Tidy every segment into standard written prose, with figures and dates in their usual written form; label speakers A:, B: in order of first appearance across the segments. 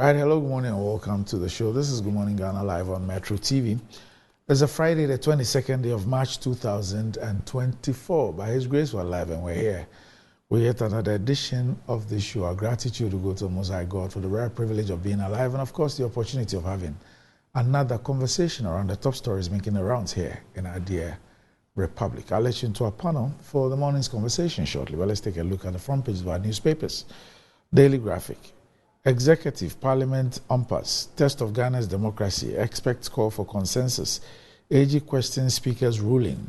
A: Right, hello, good morning, and welcome to the show. This is Good Morning Ghana live on Metro TV. It's a Friday, the 22nd day of March 2024. By His grace, we're live and we're here. We're yet another edition of the show. Our gratitude to go to Most High God for the rare privilege of being alive and, of course, the opportunity of having another conversation around the top stories making the rounds here in our dear Republic. I'll let you into our panel for the morning's conversation shortly. But let's take a look at the front pages of our newspapers. Daily Graphic. Executive Parliament umpers, test of Ghana's democracy, expects call for consensus. AG questions Speaker's ruling.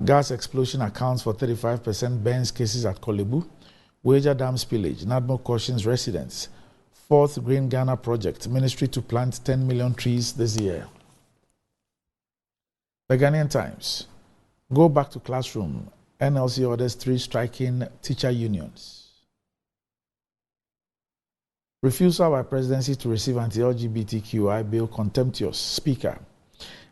A: Gas explosion accounts for 35% burns cases at Kolebu. Wager Dam spillage, NADMO cautions residents. Fourth Green Ghana project, ministry to plant 10 million trees this year. The Ghanaian Times. Go back to classroom. NLC orders 3 striking teacher unions. Refusal by presidency to receive anti-LGBTQI bill contemptuous. Speaker.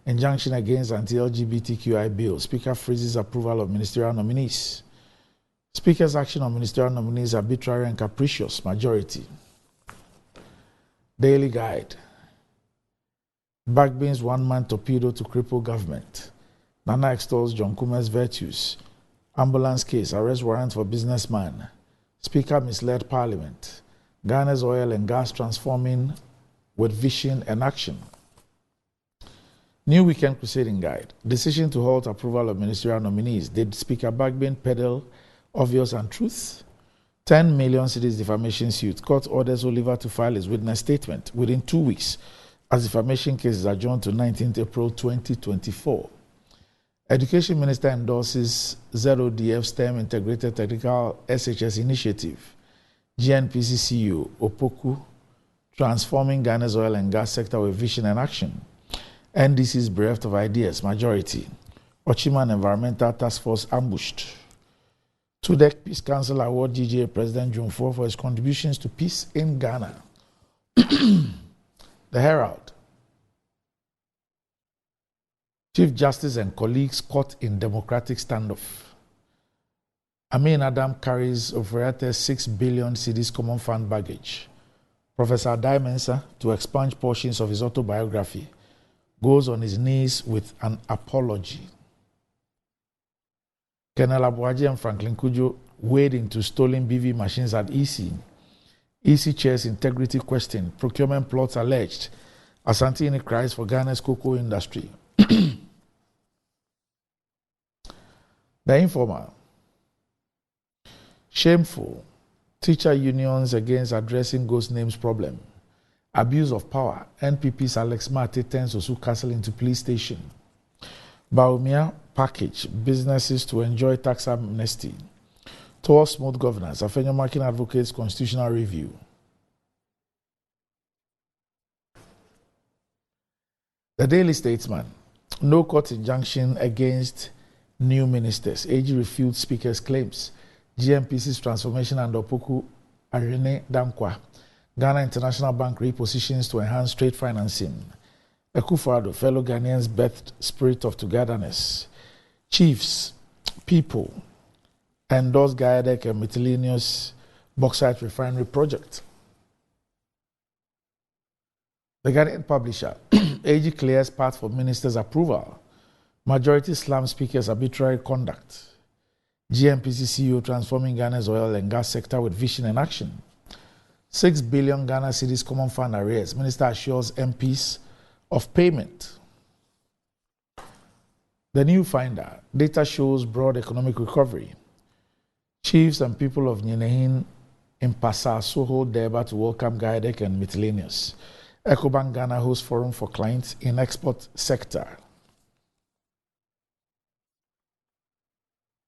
A: Injunction against anti-LGBTQI bill. Speaker freezes approval of ministerial nominees. Speaker's action on ministerial nominees arbitrary and capricious. Majority. Daily Guide. Bagbin's one-man torpedo to cripple government. Nana extols John Kuma's virtues. Ambulance case. Arrest warrant for businessman. Speaker misled parliament. Ghana's oil and gas transforming with vision and action. New Weekend Crusading Guide. Decision to halt approval of ministerial nominees. Did Speaker Bagbin peddle obvious untruth? 10 million cedis defamation suit. Court orders Oliver to file his witness statement within 2 weeks as defamation cases adjourned to 19th April 2024. Education Minister endorses ZODF STEM Integrated Technical SHS Initiative. GNPC CEO Opoku, transforming Ghana's oil and gas sector with vision and action. NDC's bereft of ideas, majority. Ochiman Environmental Task Force ambushed. TUDEC Peace Council award GGA President June 4 for his contributions to peace in Ghana. The Herald. Chief Justice and colleagues caught in democratic standoff. Amin Adam carries Oforiate's 6 billion cedis common fund baggage. Professor Adai Mensah, to expunge portions of his autobiography, goes on his knees with an apology. Colonel Abuaji and Franklin Kujo wade into stolen BV machines at EC. EC chair's integrity questioned. Procurement plots alleged. Asantini cries for Ghana's cocoa industry. The Informer. Shameful. Teacher unions against addressing ghost names problem. Abuse of power. NPP's Alex Mate turns Osu Castle into police station. Baumia package. Businesses to enjoy tax amnesty. Towards smooth governance. Afenyo Makin advocates constitutional review. The Daily Statesman. No court injunction against new ministers. AG refutes Speaker's claims. GNPC's transformation and Opoku Arene Dankwa. Ghana International Bank repositions to enhance trade financing. Akufo-Addo, fellow Ghanaians birthed spirit of togetherness. Chiefs, people, endorse Gaiadec and miscellaneous bauxite refinery project. The Ghanaian Publisher. AG clears path for ministers' approval. Majority slams Speaker's arbitrary conduct. GNPC CEO transforming Ghana's oil and gas sector with vision and action. 6 billion Ghana cedis common fund arrears. Minister assures MPs of payment. The New Finder. Data shows broad economic recovery. Chiefs and people of Nyenehin in Pasaso hold Deba to welcome Gaiadec and miscellaneous. Ecobank Ghana hosts forum for clients in export sector.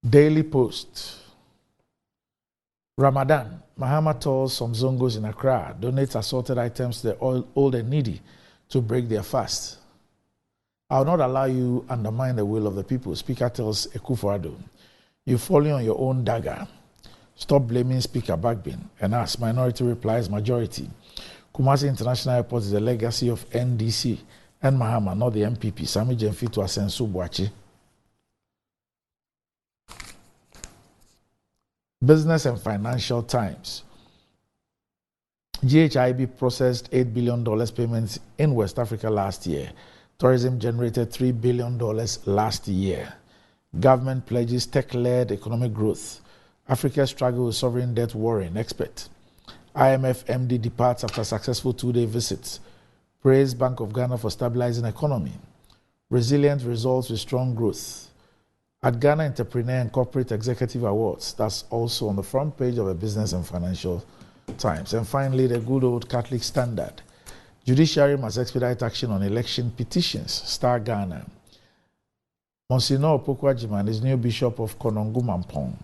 A: Daily Post. Ramadan. Mahama tolls some Zongos in Accra, donates assorted items to the old and needy to break their fast. I will not allow you undermine the will of the people, Speaker tells Akufo-Addo. You're falling on your own dagger. Stop blaming Speaker Bagbin. And as minority replies majority. Kumasi International Airport is the legacy of NDC and Mahama, not the MPP. Sami Jemfi to Asensu Boachi. Business and Financial Times. GHIB processed $8 billion payments in West Africa last year. Tourism generated $3 billion last year. Government pledges tech-led economic growth. Africa struggle with sovereign debt worrying, expert. IMF MD departs after successful 2-day visit. Praise Bank of Ghana for stabilizing economy. Resilient results with strong growth. At Ghana Entrepreneur and Corporate Executive Awards, that's also on the front page of a Business and Financial Times. And finally, the good old Catholic Standard. Judiciary must expedite action on election petitions. Star Ghana. Monsignor Opoku-Agyeman is new Bishop of Konongo Mampong.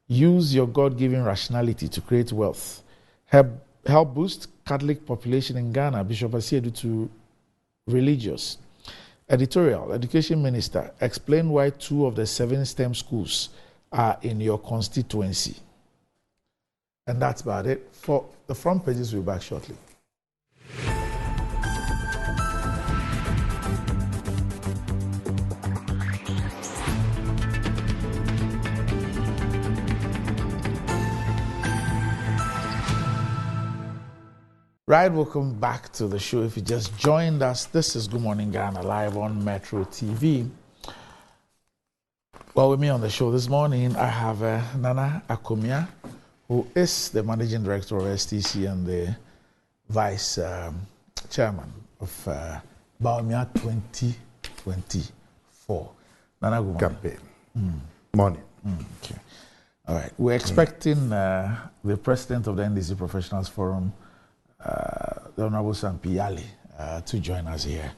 A: Use your God-given rationality to create wealth. Help boost Catholic population in Ghana. Bishop Asiedu to religious. Editorial, Education Minister, explain why 2 of the 7 STEM schools are in your constituency. And that's about it. For the front pages, we'll be back shortly. Right, welcome back to the show. If you just joined us, this is Good Morning Ghana live on Metro TV. Well, with me on the show this morning, I have Nana Akomia, who is the Managing Director of STC and the Vice Chairman of Bawumia 2024. Nana, good morning.
B: Campaign. Morning.
A: Okay. All right. We're expecting the President of the NDC Professionals Forum, the Honorable Sampi Yali, to join us here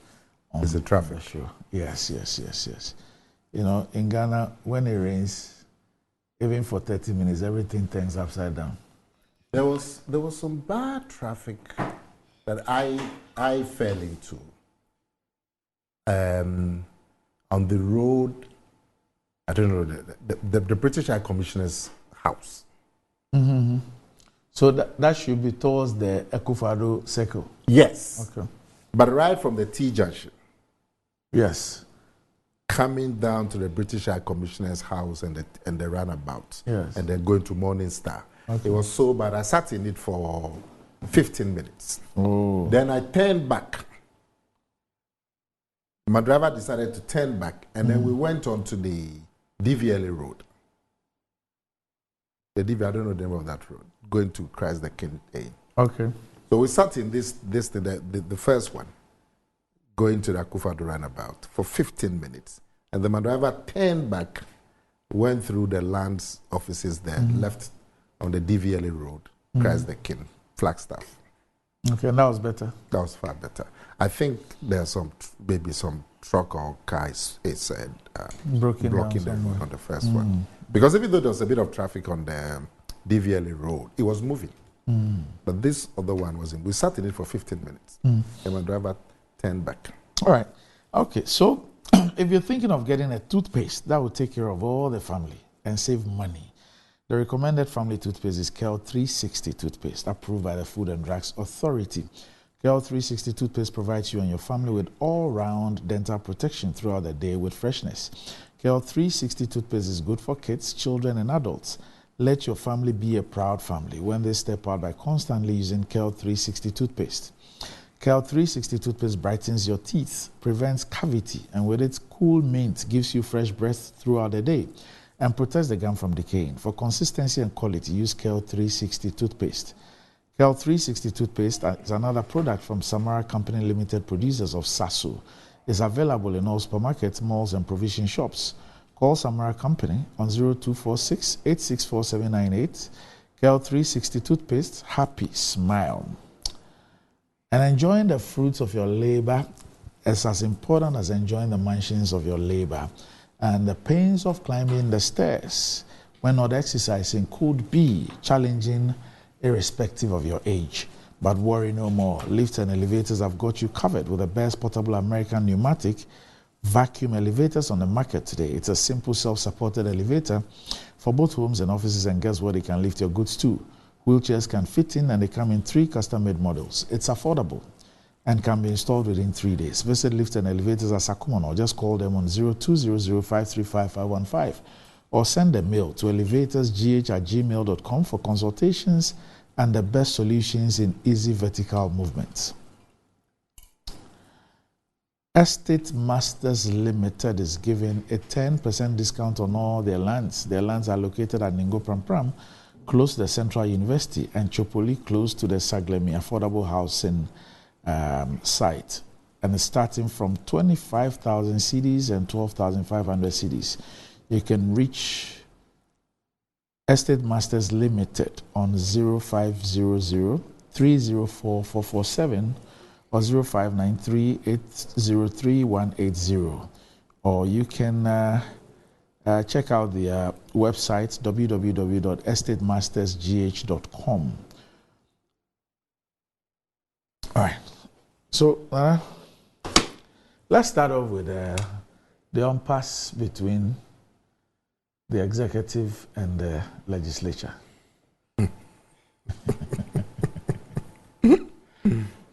A: on
B: the traffic
A: show. Yes. You know, in Ghana, when it rains, even for 30 minutes, everything turns upside down.
B: There was some bad traffic that I fell into on the road. I don't know the British High Commissioner's house.
A: Mm-hmm. So that should be towards the Ekufado Circle.
B: Yes.
A: Okay.
B: But right from the T junction.
A: Yes.
B: Coming down to the British High Commissioner's house and the runabout.
A: Yes.
B: And then going to Morning Star.
A: Okay.
B: It was so bad. I sat in it for 15 minutes.
A: Oh.
B: Then I turned back. My driver decided to turn back, and then we went on to the DVLA road. The DV, I don't know the name of that road, going to Christ the King A.
A: Okay.
B: So we sat in the first one, going to the Akufado runabout for 15 minutes. And then my driver turned back, went through the lands offices there, left on the DVLA road, Christ the King, Flagstaff.
A: Okay, and that was better.
B: That was far better. I think there's maybe some truck or car is blocking the road on the first one. Because even though there was a bit of traffic on the DVLA road, it was moving. But this other one wasn't. We sat in it for 15 minutes. And my driver turned back.
A: All right. Okay, so if you're thinking of getting a toothpaste, that will take care of all the family and save money. The recommended family toothpaste is KEL 360 toothpaste, approved by the Food and Drugs Authority. KEL 360 toothpaste provides you and your family with all-round dental protection throughout the day with freshness. KEL 360 toothpaste is good for kids, children, and adults. Let your family be a proud family when they step out by constantly using KEL 360 toothpaste. KEL 360 toothpaste brightens your teeth, prevents cavity, and with its cool mint gives you fresh breath throughout the day and protects the gum from decaying. For consistency and quality, use KEL 360 toothpaste. KEL 360 toothpaste is another product from Samara Company Limited, producers of Sasso. It's available in all supermarkets, malls, and provision shops. Call Samara Company on 0246 864 798. KEL 360 toothpaste, happy smile. And enjoying the fruits of your labor is as important as enjoying the mansions of your labor. And the pains of climbing the stairs when not exercising could be challenging irrespective of your age. But worry no more. Lifts and elevators have got you covered with the best portable American pneumatic vacuum elevators on the market today. It's a simple self-supported elevator for both homes and offices, and guess what? It can lift your goods too. Wheelchairs can fit in and they come in 3 custom-made models. It's affordable and can be installed within 3 days. Visit Lift and Elevators at Sakuman or just call them on 0200-535-515 or send a mail to elevatorsgh@gmail.com for consultations and the best solutions in easy vertical movements. Estate Masters Limited is giving a 10% discount on all their lands. Their lands are located at Ningo Pram Pram, close to the Central University, and Chopoli, close to the Saglemi Affordable Housing site. And it's starting from 25,000 cedis and 12,500 cedis. You can reach Estate Masters Limited on 0500 304 447 or 0593-803-180. Or you can check out the website www.estatemastersgh.com. All right. So let's start off with the impasse between the executive and the legislature.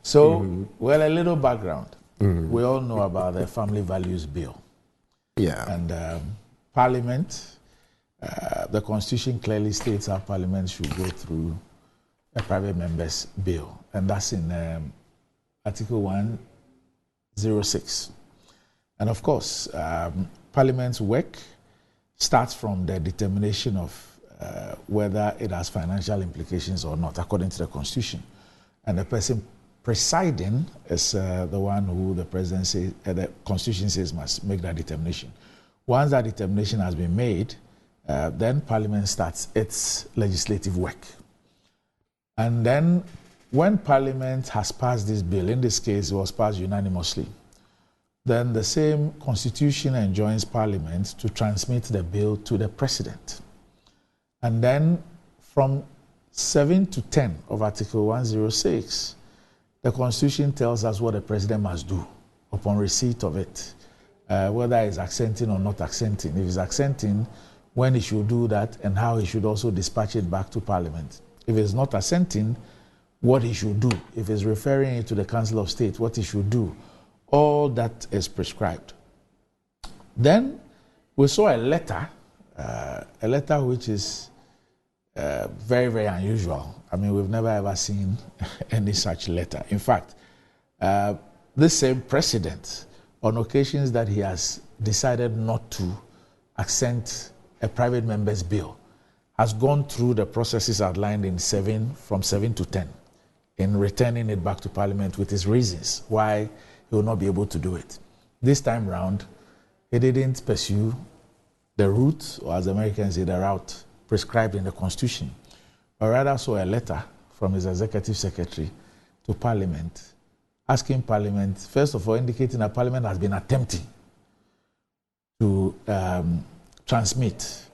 A: So, well, a little background. We all know about the Family Values Bill.
B: Yeah.
A: And Parliament, the Constitution clearly states how Parliament should go through a private member's bill. And that's in Article 106. And of course, Parliament's work starts from the determination of whether it has financial implications or not, according to the Constitution. And the person presiding is the one who the president says, the Constitution says must make that determination. Once that determination has been made, then Parliament starts its legislative work. And then when Parliament has passed this bill, in this case it was passed unanimously, then the same Constitution enjoins Parliament to transmit the bill to the President. And then from 7 to 10 of Article 106, the Constitution tells us what the President must do upon receipt of it, whether he's accenting or not accenting. If he's accenting, when he should do that and how he should also dispatch it back to Parliament. If he's not assenting, what he should do. If he's referring it to the Council of State, what he should do. All that is prescribed. Then we saw a letter which is very, very unusual. I mean, we've never ever seen any such letter. In fact, this same president, on occasions that he has decided not to accent a private member's bill, has gone through the processes outlined in from 7 to 10 in returning it back to Parliament with his reasons why he will not be able to do it. This time round, he didn't pursue the route, or as Americans say, the route prescribed in the Constitution, but rather saw a letter from his executive secretary to Parliament, asking Parliament, first of all, indicating that Parliament has been attempting to transmit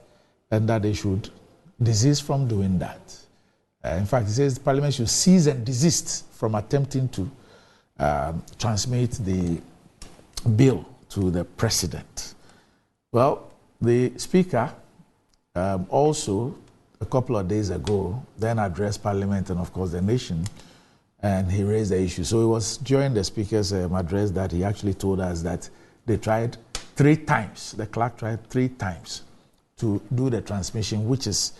A: and that they should desist from doing that. In fact, he says Parliament should cease and desist from attempting to transmit the bill to the President. Well, the Speaker also, a couple of days ago, then addressed Parliament and, of course, the nation, and he raised the issue. So it was during the Speaker's address that he actually told us that they tried 3 times, the clerk tried 3 times to do the transmission, which is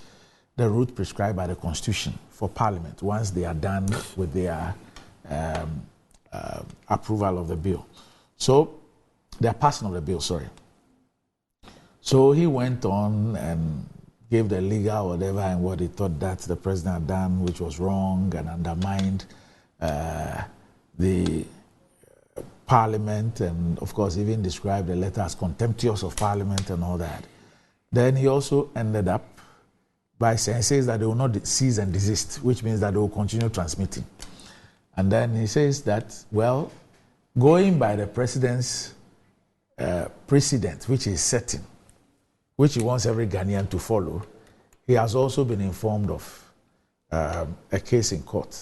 A: the route prescribed by the Constitution for Parliament, once they are done with their approval of the bill. So, their passing of the bill, sorry. So he went on and gave the legal whatever and what he thought that the president had done, which was wrong and undermined the Parliament, and of course even described the letter as contemptuous of Parliament and all that. Then he also ended up by saying, says that they will not cease and desist, which means that they will continue transmitting. And then he says that, well, going by the president's precedent, which is setting, which he wants every Ghanaian to follow, he has also been informed of a case in court.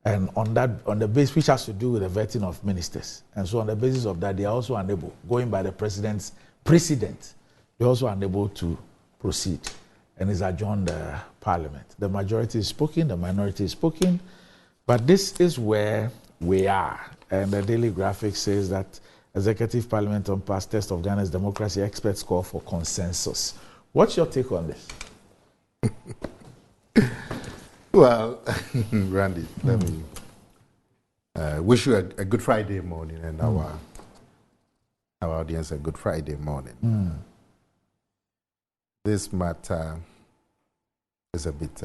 A: And on the basis, which has to do with the vetting of ministers. And so on the basis of that, they are also unable, going by the president's precedent, they're also unable to proceed. And it's adjourned Parliament. The majority is spoken, the minority is spoken, but this is where we are. And the Daily Graphic says that Executive Parliament on past test of Ghana's democracy, experts call for consensus. What's your take on this?
B: Well, Randy, let me wish you a good Friday morning and our audience a good Friday morning. This matter is a bit,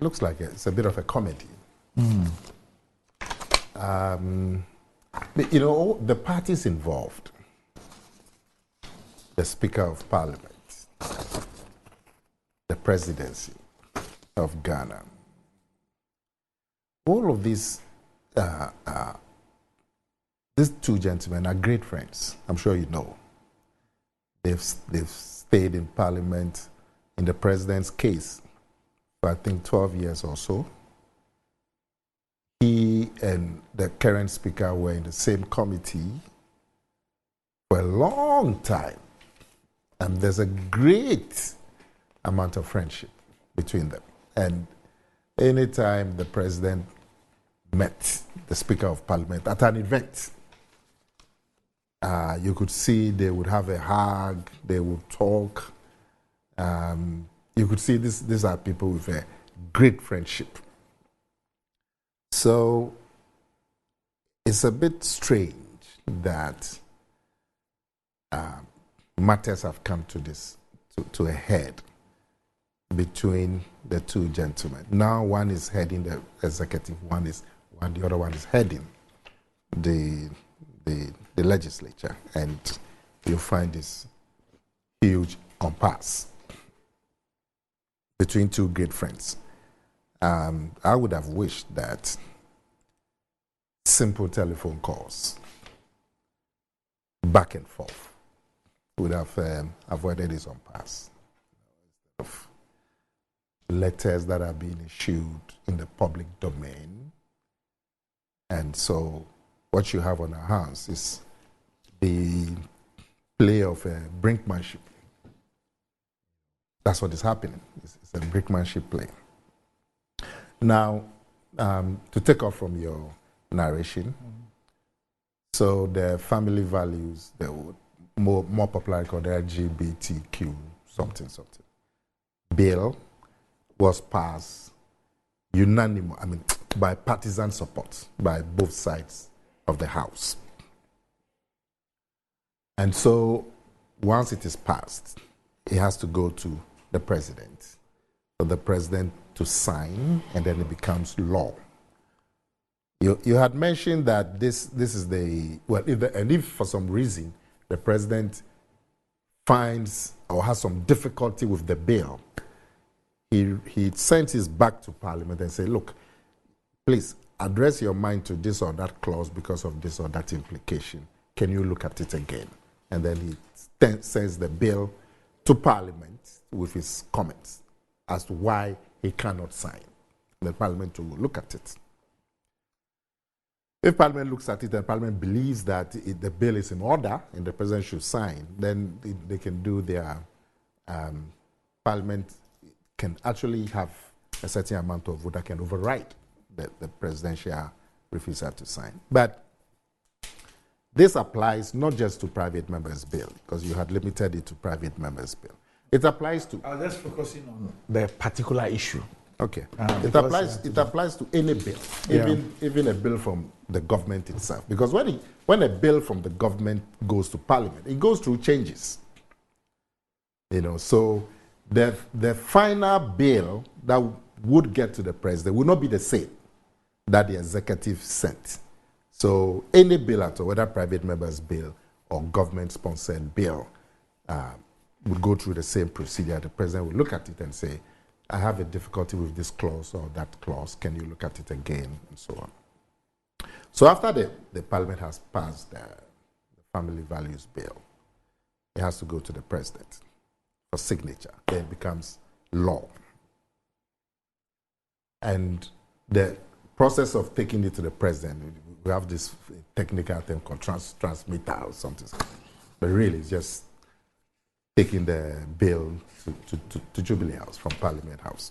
B: looks like it's a bit of a comedy. You know, the parties involved, the Speaker of Parliament, the presidency of Ghana, all of these two gentlemen are great friends. I'm sure you know. They've stayed in Parliament in the president's case for I think 12 years or so. He and the current speaker were in the same committee for a long time. And there's a great amount of friendship between them. And anytime the president met the Speaker of Parliament at an event, you could see they would have a hug, they would talk. You could see these are people with a great friendship. So it's a bit strange that matters have come to a head between the two gentlemen. Now one is heading the executive, the other one is heading the legislature, and you find this huge impasse between two great friends. I would have wished that simple telephone calls, back and forth, would have avoided this impasse. Letters that are being issued in the public domain. And so what you have on our hands is the play of brinkmanship. That's what is happening. It's a brinkmanship play. Now, to take off from your narration, so the family values, the more popularly called LGBTQ something bill was passed unanimously, by partisan support by both sides of the House. And so once it is passed, it has to go to the president, for the president to sign, and then it becomes law. You had mentioned that this is if for some reason the president finds or has some difficulty with the bill, he sends it back to Parliament and say, look, please address your mind to this or that clause because of this or that implication. Can you look at it again? And then he sends the bill to Parliament with his comments as to why he cannot sign. The Parliament will look at it. If Parliament looks at it and Parliament believes that the bill is in order and the President should sign, then they can do their Parliament can actually have a certain amount of vote that can override the presidential refusal to sign. But this applies not just to private members' bill, because you had limited it to private members' bill. It applies to...
A: I was just focusing on the particular issue.
B: Okay. It applies to any bill, even a bill from the government itself. Because when a bill from the government goes to Parliament, it goes through changes. So the final bill that would get to the president will not be the same that the executive sent. So any bill at all, whether private members' bill or government-sponsored bill, would go through the same procedure. The president would look at it and say, I have a difficulty with this clause or that clause. Can you look at it again? And so on. So after the Parliament has passed the Family Values Bill, it has to go to the president for signature. Then it becomes law. And the process of taking it to the president, we have this technical term called transmitter or something. But really, it's just taking the bill to Jubilee House from Parliament House.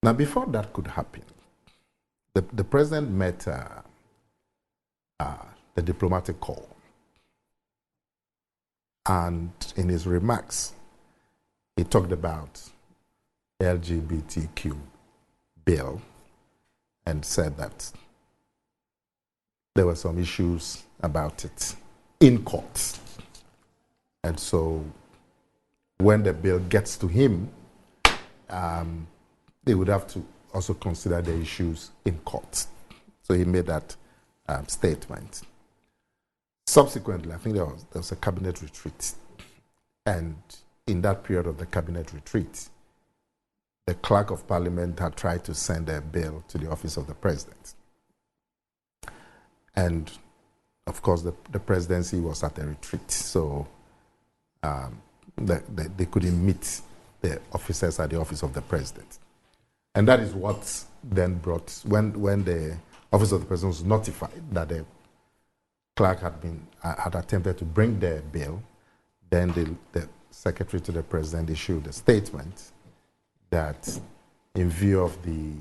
B: Now, before that could happen, the president met the diplomatic corps. And in his remarks, he talked about LGBTQ bill and said that there were some issues about it in court. And so when the bill gets to him, they would have to also consider the issues in court. So he made that statement. Subsequently, I think there was a cabinet retreat. And in that period of the cabinet retreat, the clerk of parliament had tried to send a bill to the office of the president. And of course, the presidency was at a retreat, so they couldn't meet the officers at the office of the president. And that is what then brought, when the office of the president was notified that the clerk had attempted to bring the bill, then the secretary to the president issued a statement that in view of the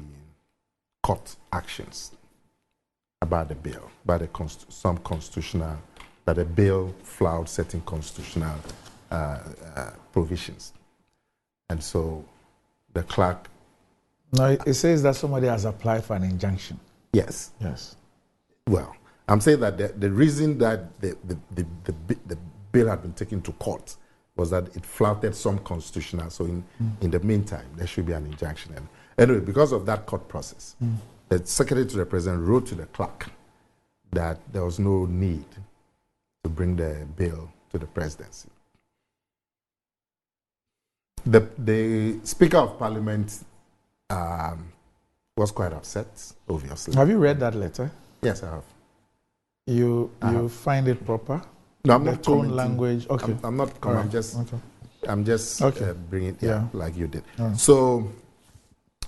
B: court actions about the bill, about some constitutional, that the bill flouted certain constitutional provisions. And so the clerk...
A: No, it says that somebody has applied for an injunction.
B: Yes.
A: Yes.
B: Well, I'm saying that the reason that the bill had been taken to court was that it flouted some constitutional, so in the meantime, there should be an injunction. And anyway, because of that court process, the secretary to the president wrote to the clerk that there was no need to bring the bill to the presidency. The Speaker of Parliament was quite upset, obviously.
A: Have you read that letter?
B: Yes, I have.
A: You find it proper?
B: No, I'm
A: the
B: not
A: tone,
B: commenting.
A: Language. Okay.
B: I'm not.
A: Right.
B: I'm just bringing it. Yeah, like you did.
A: Right.
B: So,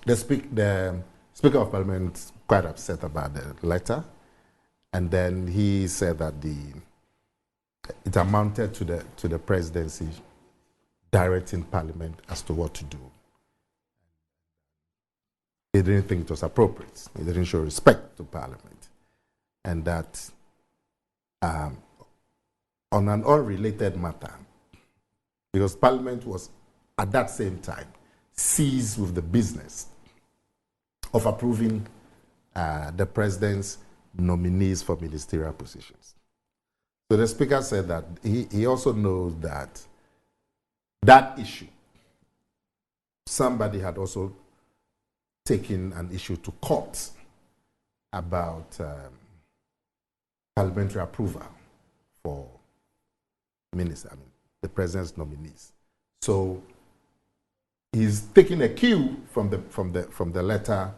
B: the Speaker of Parliament quite upset about the letter, and then he said that it amounted to the presidency directing Parliament as to what to do. They didn't think it was appropriate. They didn't show respect to Parliament, and that. On an unrelated matter, because Parliament was at that same time seized with the business of approving the president's nominees for ministerial positions. So the Speaker said that he also knows that issue, somebody had also taken an issue to court about parliamentary approval for the president's nominees. So he's taking a cue from the letter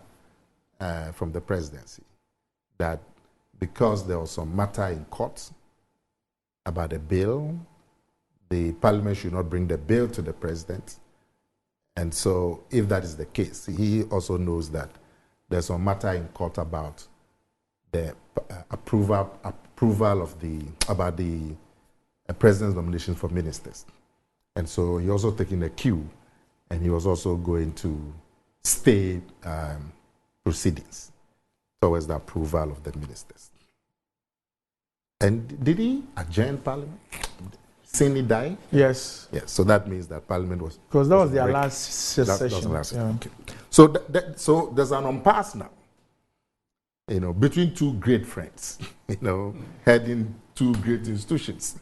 B: from the presidency that because there was some matter in court about a bill, the parliament should not bring the bill to the president. And so if that is the case, he also knows that there's some matter in court about the approval of the president's nomination for ministers. And so he also taking a cue, and he was also going to stay proceedings towards the approval of the ministers. And did he adjourn Parliament? Sini die?
A: Yes.
B: Yes. So that means that Parliament was...
A: Because that was their last session.
B: That was the last session. Okay. So there's an impasse now, between two great friends, heading two great institutions.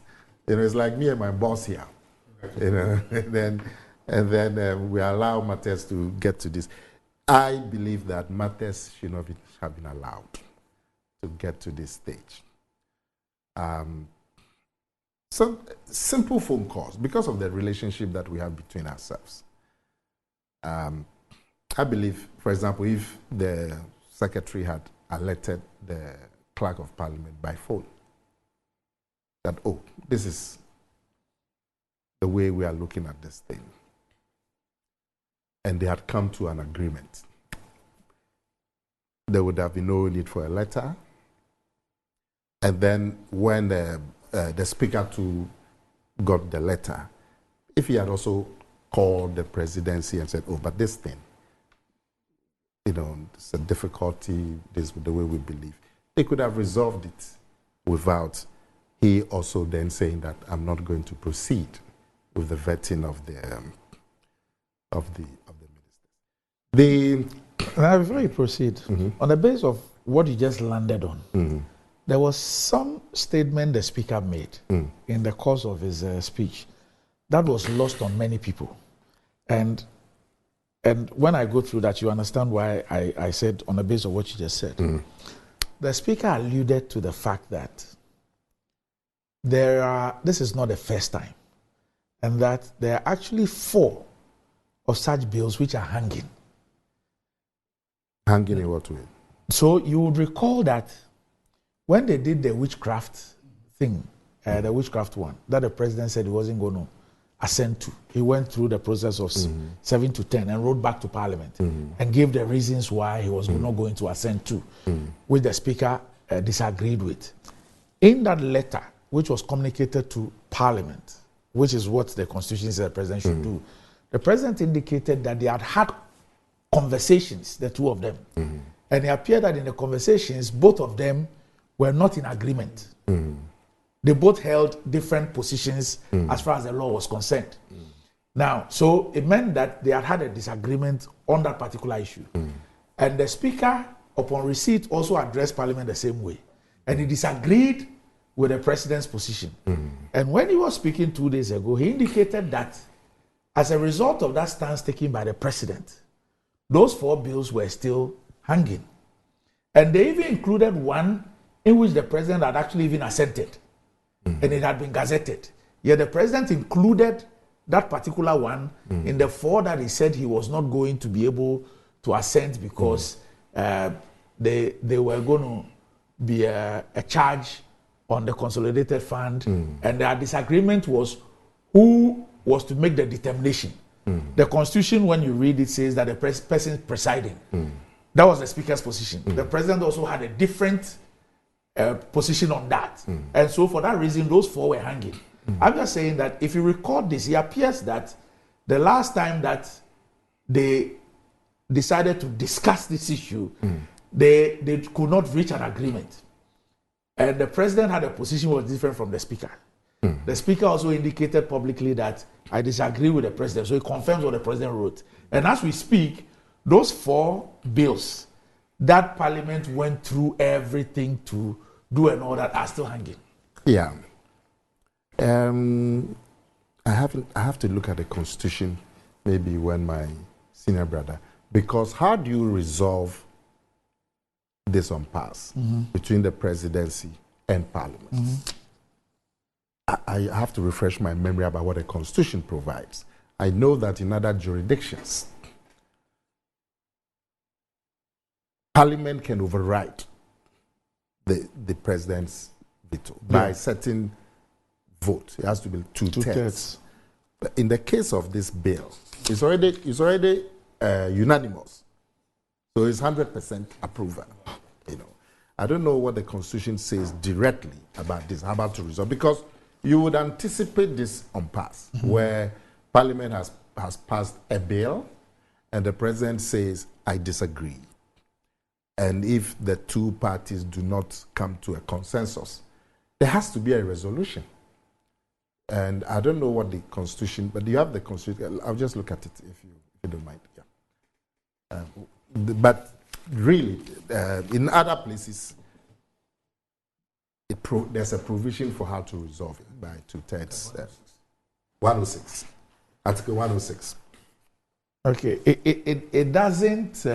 B: It's like me and my boss here, and then we allow matters to get to this. I believe that matters should not have been allowed to get to this stage. Some simple phone calls, because of the relationship that we have between ourselves. I believe, for example, if the secretary had alerted the clerk of parliament by phone that, this is the way we are looking at this thing, and they had come to an agreement, there would have been no need for a letter. And then when the speaker too got the letter, if he had also called the presidency and said, but this thing, it's a difficulty, this is the way we believe, they could have resolved it without he also then saying that I'm not going to proceed with the vetting of the ministers.
A: Now, before you proceed, on the basis of what you just landed on, there was some statement the speaker made in the course of his speech that was lost on many people. And when I go through that, you understand why I said on the basis of what you just said. The speaker alluded to the fact that this is not the first time, and that there are actually 4 of such bills which are hanging.
B: Hanging in what way?
A: So you would recall that when they did the witchcraft thing, the witchcraft one, that the president said he wasn't going to assent to, he went through the process of 7 to 10 and wrote back to Parliament and gave the reasons why he was not going to assent to, which the speaker disagreed with. In that letter, which was communicated to Parliament, which is what the Constitution says the president should do, the president indicated that they had had conversations, the 2 of them. And it appeared that in the conversations, both of them were not in agreement. They both held different positions as far as the law was concerned. Now, so it meant that they had a disagreement on that particular issue. And the speaker, upon receipt, also addressed Parliament the same way. And he disagreed with the president's position. And when he was speaking 2 days ago, he indicated that as a result of that stance taken by the president, those 4 bills were still hanging. And they even included one in which the president had actually even assented. And it had been gazetted. Yet the president included that particular one in the 4 that he said he was not going to be able to assent because they were going to be a charge on the consolidated fund. And their disagreement was who was to make the determination. The Constitution, when you read it, says that the person presiding. That was the speaker's position. The president also had a different position on that. And so for that reason, those 4 were hanging. I'm just saying that if you record this, it appears that the last time that they decided to discuss this issue, they could not reach an agreement. And the president had a position that was different from the speaker. The speaker also indicated publicly that I disagree with the president. So he confirms what the president wrote. And as we speak, those 4 bills that Parliament went through everything to do and all that are still hanging.
B: Yeah. I have to look at the Constitution maybe when my senior brother, because how do you resolve this impasse between the presidency and Parliament? I have to refresh my memory about what the Constitution provides. I know that in other jurisdictions, Parliament can override the president's veto by certain vote. It has to be 2/3. But in the case of this bill, it's already unanimous, so it's 100% approval. I don't know what the Constitution says directly about this, how about to resolve, because you would anticipate this impasse where Parliament has passed a bill and the president says, I disagree. And if the 2 parties do not come to a consensus, there has to be a resolution. And I don't know what the Constitution, but you have the Constitution. I'll just look at it if you don't mind. Yeah. But really, in other places, there's a provision for how to resolve it by 2/3. 106. Article 106.
A: Okay. It doesn't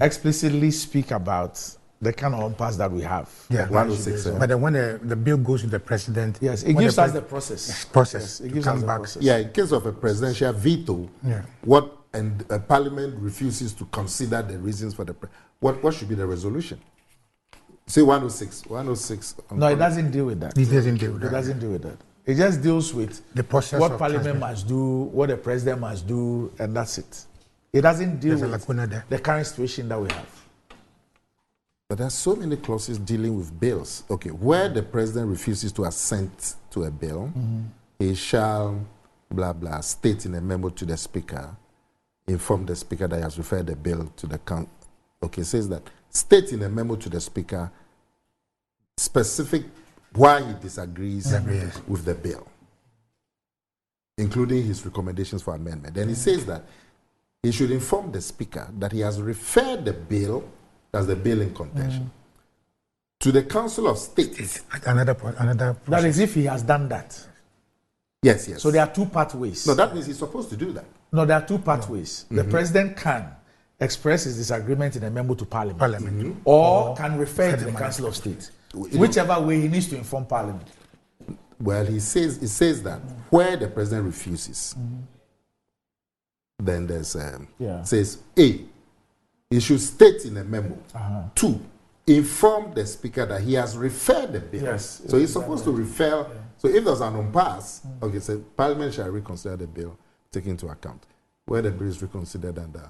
A: explicitly speak about the kind of impasse that we have.
C: Yeah,
B: 106.
C: But then when the bill goes to the president,
A: yes, it gives us the process.
C: Process.
A: Yes, it gives us the process.
B: Yeah, in case of a presidential veto, and Parliament refuses to consider the reasons for the what should be the resolution? Say 106. 106.
A: No, it doesn't deal with that.
C: It doesn't deal with that.
A: It doesn't deal with that. It just deals with
C: the process
A: what Parliament must do, what the president must do, and that's it. It doesn't deal with the current situation that we have.
B: But there are so many clauses dealing with bills. Okay, where the president refuses to assent to a bill, he shall, blah, blah, state in a memo to the speaker, inform the speaker that he has referred the bill to the council. Okay, it says that, state in a memo to the speaker specific why he disagrees with the bill. including his recommendations for amendment. Then he says that he should inform the Speaker that he has referred the bill, that's the bill in contention, to the Council of State.
C: Another.
A: That is if he has done that.
B: Yes, yes.
A: So there are two pathways.
B: No, that means he's supposed to do that.
A: No, there are two pathways. The president can express his disagreement in a memo to Parliament, or can refer to the Council of State. Whichever way, he needs to inform Parliament.
B: Well, he says that where the president refuses, then there's says A, he should state in a memo. 2, inform the Speaker that he has referred the bill.
A: Yes,
B: so he's supposed to refer. So if there's an impasse, okay, so Parliament shall reconsider the bill, taking into account where the bill is reconsidered and the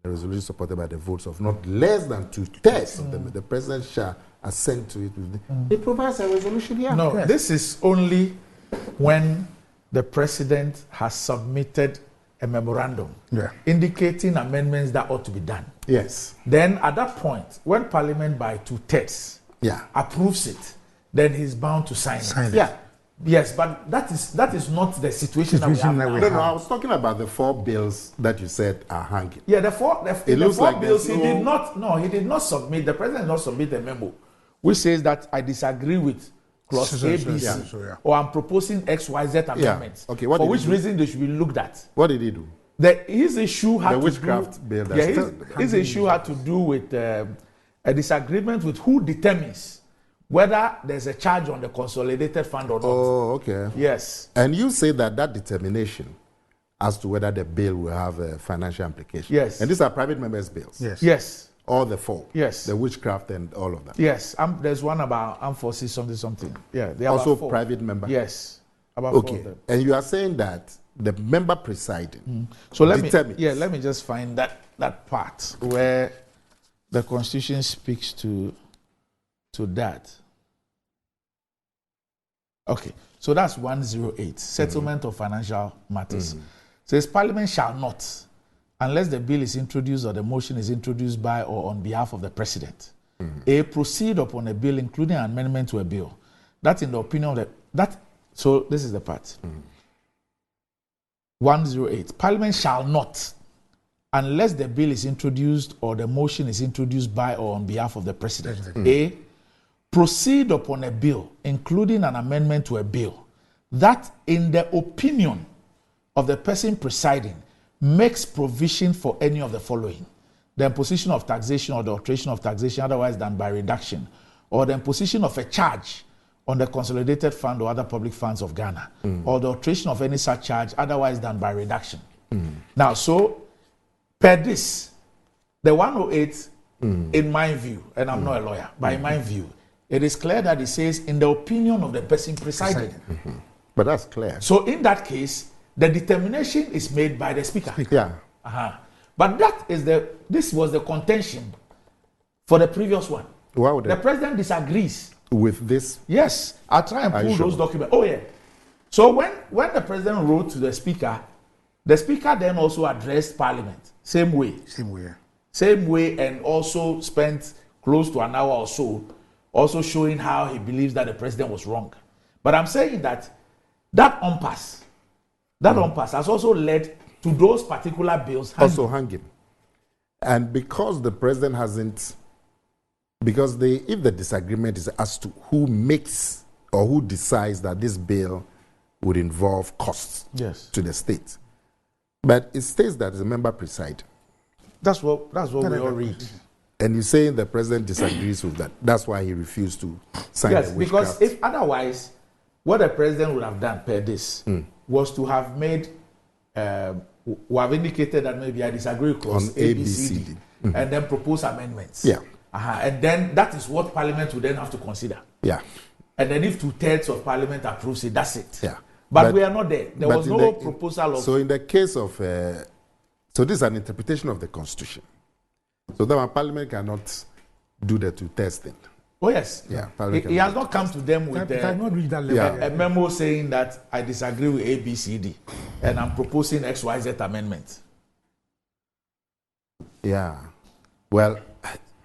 B: resolution supported by the votes of not less than 2/3 of them, the president shall assent to it. It provides a resolution here.
A: No, this is only when the president has submitted a memorandum indicating amendments that ought to be done.
B: Yes.
A: Then at that point, when Parliament by 2/3 approves it, then he's bound to sign it.
B: Yeah.
A: Yes, but that is not the situation that we have now.
B: No, I was talking about the 4 bills that you said are hanging.
A: Yeah, the four bills he did not submit. The president did not submit a memo which says that I disagree with clause A, B, C, or I'm proposing X, Y, Z amendments.
B: Okay,
A: for which reason they should be looked at.
B: What did he do?
A: His issue had
B: the witchcraft bill.
A: His issue had to do with a disagreement with who determines whether there's a charge on the consolidated fund or not.
B: Oh, okay.
A: Yes.
B: And you say that determination as to whether the bill will have a financial implication.
A: Yes.
B: And these are private members' bills.
C: Yes.
A: Yes.
B: All the 4.
A: Yes.
B: The witchcraft and all of that.
A: Yes. There's one about armed forces something. Yeah. They are
B: also
A: about 4.
B: Private member.
A: Yes. About 4 of them.
B: And you are saying that the member presiding.
A: So let me just find that part where the Constitution speaks to that. Okay, so that's 108, settlement of financial matters. Says Parliament shall not, unless the bill is introduced or the motion is introduced by or on behalf of the President, A, proceed upon a bill including an amendment to a bill. That in the opinion of so this is the part. 108, Parliament shall not, unless the bill is introduced or the motion is introduced by or on behalf of the President, A, proceed upon a bill, including an amendment to a bill, that in the opinion of the person presiding makes provision for any of the following: the imposition of taxation or the alteration of taxation otherwise than by reduction, or the imposition of a charge on the consolidated fund or other public funds of Ghana, or the alteration of any such charge otherwise than by reduction. Now, so per this, the 108, in my view, and I'm not a lawyer, but in my view, it is clear that it says in the opinion of the person presiding.
B: But that's clear.
A: So in that case, the determination is made by the Speaker.
B: Yeah.
A: But this was the contention for the previous one. The President disagrees
B: with this.
A: Yes, I'll try and pull those documents. Oh yeah. So when the President wrote to the Speaker then also addressed Parliament. Same way, and also spent close to an hour or so also showing how he believes that the President was wrong. But I'm saying that impasse has also led to those particular bills
B: hanging. And because the President hasn't, if the disagreement is as to who makes or who decides that this bill would involve costs to the state, but it states that the member preside.
A: That's what we all read.
B: And you're saying the President disagrees with that. That's why he refused to sign the witchcraft.
A: Because if otherwise, what the President would have done per this was to have made, who have indicated that maybe I disagree with clause A, B, C, D, and then propose amendments.
B: Yeah.
A: And then that is what Parliament would then have to consider.
B: Yeah.
A: And then if 2/3 of Parliament approves it, that's it.
B: Yeah.
A: But we are not there. There was no proposal of...
B: So in the case of... so this is an interpretation of the Constitution. So that Parliament cannot do the 2/3 thing.
A: Oh yes.
B: Yeah.
A: He has not come to them with a memo saying that I disagree with A, B, C, D, and I'm proposing X, Y, Z amendment.
B: Yeah. Well,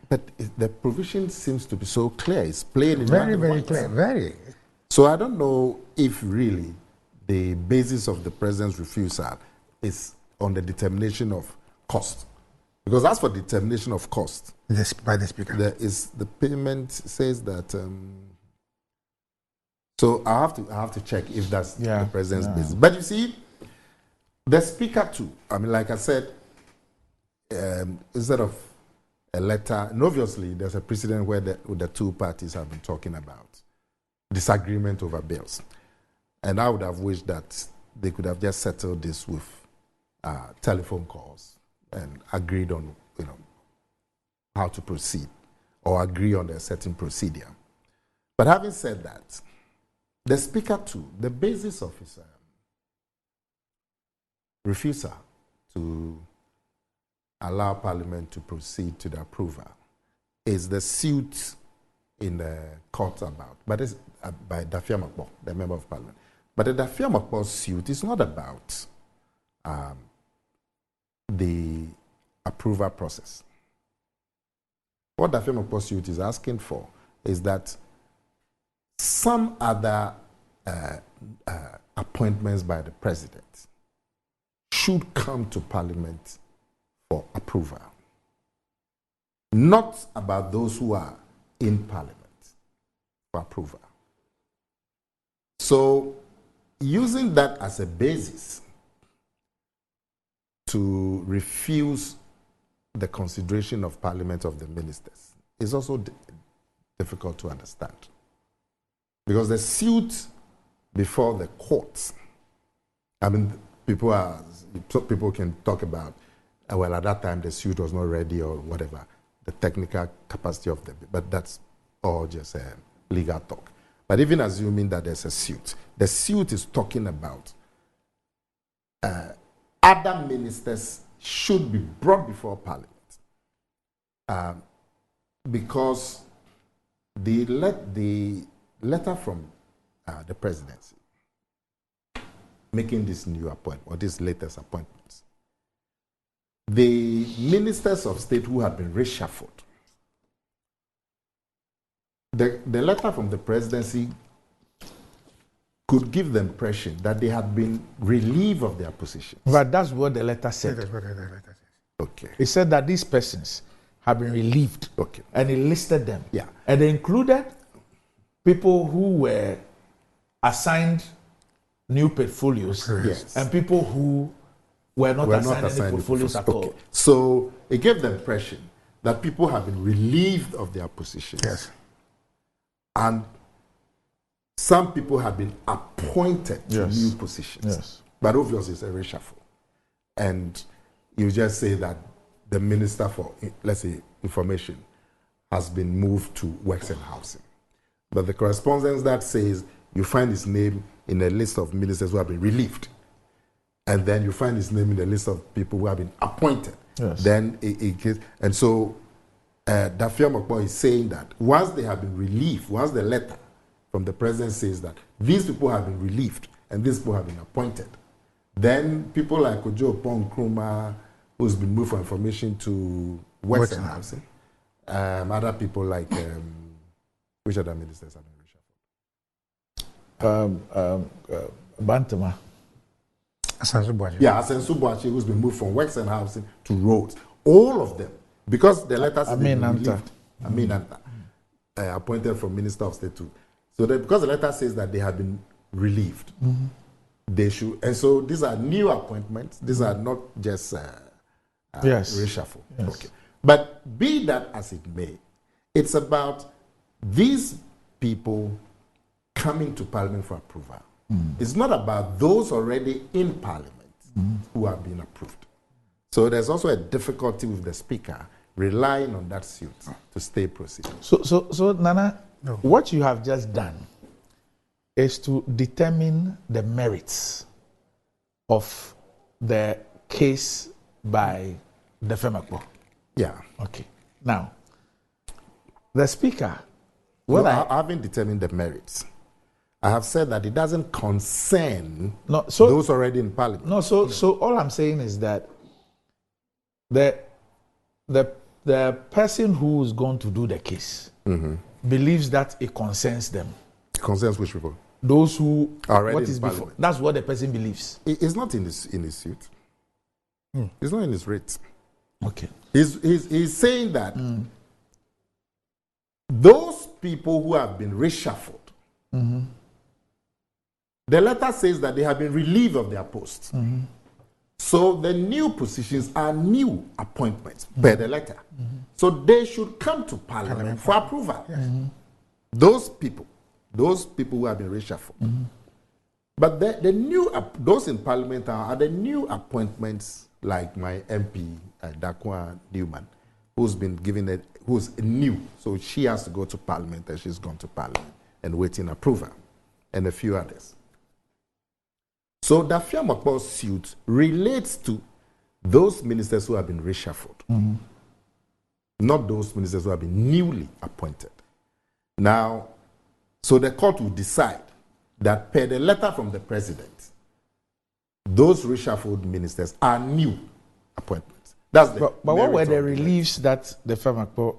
B: but the provision seems to be so clear. It's plain in
C: very clear. Very.
B: So I don't know if really the basis of the president's refusal is on the determination of cost. Because as for determination of cost,
C: by the Speaker,
B: the payment says that. So I have to check if that's the president's basis. But you see, the Speaker too. I mean, like I said, instead of a letter, and obviously there's a precedent where the two parties have been talking about disagreement over bills, and I would have wished that they could have just settled this with telephone calls and agreed on how to proceed or agree on a certain procedure. But having said that, the Speaker too, the basis of his refusal to allow Parliament to proceed to the approval is the suit in the court about, but it's by Dafia Makbo, the Member of Parliament. But the Dafia Makbo suit is not about the approval process. What Dafia Makbo suit is asking for is that some other appointments by the President should come to Parliament for approval. Not about those who are in Parliament for approval. So, using that as a basis to refuse the consideration of Parliament of the ministers is also difficult to understand. Because the suit before the courts, I mean, people can talk about, well, at that time the suit was not ready or whatever, the technical capacity of but that's all just legal talk. But even assuming that there's a suit, the suit is talking about other ministers should be brought before Parliament because the letter from the presidency making this new appointment or these latest appointments, the ministers of state who have been reshuffled, the letter from the presidency could give the impression that they had been relieved of their positions.
A: But that's what the letter said.
C: That's what the letter says.
A: Okay. It said that these persons have been relieved.
B: Okay.
A: And it listed them.
B: Yeah.
A: And they included people who were assigned new portfolios.
B: Yes.
A: And people who were not assigned any portfolios at all.
B: So it gave the impression that people have been relieved of their positions.
C: Yes.
B: And some people have been appointed to new positions.
A: Yes.
B: But obviously it's a reshuffle. And you just say that the Minister for, let's say, Information has been moved to Works and Housing. But the correspondence that says you find his name in a list of ministers who have been relieved. And then you find his name in the list of people who have been appointed.
A: Yes.
B: Then and so Dafia Makbo is saying that once they have been relieved, once the letter from the president says that these people have been relieved and these people have been appointed, then people like Ojo Pong Nkrumah, who's been moved for Information to Works and Housing, other people like which other ministers have been reshuffled?
A: Bantama.
C: Asensu Boachi.
B: Yeah, Asensu Boachi, who's been moved from Works and Housing to Roads. All of them, because the letters
A: Amin Anta.
B: Amin Anta, appointed from Minister of State too. So that because the letter says that they have been relieved, they should, and so these are new appointments. These are not just reshuffle.
A: Yes.
B: Okay, but be that as it may, it's about these people coming to Parliament for approval. It's not about those already in Parliament who have been approved. So there's also a difficulty with the Speaker relying on that suit to stay proceeding.
A: So Nana, what you have just done is to determine the merits of the case by Dafia Makbo.
B: Yeah.
A: Okay. Now, the Speaker,
B: I haven't determined the merits. I have said that it doesn't concern those already in Parliament.
A: No, so all I'm saying is that the person who is going to do the case believes that it concerns them.
B: It concerns which people?
A: those who
B: already
A: what
B: in
A: is before.
B: Parliament.
A: That's what the person believes.
B: It's not in his suit. It's not in his rate.
A: Okay.
B: He's saying that those people who have been reshuffled, the letter says that they have been relieved of their posts. So the new positions are new appointments per the letter. So they should come to Parliament for approval. Those people who have been reshuffled. But the new, those in Parliament are the new appointments, like my MP, Dakwa Newman, who's been given it, who's new. So she has to go to Parliament, and she's gone to Parliament and waiting approval, and a few others. So the Dafia Makpaw's suit relates to those ministers who have been reshuffled, not those ministers who have been newly appointed. Now, so the court will decide that per the letter from the president, those reshuffled ministers are new appointments. That's the
A: but what were the reliefs that the Makpaw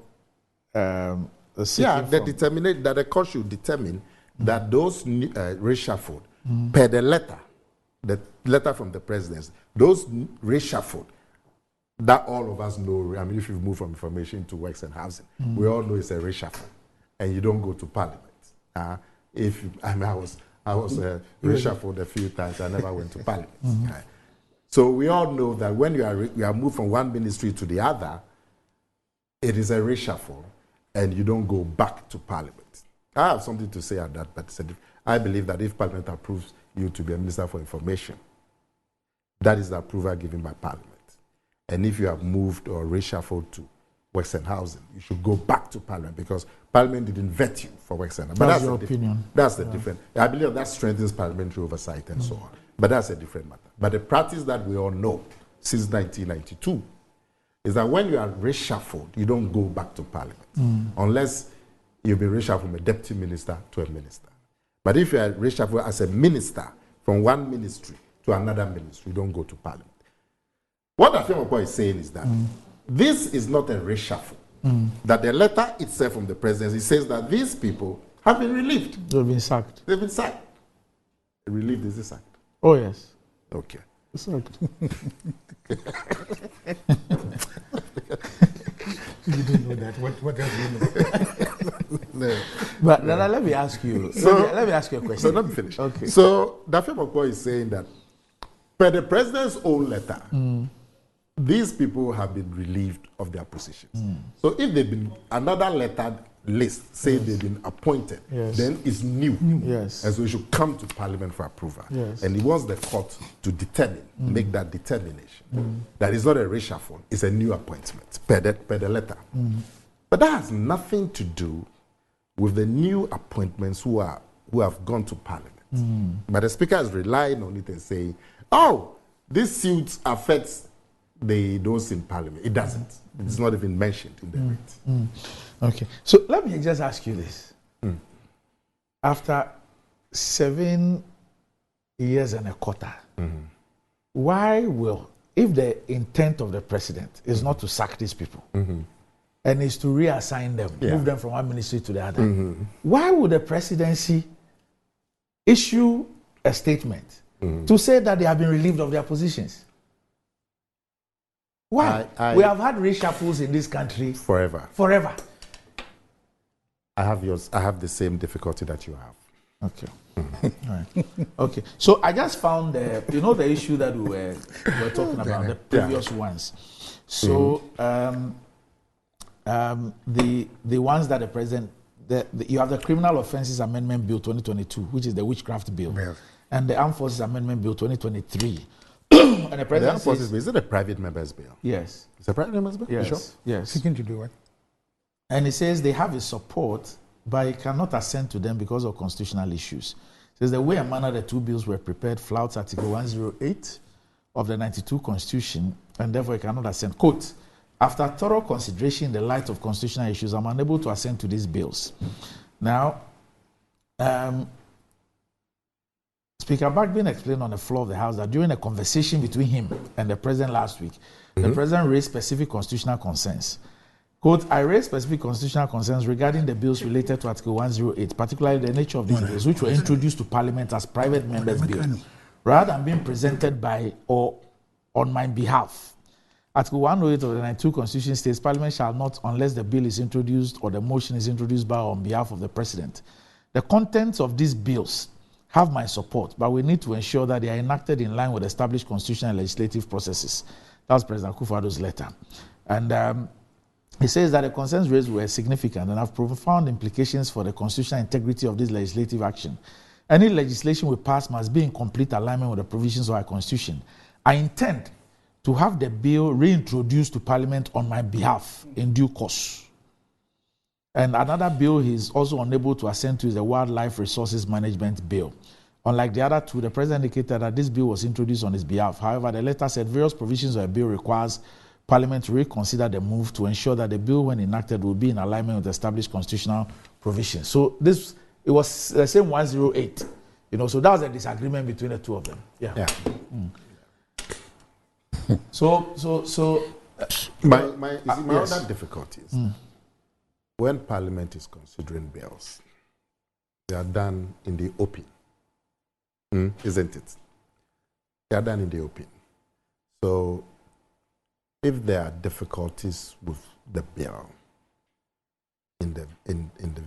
B: that the court should determine that those reshuffled per the letter from the president, those reshuffled, that all of us know. I mean, if you move from information to works and housing, we all know it's a reshuffle, and you don't go to Parliament. I was reshuffled a few times. I never went to Parliament. So we all know that when you are moved from one ministry to the other, it is a reshuffle, and you don't go back to Parliament. I have something to say on that, but I believe that if Parliament approves you to be a Minister for Information, that is the approval given by Parliament. And if you have moved or reshuffled to Works and Housing, you should go back to Parliament, because Parliament didn't vet you for Works and Housing. But
A: that's your opinion.
B: That's the different. I believe that strengthens parliamentary oversight and so on. But that's a different matter. But the practice that we all know since 1992 is that when you are reshuffled, you don't go back to Parliament unless you've been reshuffled from a deputy minister to a minister. But if you are reshuffled as a minister from one ministry to another ministry, you don't go to Parliament. What Dafia Makpaw is saying is that this is not a reshuffle. That the letter itself from the presidency says that these people have been relieved.
A: They've been sacked.
B: They've been sacked. Relieved is sacked.
A: Oh, yes.
B: Okay.
A: Sacked.
C: You didn't know that. What else do you know?
B: No.
A: But Nana, let me ask you. Let me ask you a question.
B: So let me finish.
A: Okay.
B: So Dafia Makpaw is saying that per the president's own letter, these people have been relieved of their positions. So if they've been another letter list say they've been appointed, then it's new.
A: Yes.
B: And so it should come to Parliament for approval.
A: Yes.
B: And he wants the court to determine, make that determination. That is not a reshuffle, it's a new appointment per the letter. But that has nothing to do with the new appointments who have gone to Parliament. But the Speaker is relying on it and saying, oh, this suit affects those in Parliament. It doesn't. It's not even mentioned in the rate.
A: Okay. So let me just ask you this. After 7 years and a quarter, why will, if the intent of the president is not to sack these people and is to reassign them, move them from one ministry to the other, why would the presidency issue a statement to say that they have been relieved of their positions? Why? We have had reshuffles in this country
B: Forever. I have the same difficulty that you have.
A: Okay. All right. Okay. So I just found the issue that we were talking about, the previous ones. So the ones that the president, you have the Criminal Offences Amendment Bill 2022, which is the witchcraft bill, and the Armed Forces Amendment Bill 2023. And the president says,
B: is it a private member's bill?
A: Yes.
B: It's a private member's bill?
A: Yes.
B: You sure?
A: Yes.
C: Seeking to do what?
A: And it says they have his support, but he cannot assent to them because of constitutional issues. It says the way and manner the two bills were prepared flouts Article 108 of the 92 Constitution, and therefore he cannot assent. Quote, after thorough consideration in the light of constitutional issues, I'm unable to assent to these bills. Now, Speaker Bagbin explained on the floor of the House that during a conversation between him and the President last week, the President raised specific constitutional concerns. Quote, I raised specific constitutional concerns regarding the bills related to Article 108, particularly the nature of these bills, which were introduced to Parliament as private members' bills, rather than being presented by or on my behalf. Article 108 of the 92 Constitution states, Parliament shall not, unless the bill is introduced or the motion is introduced by or on behalf of the President. The contents of these bills have my support, but we need to ensure that they are enacted in line with established constitutional and legislative processes. That's President Akufo-Addo's letter. And he says that the concerns raised were significant and have profound implications for the constitutional integrity of this legislative action. Any legislation we pass must be in complete alignment with the provisions of our Constitution. I intend to have the bill reintroduced to Parliament on my behalf in due course. And another bill he is also unable to assent to is the Wildlife Resources Management Bill. Unlike the other two, the President indicated that this bill was introduced on his behalf. However, the letter said various provisions of the bill requires Parliament to reconsider the move to ensure that the bill, when enacted, will be in alignment with established constitutional provisions. So it was the same 108, so that was a disagreement between the two of them. Yeah.
B: My other difficulty is when Parliament is considering bills, they are done in the open, isn't it? They are done in the open. So if there are difficulties with the bill in the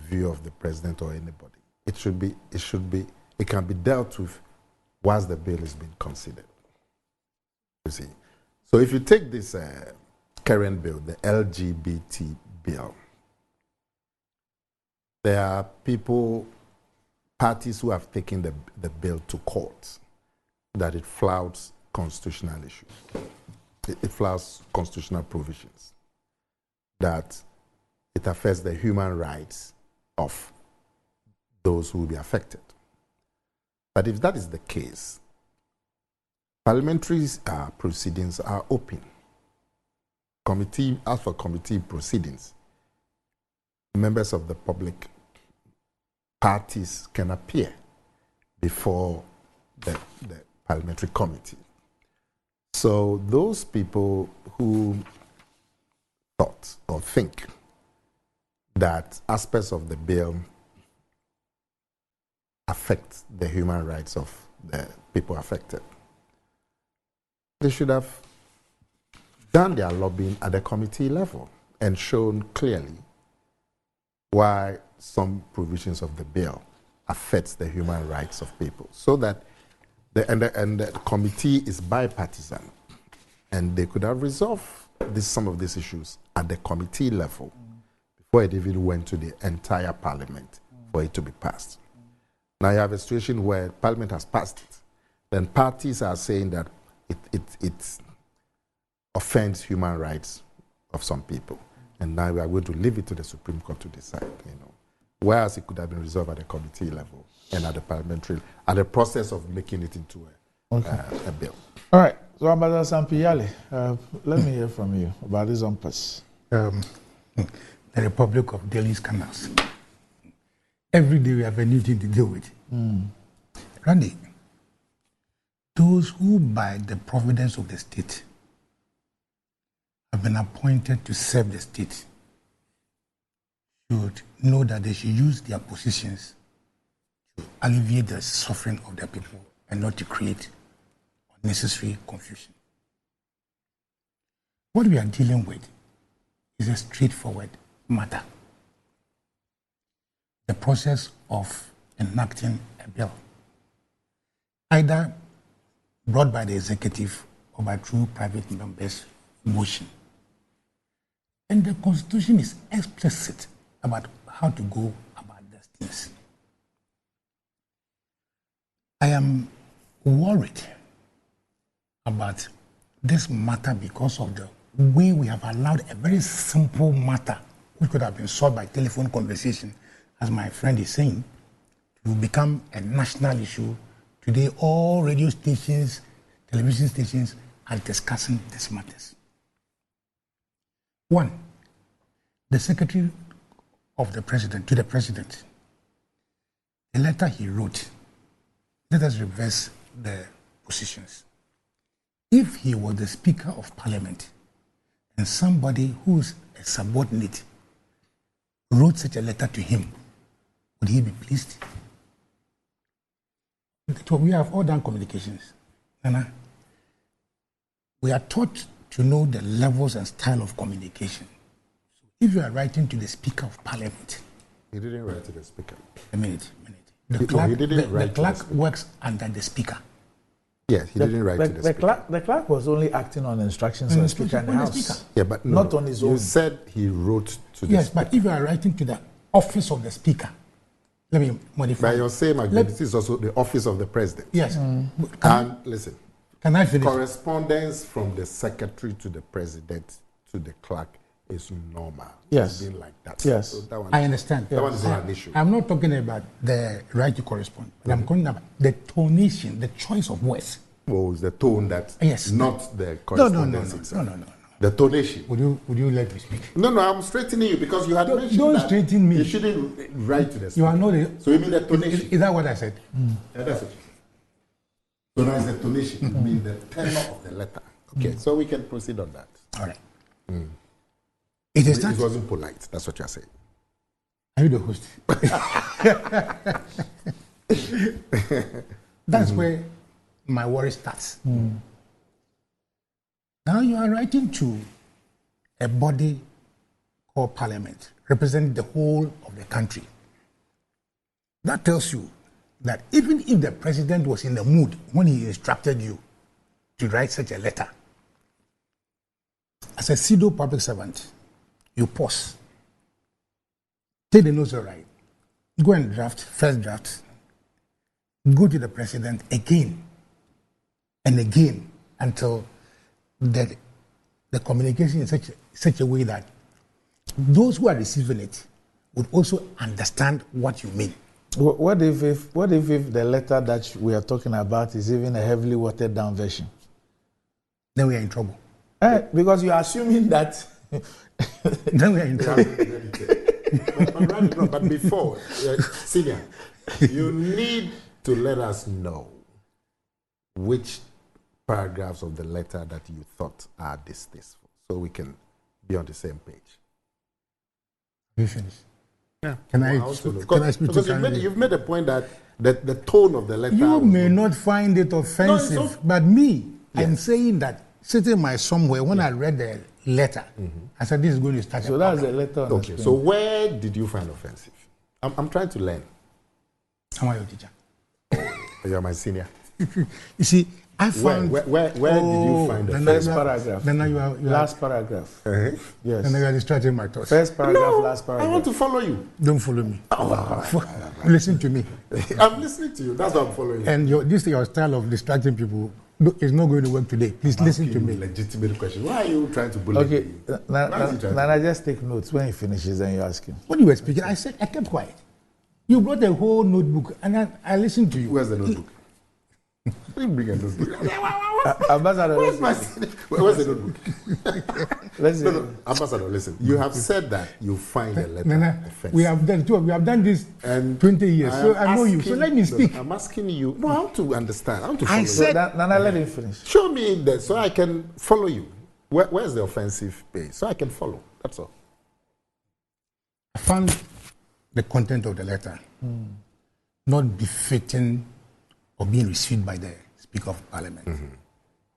B: view of the President or anybody, it can be dealt with once the bill is being considered. You see. So if you take this current bill, the LGBT bill, there are parties who have taken the bill to court that it flouts constitutional issues. It flouts constitutional provisions, that it affects the human rights of those who will be affected. But if that is the case, parliamentary proceedings are open. As for committee proceedings, members of the public parties can appear before the parliamentary committee. So those people who thought or think that aspects of the bill affect the human rights of the people affected, they should have done their lobbying at the committee level and shown clearly why some provisions of the bill affects the human rights of people, so that the committee is bipartisan, and they could have resolved some of these issues at the committee level before it even went to the entire Parliament for it to be passed. Now you have a situation where Parliament has passed it, then parties are saying that it offends human rights of some people, and now we are going to leave it to the Supreme Court to decide. Whereas it could have been resolved at the committee level and at the parliamentary, at the process of making it into a bill.
A: All right. So, Ambassador Sampi-Yale, let me hear from you about these UMPAs.
C: The Republic of Delhi's canals. Every day we have a new thing to deal with. Randy, those who by the providence of the state have been appointed to serve the state should know that they should use their positions to alleviate the suffering of their people and not to create unnecessary confusion. What we are dealing with is a straightforward matter. The process of enacting a bill, either brought by the executive or by through private members' motion. And the Constitution is explicit about how to go about these things. I am worried about this matter because of the way we have allowed a very simple matter, which could have been solved by telephone conversation, as my friend is saying, to become a national issue. Today, all radio stations, television stations are discussing these matters. One, the Secretary of the President, to the President, the letter he wrote, let us reverse the positions. If he was the Speaker of Parliament and somebody who's a subordinate wrote such a letter to him, would he be pleased? So we have all done communications. Nana, we are taught to know the levels and style of communication. So if you are writing to the Speaker of Parliament,
B: he didn't write to the Speaker.
C: A minute. The clerk works under the Speaker.
B: Yes, he didn't write to the Speaker.
A: The clerk was only acting on instructions of the Speaker in the House.
B: Yeah, but
A: not on his own.
B: You said he wrote to the
C: Speaker. Yes, but if you are writing to the office of the Speaker, let me modify.
B: By your same agreement, this is also the office of the President.
C: Yes.
B: And listen.
C: Can I finish?
B: Correspondence from the Secretary to the President to the clerk is normal.
A: Yes.
B: It's been like that.
A: Yes.
B: So that one
C: I understand.
B: That one is not an issue.
C: I'm not talking about the right to correspond, but I'm talking about the tonation, the choice of words.
B: Oh, it's the tone that,
C: yes,
B: not the correspondence itself.
C: No.
B: The tonation.
C: Would you let me speak?
B: No, I'm straightening you because you had mentioned
C: don't
B: that
C: straighten me.
B: You shouldn't write to the Speaker.
C: You are not.
B: So you mean the tonation?
C: Is that what I said?
B: Yeah, that's what you said. So now it's the tonation. It means the tenor of the letter. Okay, so we can proceed on that.
C: All right.
B: It wasn't polite. That's what you're saying.
C: Are you the host? That's where my worry starts. Now you are writing to a body called Parliament, representing the whole of the country. That tells you that even if the President was in the mood when he instructed you to write such a letter, as a pseudo public servant, you pause. Take the notes, all right. Go and draft, first draft. Go to the President again and again until the communication is such a way that those who are receiving it would also understand what you mean.
A: What if the letter that we are talking about is even a heavily watered down version?
C: Then we are in trouble.
A: Because you are assuming that.
C: Then we are in trouble.
B: But before, Senior, you need to let us know which paragraphs of the letter that you thought are distasteful, so we can be on the same page.
C: We finished.
B: Yeah.
C: Can I speak
B: because you've made a point that the tone of the letter.
C: You may not find it offensive, but me, yes. I'm saying that sitting somewhere when I read the letter, I said this is going to start.
A: So that's the letter.
B: Okay. So where did you find offensive? I'm trying to learn.
C: I'm your teacher.
B: You're my senior.
C: You see, I found
B: where did you find the
A: first paragraph?
C: Then you are
A: last paragraph.
C: Yes. And then you are distracting my thoughts.
A: First paragraph, last paragraph.
B: I want to follow you.
C: Don't follow me. Listen to me.
B: I'm listening to you. That's what I'm following.
C: And your style of distracting people is not going to work today. Please listen to me.
B: Legitimate question. Why are you trying to bully me?
A: Okay. Now just take notes. When he finishes, then you ask him.
C: When you were speaking, I kept quiet. You brought a whole notebook, and I listened to you.
B: Where's the notebook? Bring a notebook.
A: Ambassador,
B: where's the notebook? No, Ambassador, listen. You have said that you find a letter offensive.
C: We have done this 20 years, so I know you. So let me speak.
B: I'm asking you. No, I want to understand. I want to follow
C: I said,
A: Nana, let him finish.
B: Show me that so I can follow you. Where's the offensive page? So I can follow. That's all.
C: I found the content of the letter not befitting or being received by the Speaker of Parliament.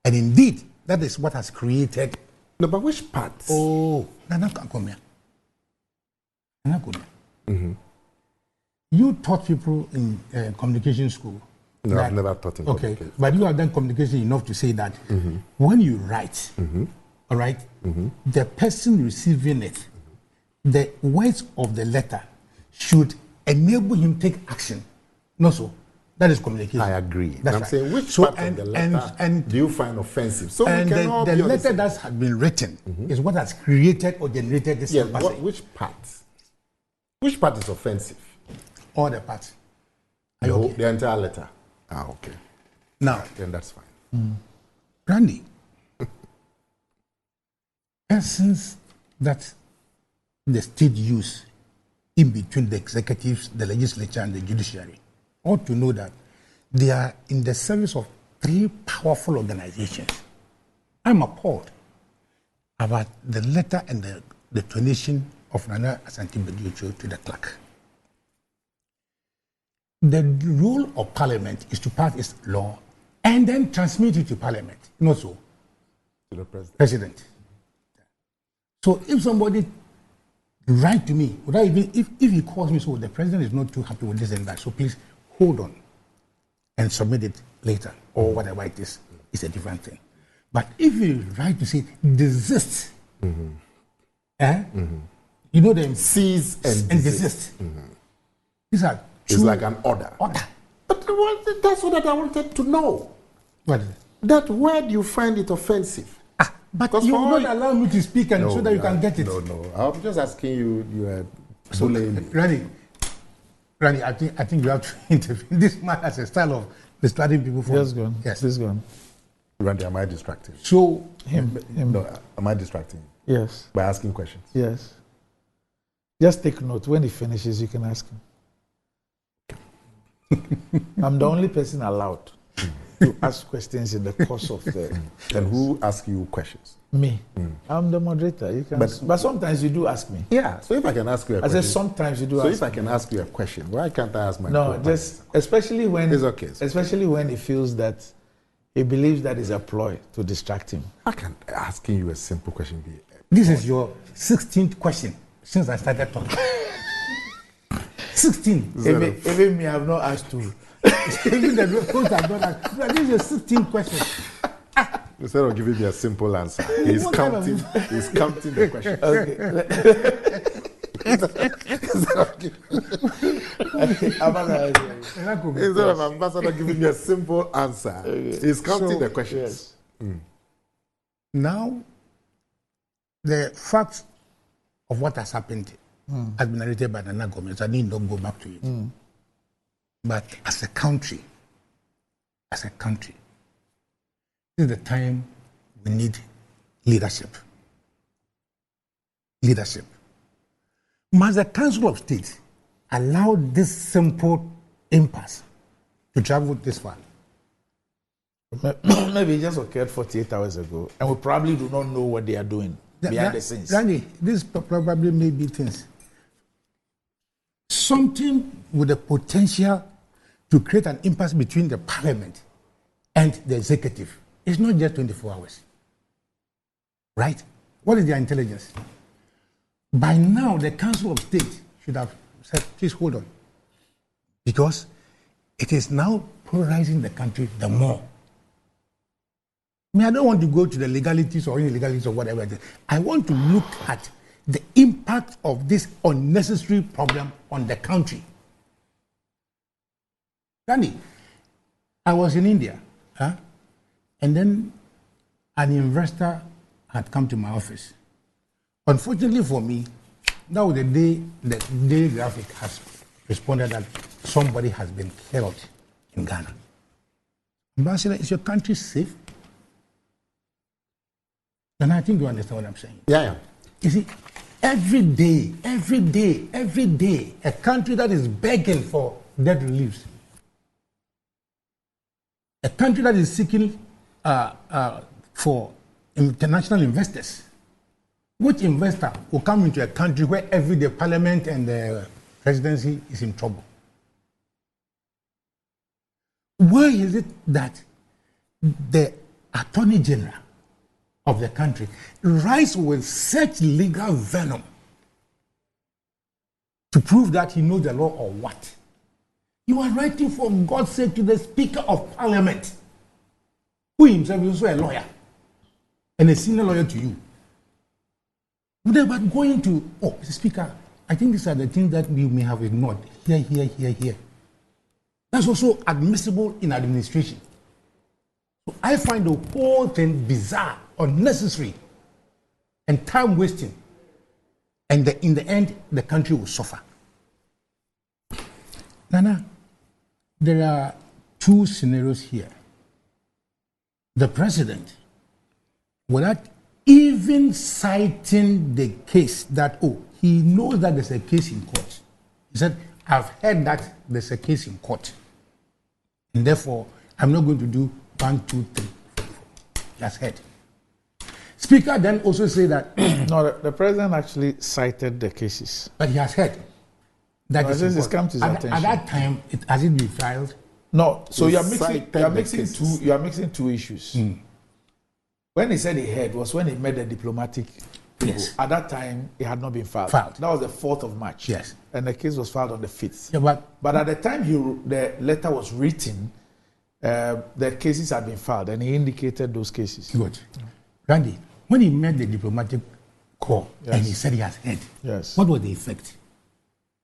C: And indeed, that is what has created.
B: No, but which parts?
C: Oh, Nana come here. Nana come here. You taught people in communication school.
B: No, I've never taught in communication.
C: Okay, but you have done communication enough to say that when you write, all right, the person receiving it, the words of the letter should enable him to take action. No, so. That is communication.
B: I agree.
C: That's
B: I'm saying which part of the letter do you find offensive?
C: So and we can all the letter that has been written is what has created or generated this.
B: Yes, which part? Which part is offensive?
C: All the parts.
B: The entire letter. Okay.
C: Now,
B: then that's fine.
C: Brandy, essence that the state use in between the executives, the legislature, and the judiciary ought to know that they are in the service of three powerful organizations. I'm appalled about the letter and the donation of Nana Asante Bediucho to the clerk. The role of Parliament is to pass its law and then transmit it to Parliament, not so.
B: To the
C: president. So if somebody write to me, without even if he calls me, so the president is not too happy with this and that, so please hold on and submit it later or whatever it is, it's a different thing. But if you write to say desist, you know them
B: cease and desist.
C: These are
B: it's like an order. But that's what I wanted to know.
C: What is it?
B: That word you find it offensive.
C: But you will not allow me to speak and so that you can get it.
B: No. I'm just asking you. You are so lame.
C: Randy, I think you have to interview. This man has a style of distracting people.
A: Yes, go on.
C: Yes,
A: this go on.
B: Randy, am I distracting?
C: So
A: him.
B: No, am I distracting?
A: Yes.
B: By asking questions.
A: Yes. Just take note. When he finishes, you can ask him. I'm the only person allowed to ask questions in the course of the.
B: And who asks you questions?
A: Me. I'm the moderator. You can, but sometimes you do ask me.
B: Yeah. So if I can ask you a question.
A: I said sometimes you do.
B: So if I can ask you a question, why can't I ask my?
A: No, just especially when
B: it's okay.
A: Especially when he feels that he believes that is a ploy to distract him.
B: How can asking you a simple question be?
C: This is your 16th question since I started talking. 16.
A: Even me, I have not asked two.
C: Even the host have not asked. This is your 16th question.
B: Instead of giving me a simple answer, he's counting the question. Instead of Ambassador giving me a simple answer, he's counting the questions.
C: Yes. Now, the facts of what has happened has been narrated by Nana Gomez. I need not go back to it. But as a country, this is the time we need leadership. Must the Council of State allow this simple impasse to travel this far?
A: Maybe it just occurred 48 hours ago, and we probably do not know what they are doing behind the scenes.
C: Randy, this probably may be things. Something with the potential to create an impasse between the Parliament and the executive. It's not just 24 hours. Right? What is their intelligence? By now, the Council of State should have said, please hold on. Because it is now polarizing the country the more. I don't want to go to the legalities or illegalities or whatever. I want to look at the impact of this unnecessary problem on the country. Randy, I was in India, and then an investor had come to my office. Unfortunately for me, that was the day the Daily Graphic has responded that somebody has been killed in Ghana. Ambassador, is your country safe? And I think you understand what I'm saying.
B: Yeah.
C: You see, every day, a country that is begging for debt reliefs, a country that is seeking for international investors. Which investor will come into a country where every day Parliament and the presidency is in trouble? Why is it that the Attorney General of the country writes with such legal venom to prove that he knows the law or what? You are writing, for God's sake, to the Speaker of Parliament, who himself is also a lawyer and a senior lawyer to you. But going to, Mr. Speaker, I think these are the things that we may have ignored. Here. That's also admissible in administration. So I find the whole thing bizarre, unnecessary, and time wasting. And in the end, the country will suffer. Nana, there are two scenarios here. The president, without even citing the case that, he knows that there's a case in court. He said, I've heard that there's a case in court. And therefore, I'm not going to do 1, 2, 3, 4. He has heard. Speaker then also say that
A: No, the president actually cited the cases.
C: but he has heard that
A: No,
C: is
A: this has come to his
C: at
A: attention.
C: that time has it been filed?
A: No, so
B: He
A: you are mixing
B: cited
A: you are mixing two issues. When he said he heard was when he met the diplomatic people.
C: Yes.
A: At that time, it had not been filed.
C: Filed.
A: That was the 4th of March.
C: Yes.
A: And the case was filed on the 5th.
C: Yeah,
A: But at the time the letter was written, the cases had been filed, and he indicated those cases.
C: good. Randy, when he met the diplomatic corps and
A: Yes.
C: he said he has heard,
A: Yes.
C: what was the effect?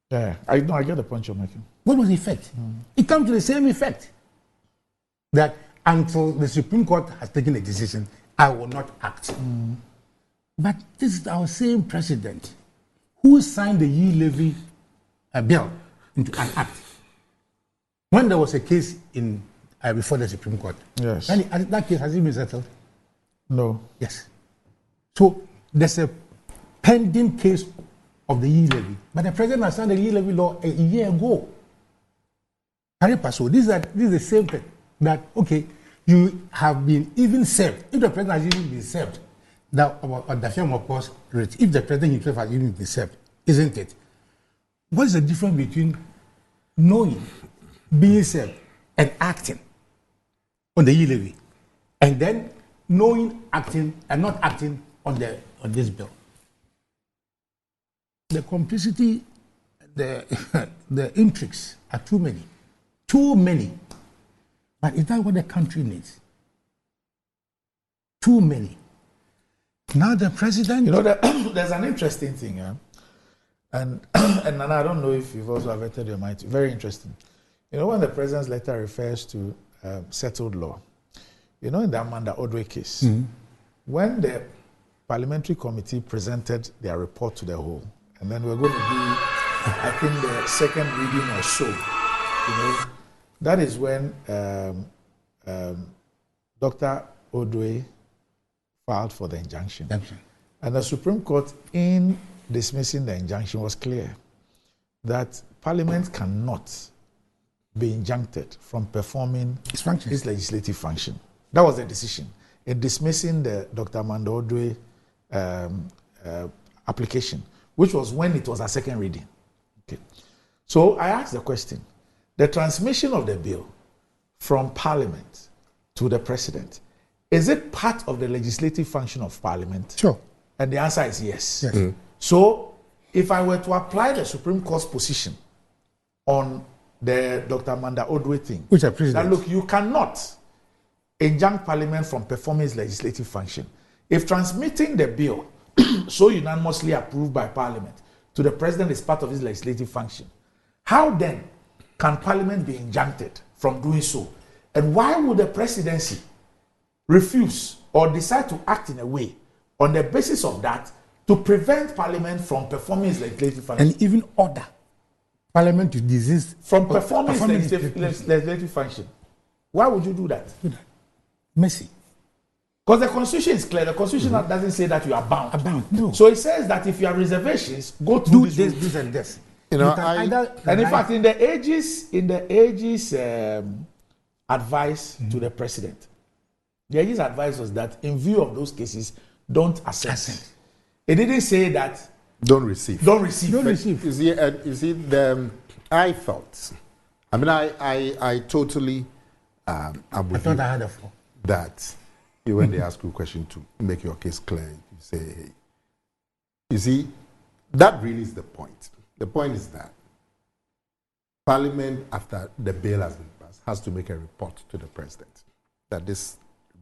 A: Yeah, I get the point you're making.
C: What was the effect? It comes to the same effect. That until the Supreme Court has taken a decision, I will not act. But this is our same president who signed the e-levy bill into an act. When there was a case in before the Supreme Court,
A: Yes.
C: and that case has it been settled?
A: No.
C: Yes. So there's a pending case of the e-levy, but the president has signed the e-levy law a year ago. So this is the same thing. That okay, you have been even served. If the president has even been served, that the film of course, if the president himself has even been served, isn't it? What is the difference between knowing, being served, and acting on the e-levy, and then knowing, acting, and not acting on this bill? The complicity, the intrigues are too many. Too many. But is that what the country needs? Too many. Now the president...
A: You know, there's an interesting thing, yeah? And Nana, I don't know if you've also averted your mind. Very interesting. You know, when the president's letter refers to settled law, you know, in the Amanda Odwe case, when the parliamentary committee presented their report to the whole, and then we're going to do, I think, the second reading or so, you know, that is when Dr. Odwe filed for the injunction. And the Supreme Court, in dismissing the injunction, was clear that Parliament cannot be injuncted from performing its legislative function. That was the decision. In dismissing the Dr. Amanda Odwe application, which was when it was a second reading. Okay. So I asked the question, the transmission of the bill from Parliament to the President, is it part of the legislative function of Parliament?
C: Sure.
A: And the answer is yes.
C: Yes.
A: So if I were to apply the Supreme Court's position on the Dr. Amanda Odwe thing,
C: Which are president.
A: that look, you cannot injunct Parliament from performing its legislative function. If transmitting the bill so unanimously approved by Parliament to the President is part of his legislative function, how then can Parliament be injuncted from doing so? And why would the presidency refuse or decide to act in a way on the basis of that to prevent Parliament from performing its legislative function?
C: And even order Parliament to desist
A: from performing its legislative function. Why would you do that?
C: Mercy.
A: Because the Constitution is clear. The Constitution doesn't say that you are bound.
C: No.
A: So it says that if you have reservations, go through
C: this and this.
B: You know,
A: and in fact, in the AG's advice to the president, the AG's advice was that in view of those cases, don't assent. It didn't say that
B: don't receive.
A: Don't receive.
B: You see, I thought. I mean, I totally. I'm with
C: I
B: you
C: thought I had a floor.
B: that when they ask you a question to make your case clear, you say, hey. You see, that really is the point. The point is that Parliament, after the bill has been passed, has to make a report to the president that this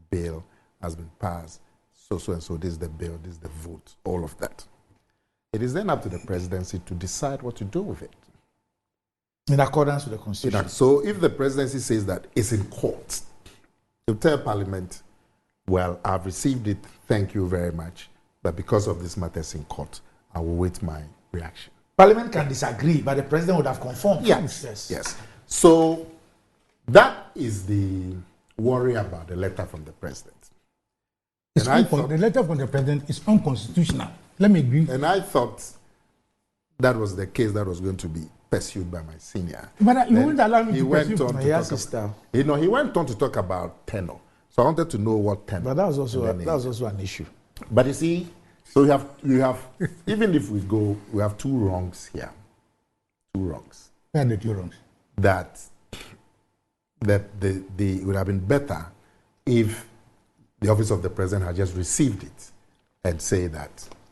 B: bill has been passed, so and so, this is the bill, this is the vote, all of that. It is then up to the presidency to decide what to do with it.
A: In accordance with the Constitution.
B: So if the presidency says that it's in court, you tell Parliament, well, I've received it, thank you very much, but because of this matter is in court, I will wait my reaction.
A: Parliament can disagree, but the president would have conformed.
B: Yes. So that is the worry about the letter from the president.
C: The letter from the president is unconstitutional. Let me agree.
B: And I thought that was the case that was going to be pursued by my senior.
C: But you wouldn't allow me to
B: pursue. He went on to talk about tenor. So I wanted to know what tenor.
A: But that was also an issue.
B: But you see, so you have even if we have two wrongs here. Two wrongs.
C: Where are the two wrongs?
B: That it would have been better if the office of the president had just received it and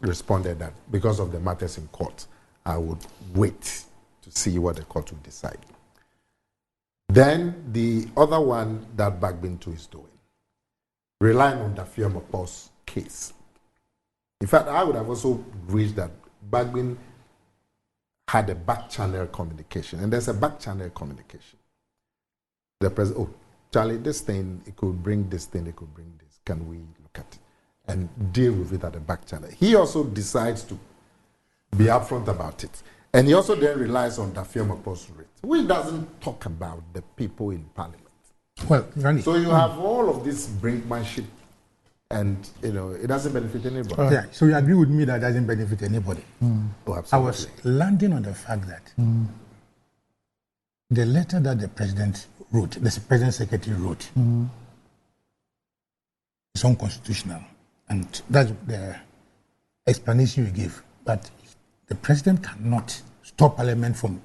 B: responded that because of the matters in court, I would wait to see what the court would decide. Then the other one that Bagbin is doing, relying on the Fiamopos case. In fact, I would have also wished that Bagbin had a back channel communication, and there's a back channel communication. The president, Charlie, this thing, it could bring this thing, it could bring this. Can we look at it and deal with it at the back channel? He also decides to be upfront about it. And he also then relies on the Fiamopos rate, which doesn't talk about the people in parliament.
C: Well, Randy.
B: So you have all of this brinkmanship, and it doesn't benefit anybody.
C: Yeah, so you agree with me that it doesn't benefit anybody.
B: Oh, absolutely.
C: I was landing on the fact that the letter that the president wrote, the president secretary wrote, is unconstitutional. And that's the explanation you give. But the president cannot stop parliament from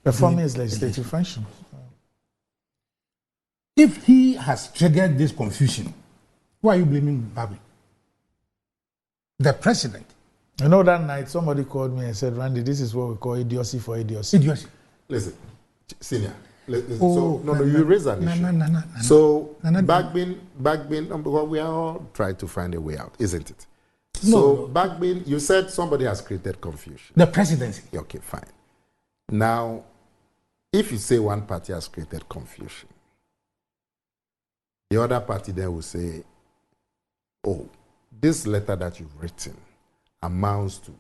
A: performing his legislative function.
C: If he has triggered this confusion, why are you blaming Bagbin? The president.
A: You know, that night somebody called me and said, Randy, this is what we call idiocy for idiocy.
C: Idiocy.
B: Listen, senior. You raise an issue. So Bagbin, because we are all trying to find a way out, isn't it? So Bagbin, you said somebody has created confusion.
C: The presidency.
B: Okay, fine. Now, if you say one party has created confusion, the other party then will say, oh, this letter that you've written amounts to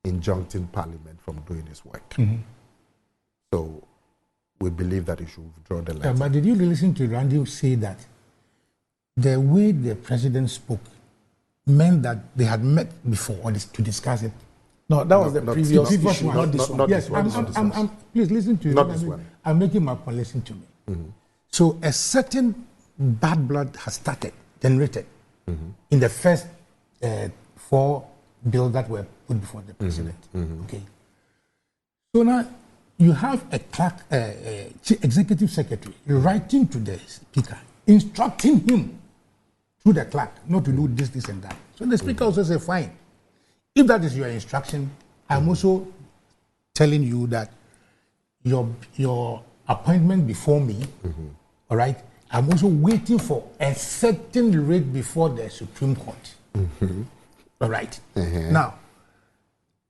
B: injuncting Parliament from doing its work. Mm-hmm. So we believe that you should withdraw the letter.
C: But did you listen to Randy say that the way the president spoke meant that they had met before to discuss it?
A: No, that was the previous issue, not this one.
C: Yes, please listen to me.
B: Not this one.
C: I'm making my point. Listen to me.
B: Mm-hmm.
C: So a certain bad blood has generated in the first 4 bills that were put before the president. Okay. So now you have a clerk, executive secretary writing to the speaker, instructing him through the clerk not to do this, and that. So the speaker also says, fine. If that is your instruction, I'm also telling you that your appointment before me, all right, I'm also waiting for a certain rate before the Supreme Court. All right. Now,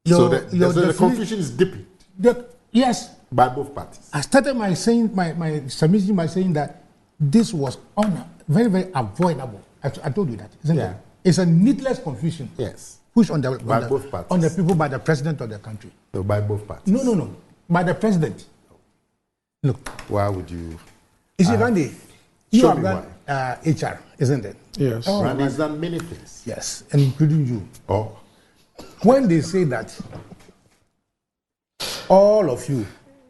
B: the confusion is deep.
C: Yes.
B: By both parties.
C: I started my submission by saying that this was very, very avoidable. I told you that, isn't it? It's a needless confusion.
B: Yes.
C: Pushed on
B: both parties.
C: On the people by the president of the country.
B: No, by both parties.
C: No. By the president. Look.
B: Why would you?
C: You see, Randy, you have done HR, isn't it?
A: Yes.
B: Randy has done many things.
C: Yes, and including you.
B: Oh.
C: When they say that all of you,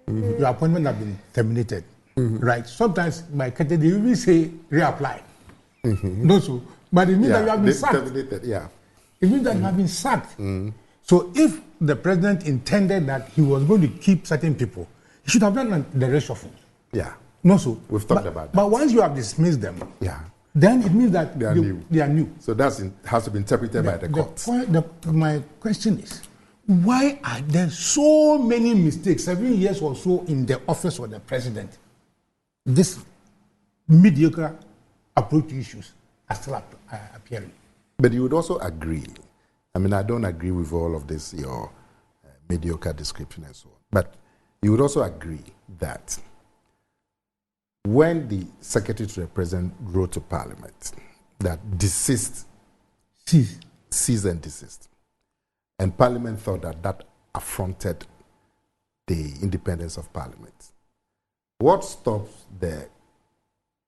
C: your appointment have been terminated, right? Sometimes by they even say reapply. No, so, but it means that you have been sacked.
B: Terminated, yeah.
C: It means that you have been sacked. So if the president intended that he was going to keep certain people, he should have done the reshuffle.
B: Yeah.
C: No, so
B: we've talked about that.
C: But once you have dismissed them, then it means that they are new.
B: So that has to be interpreted by the courts.
C: My question is, why are there so many mistakes, 7 years or so in the office of the president? This mediocre approach to issues are still appearing.
B: But you would also agree, I don't agree with all of this, your mediocre description and so on, but you would also agree that when the Secretary to the President wrote to Parliament that cease and desist, and Parliament thought that affronted the independence of Parliament, what stops the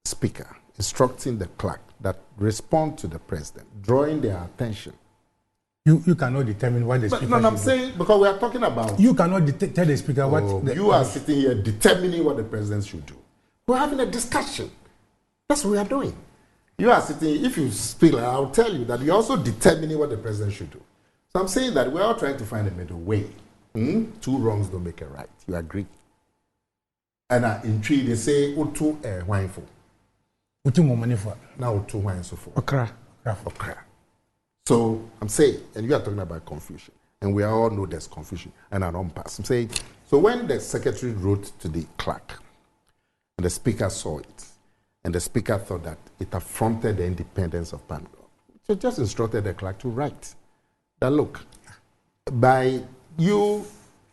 B: Speaker instructing the clerk that respond to the President, drawing their attention?
C: You cannot determine what the Speaker
B: I'm saying, because we are talking about...
C: You cannot tell the Speaker what...
B: You are sitting here determining what the President should do. We're having a discussion. That's what we are doing. You are sitting, if you speak, I'll tell you that you're also determining what the president should do. So I'm saying that we're all trying to find a middle way. Two wrongs don't make a right. You agree? And in tree, they say, Utu wine for.
C: Utu more money for.
B: Now, Utu wine so for.
A: Okra.
B: So I'm saying, and you are talking about confusion. And we all know there's confusion and an unpass. I'm saying, so when the secretary wrote to the clerk, and the speaker saw it, and the speaker thought that it affronted the independence of PANGO, so just instructed the clerk to write that, look, by you,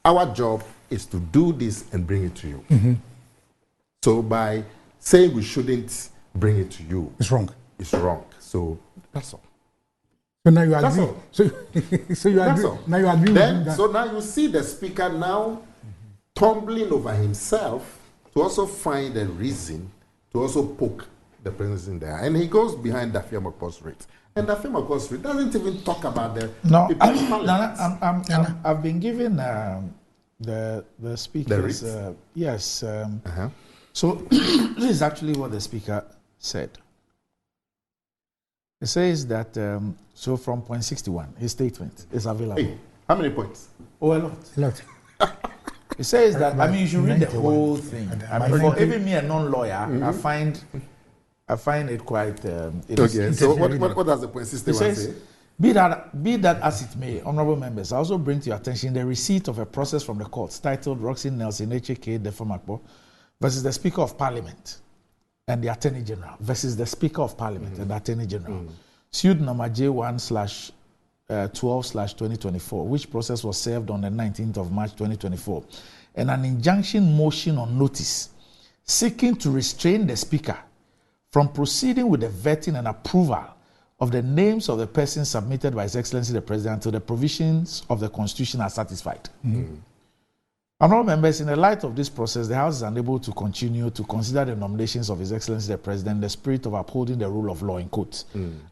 B: our job is to do this and bring it to you. So by saying we shouldn't bring it to you,
C: it's wrong.
B: It's wrong. So that's all.
C: So now you agree. So you agree. Now you agree
B: then,
C: with that.
B: So now you see the speaker now tumbling over himself to also find a reason to also poke the president in there. And he goes behind Dafia Mako's rate. And Dafia Mako's rate doesn't even talk about the people in parliament.
A: I've been given the speakers. Yes. So this is actually what the speaker said. It says that, so from point 61, his statement is available.
B: Hey, how many points?
A: Oh, a lot.
C: A lot.
A: It says that, I mean, you should read the whole thing. I mean, for even me, a non-lawyer, I find it quite...
B: okay, so what does the point 61 say?
A: Be that as it may, honorable members, I also bring to your attention the receipt of a process from the courts titled Roxy Nelson, HK, Dafia Makpo, versus the Speaker of Parliament and the Attorney General, versus the Speaker of Parliament and the Attorney General, suit number J1/12/2024, which process was served on the 19th of March 2024, and an injunction motion on notice seeking to restrain the Speaker from proceeding with the vetting and approval of the names of the persons submitted by His Excellency the President until the provisions of the Constitution are satisfied. Honorable members, in the light of this process, the House is unable to continue to consider the nominations of His Excellency the President in the spirit of upholding the rule of law in court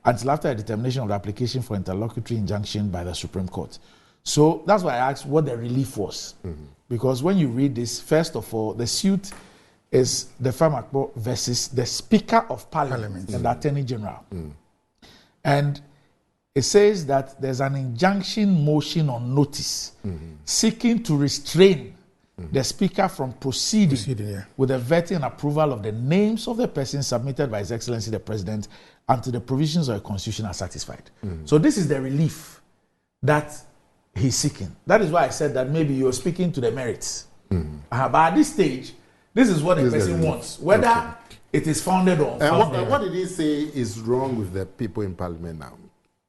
A: until after a determination of the application for interlocutory injunction by the Supreme Court. So that's why I asked what the relief was. Because when you read this, first of all, the suit is Dafia Makpo versus the Speaker of Parliament and the Attorney General. And it says that there's an injunction motion on notice seeking to restrain the Speaker from proceeding with the vetting and approval of the names of the persons submitted by His Excellency the President until the provisions of the Constitution are satisfied. So this is the relief that he's seeking. That is why I said that maybe you're speaking to the merits. But at this stage, this is what the person wants. Whether it is founded on...
B: what did he say is wrong with the people in Parliament now?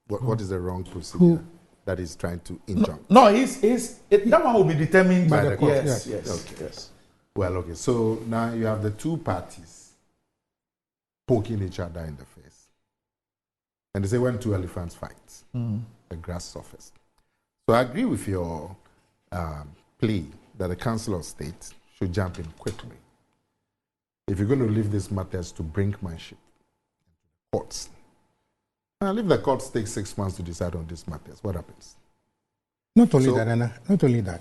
B: What is the wrong procedure that he's trying to injunct?
A: No, that one will be determined by the court. Yes.
B: Well, okay. So now you have the two parties poking each other in the face. And they say when two elephants fight, the grass suffers. So I agree with your plea that the Council of State should jump in quickly. If you're going to leave these matters to brinkmanship, courts, and if the courts take 6 months to decide on these matters, what happens?
C: Not only that, Anna. Not only that.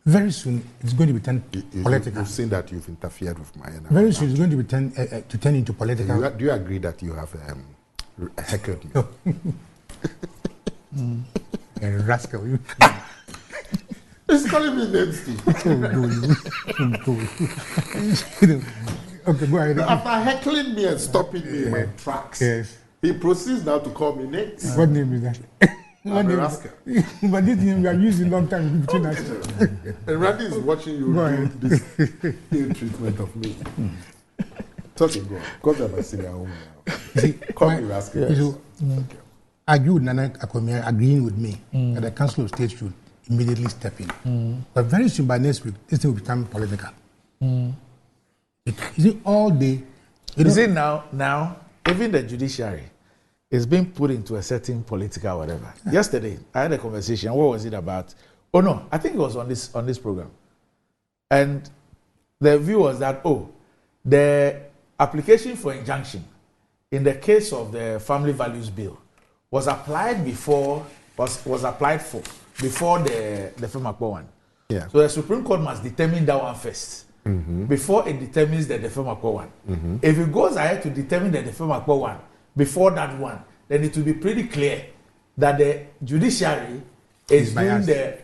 C: Very soon, it's going to be turned political.
B: You've seen that you've interfered with my...
C: Very soon, it's going to be turn into political.
B: Do you agree that you have heckled me?
C: Rascal, you.
B: He's calling me names too.
C: Okay, go ahead.
B: After heckling me and stopping me in my tracks, he proceeds now to call me names.
C: What name is that?
B: I'm a rascal.
C: But this name we have used a long time between us.
B: And Randy is watching you do this ill treatment of me. Talking, go on. Because I'm a senior home now. Call me rascal.
C: So, I agree with Nana Akomia agreeing with me that the Council of State should immediately step in. But very soon, by next week, this thing will become political. Is it all day?
A: Is it now, even the judiciary is being put into a certain political whatever. Yesterday, I had a conversation. What was it about? Oh no, I think it was on this program. And the view was that, the application for injunction in the case of the Family Values Bill was applied before the Dafia Makpo one.
B: Yeah.
A: So the Supreme Court must determine that one first. Before it determines the Dafia Makpo one. If it goes ahead to determine the Dafia Makpo one before that one, then it will be pretty clear that the judiciary is doing the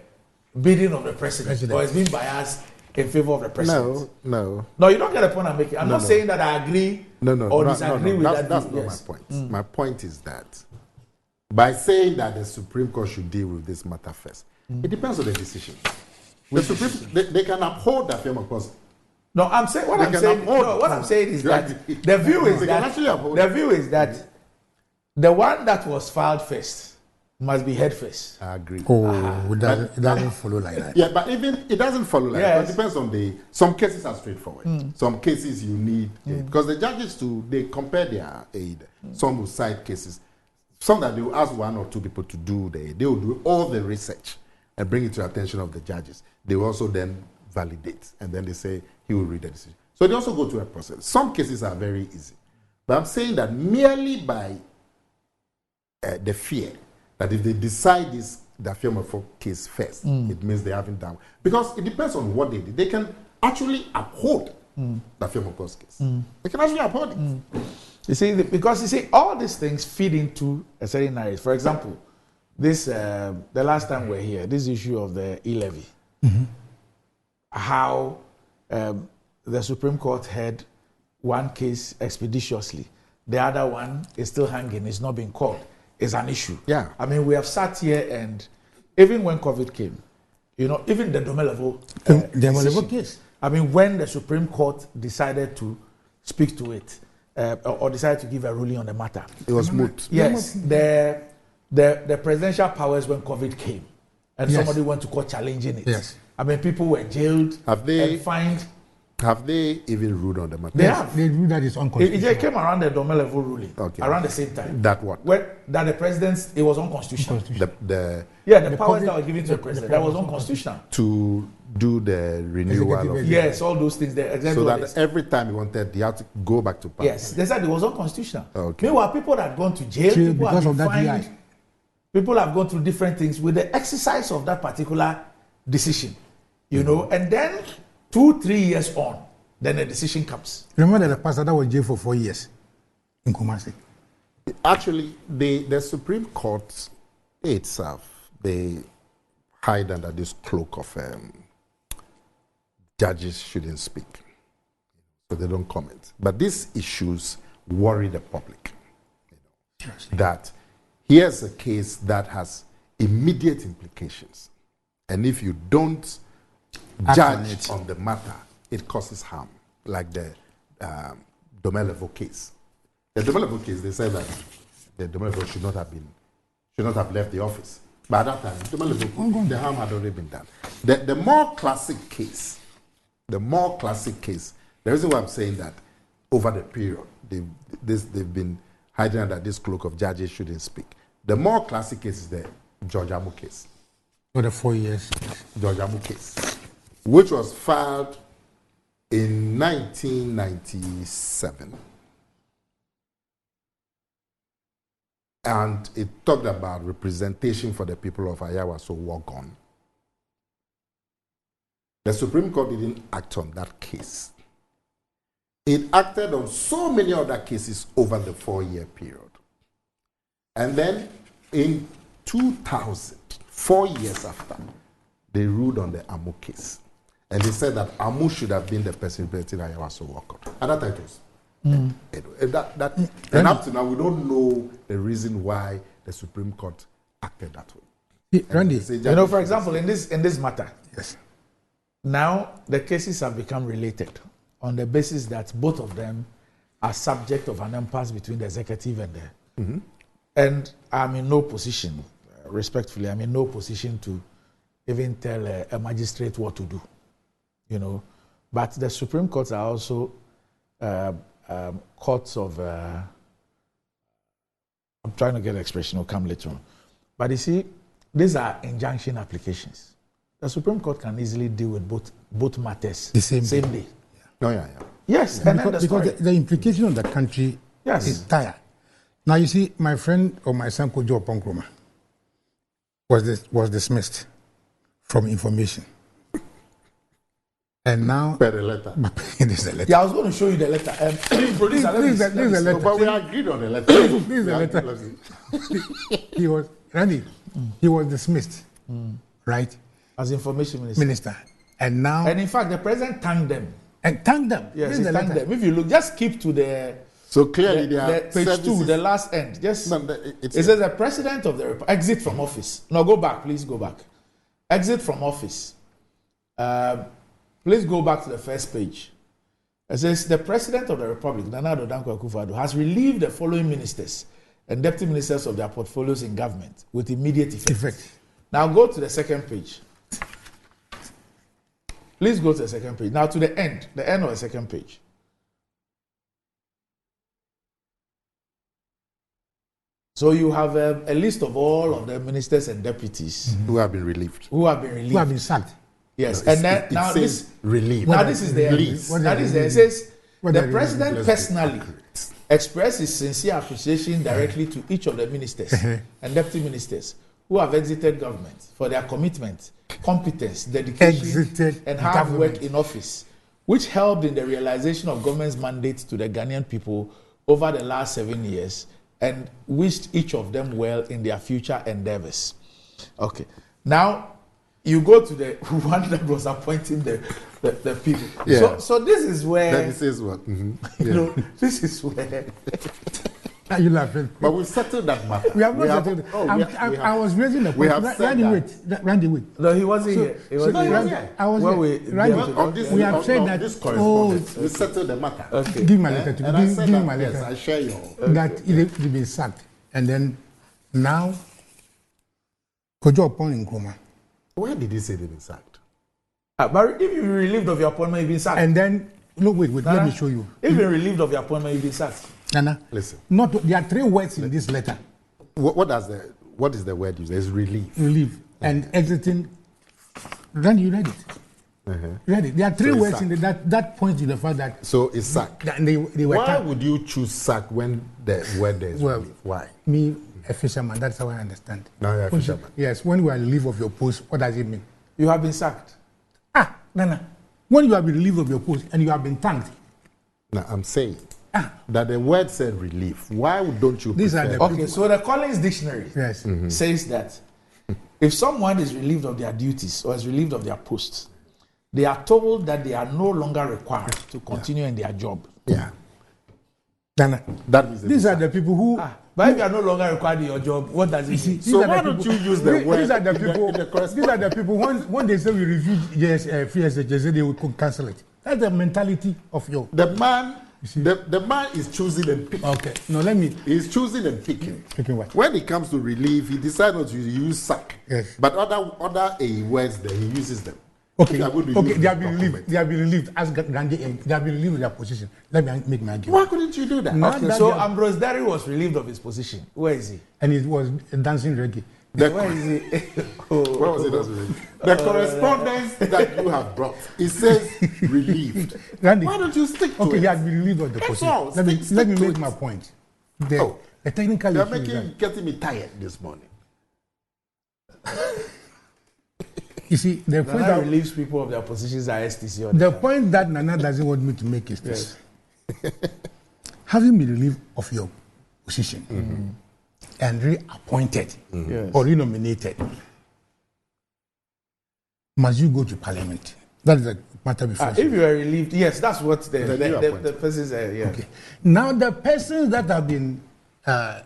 A: bidding of the president, or is being biased in favor of the president.
B: No,
A: you don't get the point I'm making. I'm not saying that I agree or disagree with that.
B: That's not my point. My point is that by saying that the Supreme Court should deal with this matter first, it depends on the decision. The Supreme, they can uphold that firm, of course.
A: No, I'm saying what I'm saying is that the view is that the one that was filed first must be heard first.
B: I agree.
C: It doesn't follow like that.
B: Yeah, but even it doesn't follow like that. It depends on some cases are straightforward. Some cases you need aid. Because the judges they compare their aid. Some will cite cases. Some that they will ask one or two people to do the aid. They will do all the research and bring it to the attention of the judges. They will also then validate. And then they say he will read the decision. So they also go through a process. Some cases are very easy. But I'm saying that merely by the fear that if they decide the film of case first, it means they haven't done. Because it depends on what they did. They can actually uphold the film of case. They can actually uphold it.
A: You see, all these things feed into a certain narrative. For example, this the last time we were here, this issue of the e-levy, how the Supreme Court heard one case expeditiously, the other one is still hanging, it's not being called. Is an issue.
B: Yeah.
A: I mean, we have sat here and even when COVID came, even the Domelevo
C: case.
A: I mean, when the Supreme Court decided to speak to it or decided to give a ruling on the matter,
B: it was moot.
A: Yes, the presidential powers when COVID came, and somebody went to court challenging it.
C: Yes.
A: I mean, people were jailed and fined.
B: Have they even ruled on the matter?
A: They have.
C: They ruled that it's unconstitutional.
A: It came around the Domelevo ruling, around the same time.
B: That what?
A: That the president, it was unconstitutional.
B: The
A: powers that were given to the president, that was unconstitutional.
B: To do the renewal of...
A: Yes, all those things.
B: So that every time he wanted, he had to go back to parliament.
A: Yes, they said it was unconstitutional.
B: Okay.
A: Meanwhile, people that had gone to jail, people have been fined, people have gone through different things with the exercise of that particular decision. And then 2-3 years on, then the decision comes.
C: Remember the pastor that was jailed for 4 years in Kumasi?
B: Actually, the Supreme Court itself, they hide under this cloak of judges shouldn't speak. So they don't comment. But these issues worry the public. That here's a case that has immediate implications. And if you don't judge on the matter, it causes harm, like the Domelevo case. The Domelevo case, they said that the Domelevo should not have left the office. But at that time, Domelevo, the harm had already been done. The more classic case, the reason why I'm saying that over the period, they've been hiding under this cloak of judges shouldn't speak. The more classic case is the George Amu case.
C: For the 4 years.
B: George Amu case, which was filed in 1997. And it talked about representation for the people of Ayawaso war gone. The Supreme Court didn't act on that case. It acted on so many other cases over the 4-year period. And then in 2000, 4 years after, they ruled on the Amu case. And they said that Amu should have been the person representing Ayawaso Walker. And that it was. And up to now, we don't know the reason why the Supreme Court acted that way.
C: Randy,
A: for example, in this matter,
C: yes.
A: Now the cases have become related on the basis that both of them are subject of an impasse between the executive and the... And I'm in no position, respectfully, I'm in no position to even tell a magistrate what to do. But the Supreme Courts are also courts of, I'm trying to get the expression, will come later on. But you see, these are injunction applications. The Supreme Court can easily deal with both matters
C: the same day.
B: Oh, yeah.
A: Yes,
C: and because the implication of the country is dire. Now you see, my friend or my son Kojo Ponkroma was dismissed from information. And now,
B: Per the letter.
C: there's a letter.
A: Yeah, I was going to show you the letter. Producer, let me
C: This is a
B: No,
C: letter.
B: but we agreed on the letter.
C: This is a letter. He was Randy. He was dismissed, right?
A: as information minister.
C: Minister, and now
A: And in fact, the president thanked them.
C: and thank them.
A: Yes,
C: This
A: he
C: is the
A: thanked
C: letter.
A: them. If you look, just keep to the
B: So clearly, they are
A: page 2, the last end. Just
B: No,
A: it says the president of the exit from office. No, go back, please go back. Exit from office. Please go back to the first page. It says the president of the republic, Nana Addo Dankwa Akufo-Addo, has relieved the following ministers and deputy ministers of their portfolios in government with immediate effect. Now go to the second page. Please go to the second page. Now to the end of the second page. So you have a list of all of the ministers and deputies
B: who have been relieved.
A: who have been relieved.
C: Who have been sacked.
A: Yes,
B: No,
A: and then
B: it
A: now
B: says
A: this
B: relieved.
A: now this is the
B: Release.
C: What
A: now
C: are
A: this
C: they
A: it says
C: What
A: the
C: are they
A: president
B: Let's be
A: personally
B: accurate.
A: expressed his sincere appreciation directly to each of the ministers and deputy ministers who have exited government for their commitment, competence, dedication,
C: Exited
A: and hard work
C: government.
A: in office, which helped in the realization of government's mandate to the Ghanaian people over the last 7 years, and wished each of them well in their future endeavors. Okay, now you go to the one that was appointing the people.
B: Yeah.
A: So this is where
B: Then it says what?
A: you
B: Yeah.
A: know, this is where
C: Are you laughing?
B: But we settled that matter.
C: We have not settled it. I was raising the
B: we
C: point.
B: have said
C: Randy,
B: that.
C: Randy, wait.
A: no, he wasn't here. He wasn't
B: he
A: here.
B: was here.
C: I was
A: Well,
C: here.
A: we-
C: Randy,
A: well,
B: On this,
C: we have
B: on,
C: said
B: on
C: that.
B: this
C: Oh,
B: correspondence, we settled the matter.
A: Okay.
C: give my letter to
B: And
C: me.
B: I
C: Give
B: said
C: me
B: that,
C: my
B: yes,
C: letter.
B: I share your.
C: That it been sacked, and then now, Kojo upon Nkrumah,
B: Why did he say they've been sacked?
A: But if you're relieved of your appointment, you've been sacked.
C: and then no, wait, let me show you.
A: If you're relieved of your appointment, you've been sacked.
C: Nana,
B: Listen.
C: not there are 3 words in this letter:
B: What is the word used? There's relief.
C: relief and exiting. Randy, you read it. You read it. There are 3
B: So it's
C: words in the, that point to the fact that,
B: So it's sack.
C: that they were
B: Why
C: tagged.
B: would you choose sack when the word there is
C: Well,
B: relief? Why?
C: Me, a fisherman. That's how I understand.
B: Now you're a
C: When-
B: fisherman.
C: Yes, when you are relieved of your post, what does it mean?
A: You have been sacked.
C: Nana, when you have been relieved of your post and you have been thanked,
B: Now I'm saying that the word said relief. Why don't you
C: These are
B: prefer-
C: the-
A: Okay, so the Collins Dictionary
C: yes,
A: says that if someone is relieved of their duties or is relieved of their posts, they are told that they are no longer required to continue in their job.
B: Yeah.
C: Nana,
B: That means
C: these are the people who.
A: But if you are no longer required in your job, what does it mean?
C: These
B: So
C: are
B: why
C: the
B: don't
C: people-
B: you use the word
C: These are the
B: in the-
C: people.
B: in the
C: These are the people. When they say we review free SHS, they will cancel it. That's the mentality of your.
B: the man the man is choosing and picking.
C: Okay, no, let me.
B: He's choosing and picking.
C: Picking what?
B: When it comes to relief, he decides not to use sack.
C: Yes.
B: But other words there, he uses them.
C: Okay,
B: If you are going to
C: okay,
B: use
C: they have
B: the
C: been relieved.
B: document.
C: They have been relieved. As Randy, they have been relieved of their position. Let me make my argument.
B: Why couldn't you do that?
C: No.
A: Okay,
C: that
A: so
C: they are-
A: Ambrose Derry was relieved of his position. Where is he?
C: And it was dancing reggae.
A: Where is he?
B: Where was it? The correspondence that you have brought, it says relieved.
C: Randy,
B: Why don't you stick to
C: okay,
B: it?
C: he has been relieved of the
B: That's
C: position.
B: all.
C: Let me
B: Stick
C: let me
B: to
C: make
B: it.
C: my point.
B: Oh.
C: The technical
B: You're
C: issue is that,
B: getting me tired this morning.
C: you see, the point
A: Nana
C: that,
A: relieves people of their positions at STC. all
C: the
A: time.
C: point that Nana doesn't want me to make is this: having been relieved of your position and reappointed
A: Yes.
C: or renominated, must you go to Parliament? That is the matter before.
A: If you are relieved, yes, that's what the
B: appointed.
A: person said. Yeah.
C: Okay. Now the persons that have been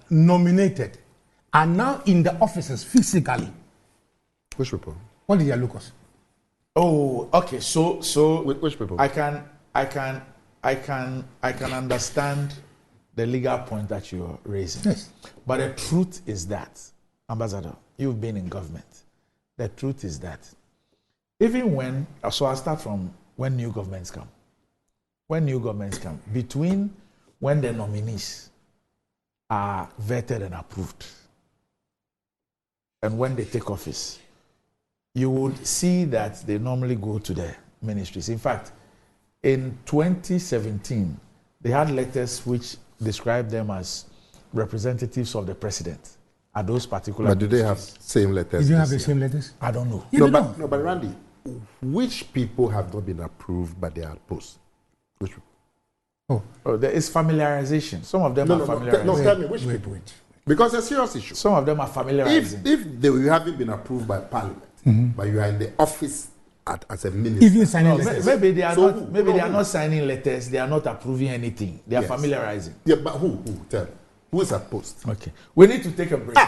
C: nominated are now in the offices physically.
B: Which people?
C: What is their locus?
A: Oh, okay. So
B: Which people?
A: I can understand the legal point that you're raising.
C: Yes.
A: But the truth is that, Ambassador, you've been in government. The truth is that even when, so I'll start from when new governments come. When new governments come, between when the nominees are vetted and approved and when they take office, you would see that they normally go to the ministries. In fact, in 2017, they had letters which described them as representatives of the president at those particular
B: But do they have
A: ministries.
B: same letters?
C: Did you have
B: this
C: the
B: year?
C: same letters?
A: I don't know.
C: You don't know.
B: No, but Randy, which people have not been approved by their posts? Which people?
A: Oh, there is familiarization. Some of them are familiarizing.
B: No, tell me which people. Because it's a serious issue.
A: Some of them are familiarizing.
B: If they haven't been approved by Parliament, but you are in the office as a minister.
C: If you sign letters.
A: Maybe they are they are not signing letters. They are not approving anything. They are familiarizing.
B: Yeah, but who? Tell me. Who is at post?
A: Okay. We need to take a break.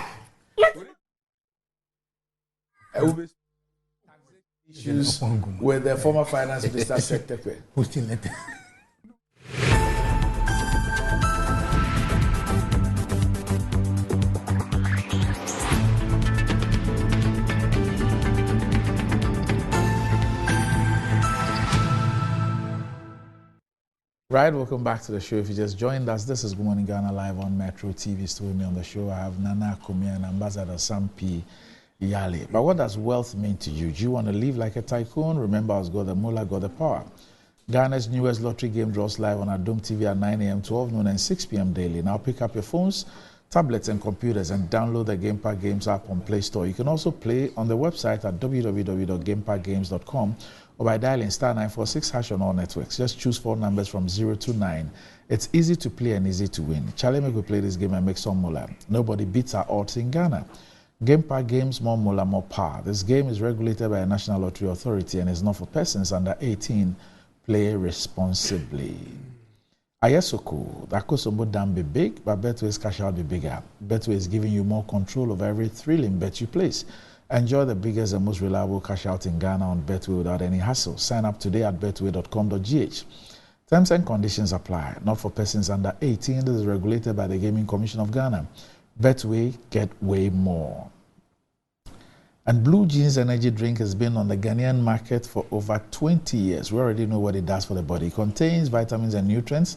A: Issues with the former finance minister Sektekwe.
C: Posting letter.
A: Right, welcome back to the show. If you just joined us, this is Good Morning Ghana live on Metro TV. Still with me on the show, I have Nana Akumi and Ambassador Sampi Yale. But what does wealth mean to you? Do you want to live like a tycoon? Remember, as God the Mullah, God the power. Ghana's newest lottery game draws live on Adom TV at 9 a.m., 12 noon, and 6 p.m. daily. Now pick up your phones, tablets, and computers and download the GamePad Games app on Play Store. You can also play on the website at www.gamepadgames.com or by dialing *946# on all networks. Just choose 4 numbers from 0 to 9. It's easy to play and easy to win. Charlie, make we play this game and make some moolah. Nobody beats our odds in Ghana. GamePad Games, more moolah, more power. This game is regulated by a National Lottery Authority and is not for persons under 18. Play responsibly. Ayesoko, that Kosombo dam be big, but Betway's cash out be bigger. Betway is giving you more control over every thrilling bet you place. Enjoy the biggest and most reliable cash out in Ghana on Betway without any hassle. Sign up today at betway.com.gh. Terms and conditions apply. Not for persons under 18. This is regulated by the Gaming Commission of Ghana. Betway, get way more. And Blue Jeans Energy Drink has been on the Ghanaian market for over 20 years. We already know what it does for the body. It contains vitamins and nutrients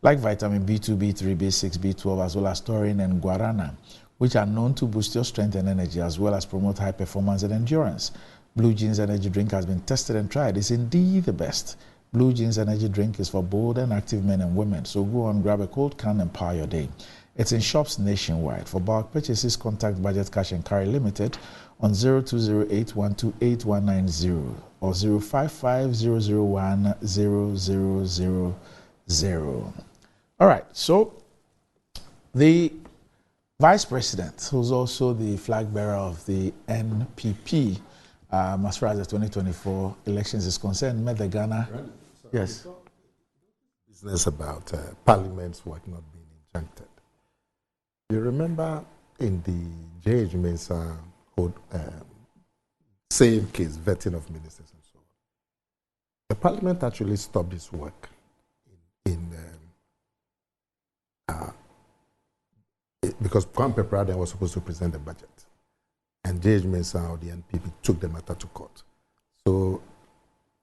A: like vitamin B2, B3, B6, B12, as well as taurine and guarana, which are known to boost your strength and energy, as well as promote high performance and endurance. Blue Jeans Energy Drink has been tested and tried. It's indeed the best. Blue Jeans Energy Drink is for bold and active men and women. So go on, grab a cold can and power your day. It's in shops nationwide. For bulk purchases, contact Budget Cash and Carry Limited on 0208128190 or 0550010000. All right, so the Vice President, who's also the flag bearer of the NPP, as far as the 2024 elections is concerned, met the Ghana. Yes.
B: Business about Parliament's work not being injuncted. You remember in the J.H. Mensah same case, vetting of ministers and so on. The Parliament actually stopped this work because Kwame Peprada was supposed to present the budget, and J.H. Mensah or the NPP took the matter to court. So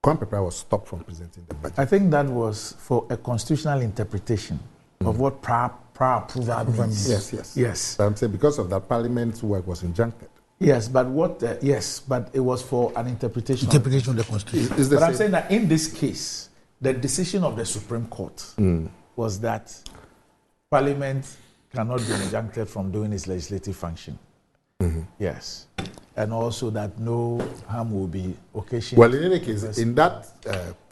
B: Kwame Peprada was stopped from presenting the budget.
A: I think that was for a constitutional interpretation of what prior approval means.
B: Yes. But I'm saying because of that, Parliament's work was injuncted.
A: Yes, but but it was for an interpretation.
C: Of the Constitution.
A: But I'm saying that in this case, the decision of the Supreme Court was that Parliament cannot be injuncted from doing its legislative function. Yes. And also that no harm will be occasioned.
B: Well, in any case, in that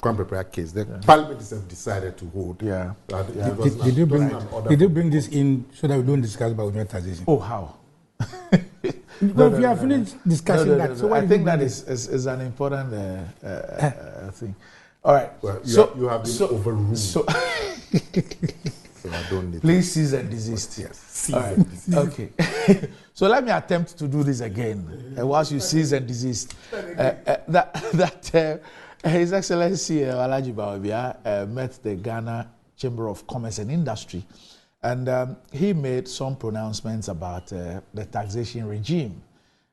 B: Kwame Peprada case, the Parliament itself decided to hold.
A: Yeah.
C: Did you bring this in so that we don't discuss about monetization?
A: Oh, how?
C: Because we have finished discussing that. So
A: I think that is an important thing. All right.
B: Well, you have been overruled. So I don't need
A: please cease and desist.
B: Yes. Cease and desist.
A: Okay. So let me attempt to do this again. Whilst you cease and desist, His Excellency Alhaji Bawumia met the Ghana Chamber of Commerce and Industry, and he made some pronouncements about the taxation regime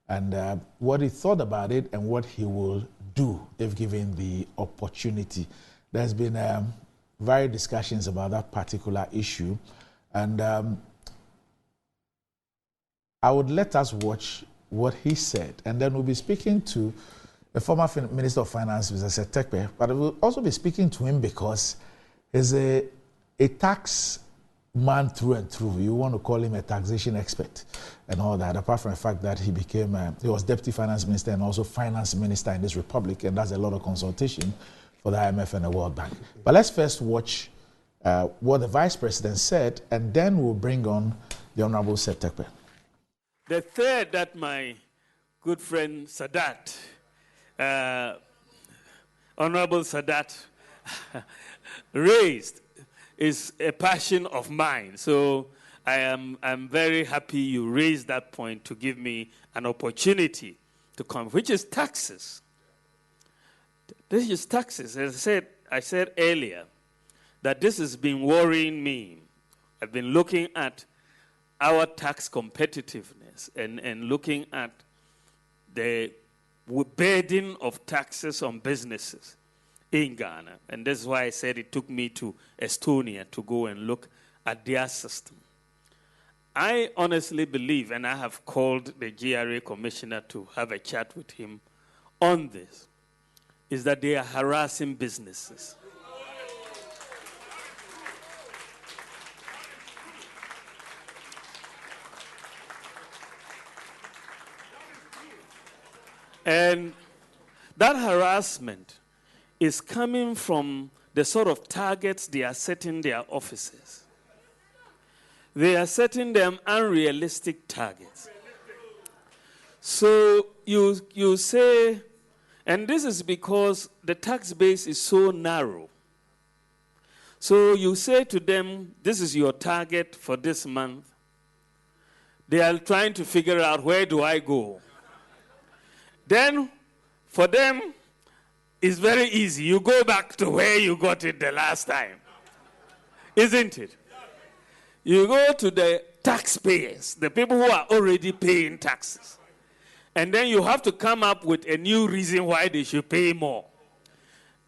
A: and what he thought about it and what he will do if given the opportunity. There's been various discussions about that particular issue, and I would let us watch what he said, and then we'll be speaking to the former Minister of Finance, Mr. Sektekwe, but we'll also be speaking to him because he's a tax man through and through. You want to call him a taxation expert and all that, apart from the fact that he was Deputy Finance Minister and also Finance Minister in this republic, and that's a lot of consultation for the IMF and the World Bank. But let's first watch what the Vice President said, and then we'll bring on the Honorable Seth Terkper.
D: The third that my good friend Sadat, Honorable Sadat, raised is a passion of mine. So I'm very happy you raised that point to give me an opportunity to come, which is taxes. This is taxes. As I said earlier, that this has been worrying me. I've been looking at our tax competitiveness and looking at the burden of taxes on businesses in Ghana. And that's why I said it took me to Estonia to go and look at their system. I honestly believe, and I have called the GRA commissioner to have a chat with him on this, is that they are harassing businesses. And that harassment is coming from the sort of targets they are setting their offices. They are setting them unrealistic targets. So you say, and this is because the tax base is so narrow. So you say to them, this is your target for this month. They are trying to figure out, where do I go? Then, for them, it's very easy. You go back to where you got it the last time. Isn't it? You go to the taxpayers, the people who are already paying taxes. And then you have to come up with a new reason why they should pay more.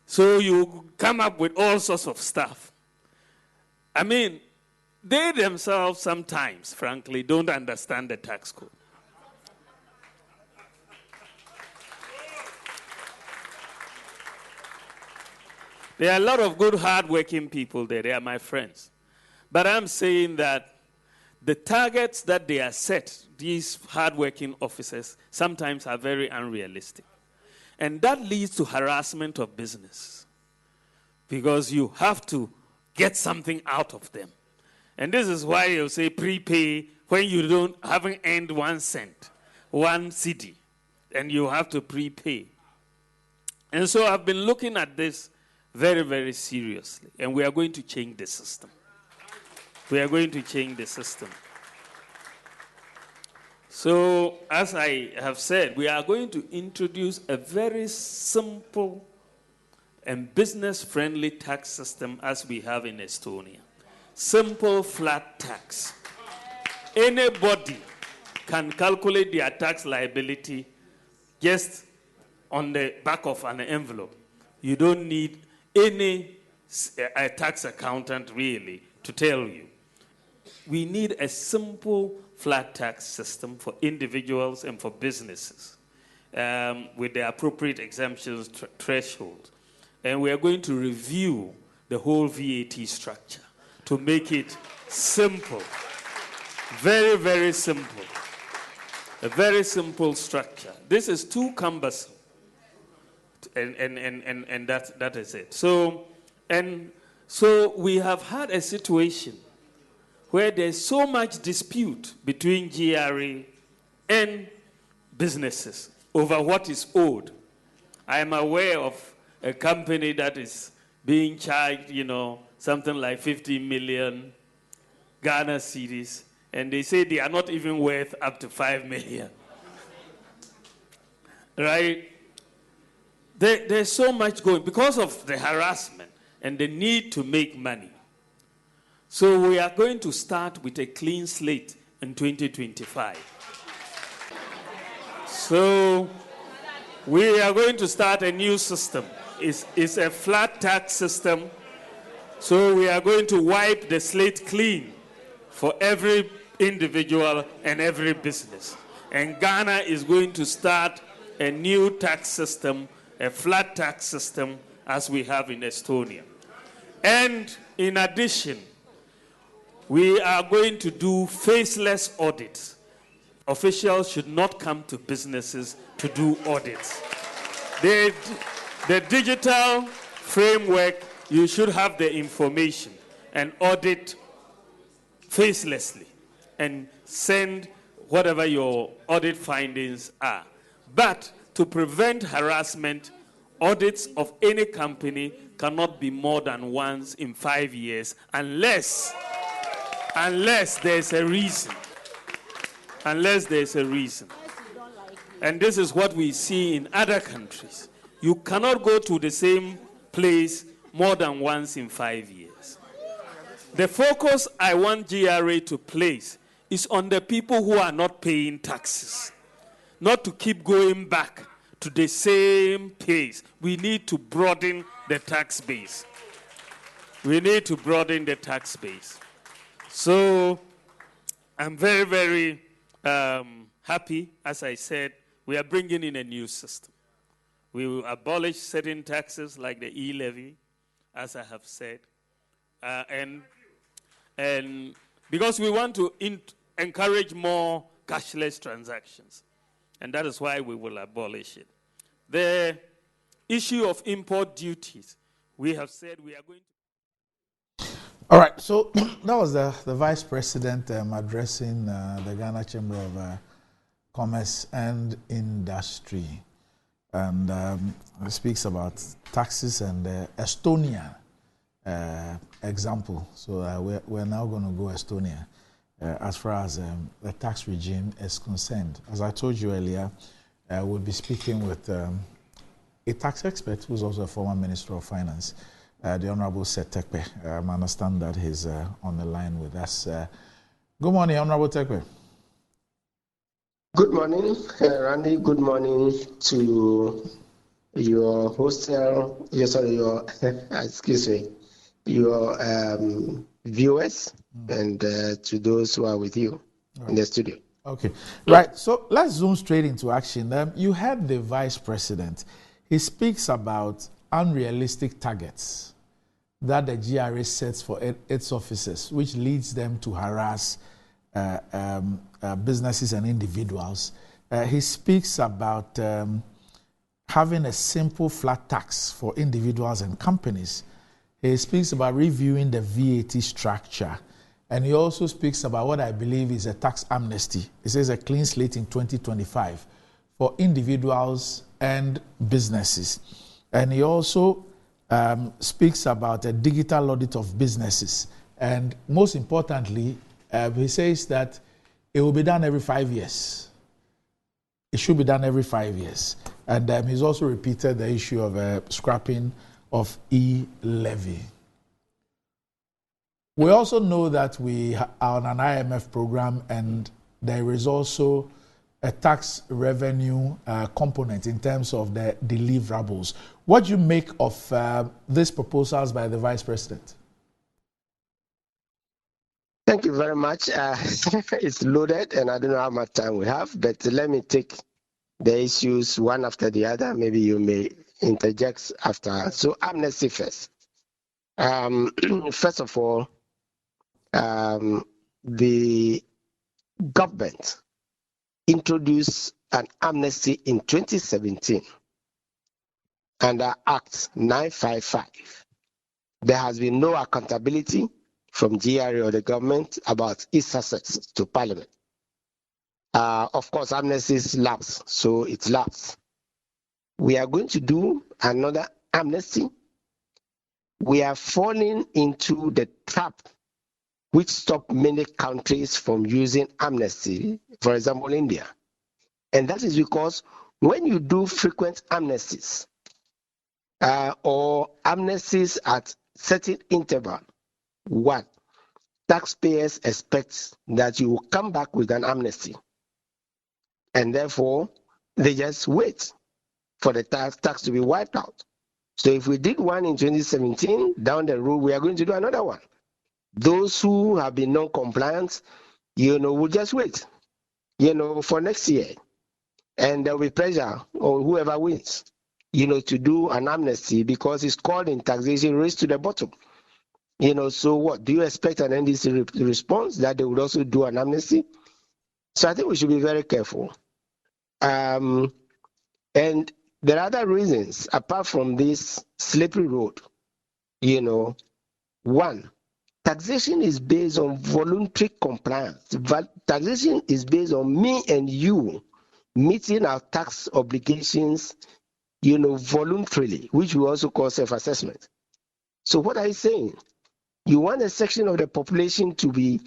D: So you come up with all sorts of stuff. I mean, they themselves sometimes, frankly, don't understand the tax code. There are a lot of good, hard-working people there. They are my friends. But I'm saying that the targets that they are set, these hard-working officers, sometimes are very unrealistic. And that leads to harassment of business, because you have to get something out of them. And this is why you say prepay when you haven't earned 1 cent, 1 cedi, and you have to prepay. And so I've been looking at this very, very seriously. And we are going to change the system. We are going to change the system. So, as I have said, we are going to introduce a very simple and business-friendly tax system as we have in Estonia. Simple, flat tax. Anybody can calculate their tax liability just on the back of an envelope. You don't need any tax accountant, really, to tell you. We need a simple flat tax system for individuals and for businesses with the appropriate exemptions threshold. And we are going to review the whole VAT structure to make it simple. Very, very simple. A very simple structure. This is too cumbersome. And that is it. So we have had a situation where there's so much dispute between GRA and businesses over what is owed. I am aware of a company that is being charged, something like 50 million Ghana cedis, and they say they are not even worth up to 5 million. Right? There's so much going because of the harassment and the need to make money. So we are going to start with a clean slate in 2025. So we are going to start a new system. It's a flat tax system. So we are going to wipe the slate clean for every individual and every business. And Ghana is going to start a new tax system, a flat tax system, as we have in Estonia. And in addition, We are going to do faceless audits. Officials should not come to businesses to do audits. The digital framework, you should have the information and audit facelessly and send whatever your audit findings are. But to prevent harassment, audits of any company cannot be more than once in 5 years unless there's a reason. Unless there's a reason. And this is what we see in other countries. You cannot go to the same place more than once in 5 years. The focus I want GRA to place is on the people who are not paying taxes, not to keep going back to the same pace. We need to broaden the tax base. We need to broaden the tax base. So I'm very, very happy. As I said, we are bringing in a new system. We will abolish certain taxes like the e-levy, as I have said, and because we want to encourage more cashless transactions, and that is why we will abolish it. The issue of import duties, we have said we are going to.
A: All right, so that was the Vice President addressing the Ghana Chamber of Commerce and Industry, and speaks about taxes and Estonia example. So we're now going to go Estonia as far as the tax regime is concerned. As I told you earlier, we'll be speaking with a tax expert who's also a former Minister of Finance, the Honorable Seth Terkper. I understand that he's on the line with us. Good morning, Honorable Terkper.
E: Good morning, Randy. Good morning to your hostel, your viewers, and to those who are with you in the studio.
A: Okay, right. So let's zoom straight into action. You heard the Vice President. He speaks about unrealistic targets that the GRA sets for its officers, which leads them to harass businesses and individuals. He speaks about having a simple flat tax for individuals and companies. He speaks about reviewing the VAT structure. And he also speaks about what I believe is a tax amnesty. He says a clean slate in 2025 for individuals and businesses. And he also speaks about a digital audit of businesses. And most importantly, he says that it will be done every 5 years. It should be done every 5 years. And he's also repeated the issue of scrapping of e-levy. We also know that we are on an IMF program, and there is also a tax revenue component in terms of the deliverables. What do you make of these proposals by the Vice President?
E: Thank you very much. It's loaded, and I don't know how much time we have, but let me take the issues one after the other. Maybe you may interject after. So amnesty first. First of all, the government introduced an amnesty in 2017 under Act 955. There has been no accountability from GRA or the government about its assets to Parliament. Of course, amnesties lapse, so it lapsed. We are going to do another amnesty. We are falling into the trap which stopped many countries from using amnesty, for example, India. And that is because when you do frequent amnesties or amnesties at certain interval, one, taxpayers expect that you will come back with an amnesty. And therefore, they just wait for the tax to be wiped out. So if we did one in 2017, down the road, we are going to do another one. Those who have been non-compliant, will just wait, for next year. And there will be pressure on whoever wins, to do an amnesty, because it's called in taxation race to the bottom. So what? Do you expect an NDC response that they would also do an amnesty? So I think we should be very careful. And there are other reasons apart from this slippery road. One, taxation is based on voluntary compliance. Taxation is based on me and you meeting our tax obligations, voluntarily, which we also call self-assessment. So what are you saying? You want a section of the population to be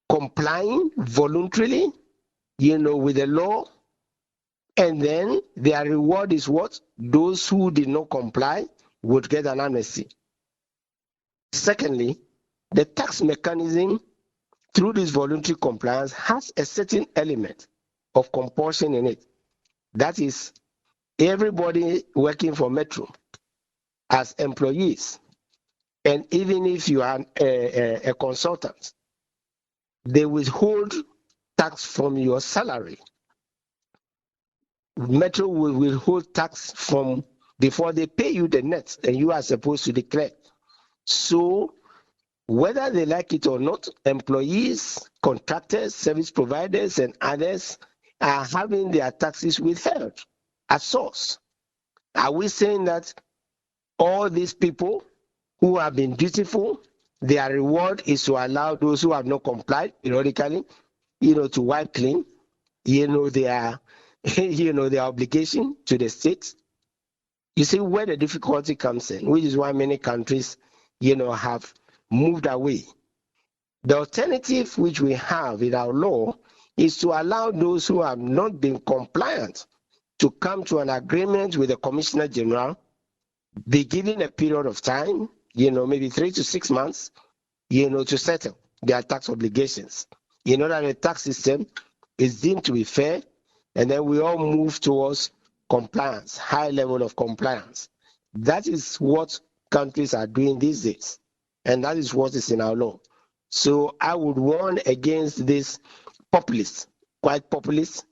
E: complying voluntarily, with the law, and then their reward is what? Those who did not comply would get an amnesty. Secondly, the tax mechanism through this voluntary compliance has a certain element of compulsion in it. That is, everybody working for Metro as employees, and even if you are a consultant, they withhold tax from your salary. Metro will withhold tax from before they pay you the net, and you are supposed to declare. So whether they like it or not, employees, contractors, service providers, and others are having their taxes withheld at source. Are we saying that all these people who have been dutiful, their reward is to allow those who have not complied periodically, to wipe clean, their obligation to the state? You see where the difficulty comes in, which is why many countries, have moved away. The alternative which we have in our law is to allow those who have not been compliant to come to an agreement with the Commissioner General, be given a period of time, maybe 3 to 6 months, to settle their tax obligations. That the tax system is deemed to be fair, and then we all move towards compliance, high level of compliance. That is what countries are doing these days, and that is what is in our law. So I would warn against this quite populist,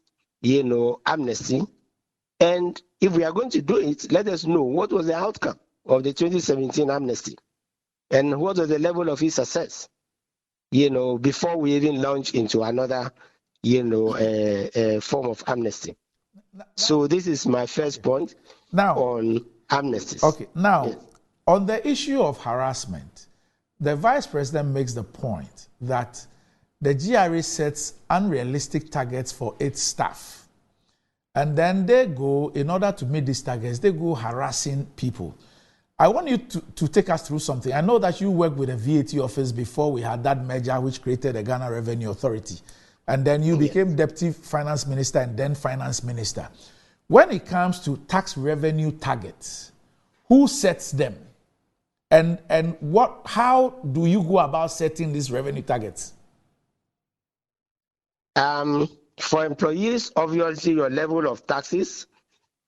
E: amnesty. And if we are going to do it, let us know what was the outcome of the 2017 amnesty and what was the level of its success, before we even launch into another, form of amnesty. So this is my first point on amnesties.
A: Okay, now, on the issue of harassment, the Vice President makes the point that the GRA sets unrealistic targets for its staff. And then they go, in order to meet these targets, they go harassing people. I want you to take us through something. I know that you worked with the VAT office before we had that merger which created the Ghana Revenue Authority. And then you became Deputy Finance Minister and then Finance Minister. When it comes to tax revenue targets, who sets them? And how do you go about setting these revenue targets?
E: For employees, obviously your level of taxes,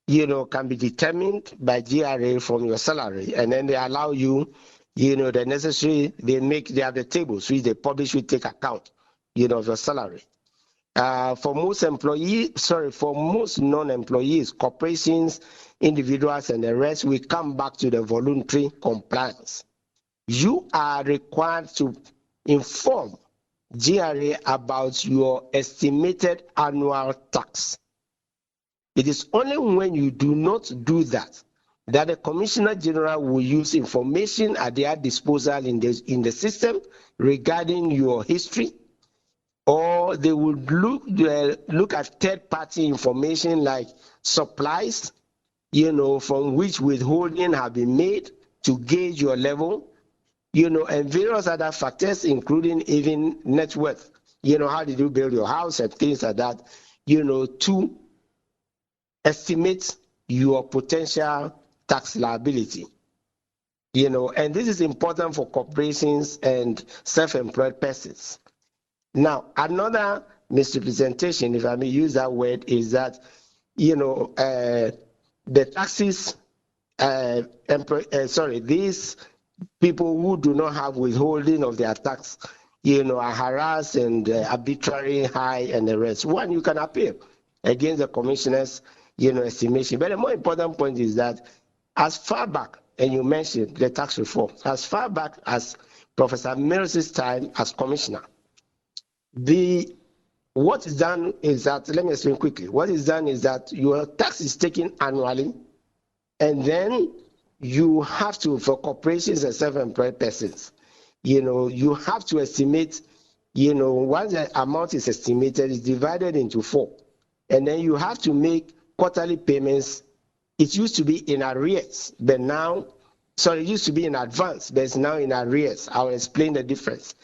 E: can be determined by GRA from your salary, and then they allow you, the necessary. They have the tables which they publish, which take account, of your salary. For most non-employees, corporations, individuals, and the rest, we come back to the voluntary compliance. You are required to inform GRA about your estimated annual tax. It is only when you do not do that the Commissioner General will use information at their disposal in the system regarding your history, or they would look at third-party information like supplies, from which withholding have been made to gauge your level, and various other factors, including even net worth. How did you build your house and things like that, to estimate your potential tax liability. And this is important for corporations and self-employed persons. Now, another misrepresentation, if I may use that word, is that, the taxes, these people who do not have withholding of their tax, are harassed and arbitrary high and the rest. One, you can appeal against the commissioner's, estimation. But the more important point is that as far back and you mentioned the tax reform. As far back as Professor Mills' time as commissioner, what is done is that, let me explain quickly. What is done is that your tax is taken annually, and then you have to, for corporations and self-employed persons, you have to estimate, once the amount is estimated, it's divided into 4. And then you have to make quarterly payments. It used to be in arrears, but now, it used to be in advance, but it's now in arrears. I'll explain the difference.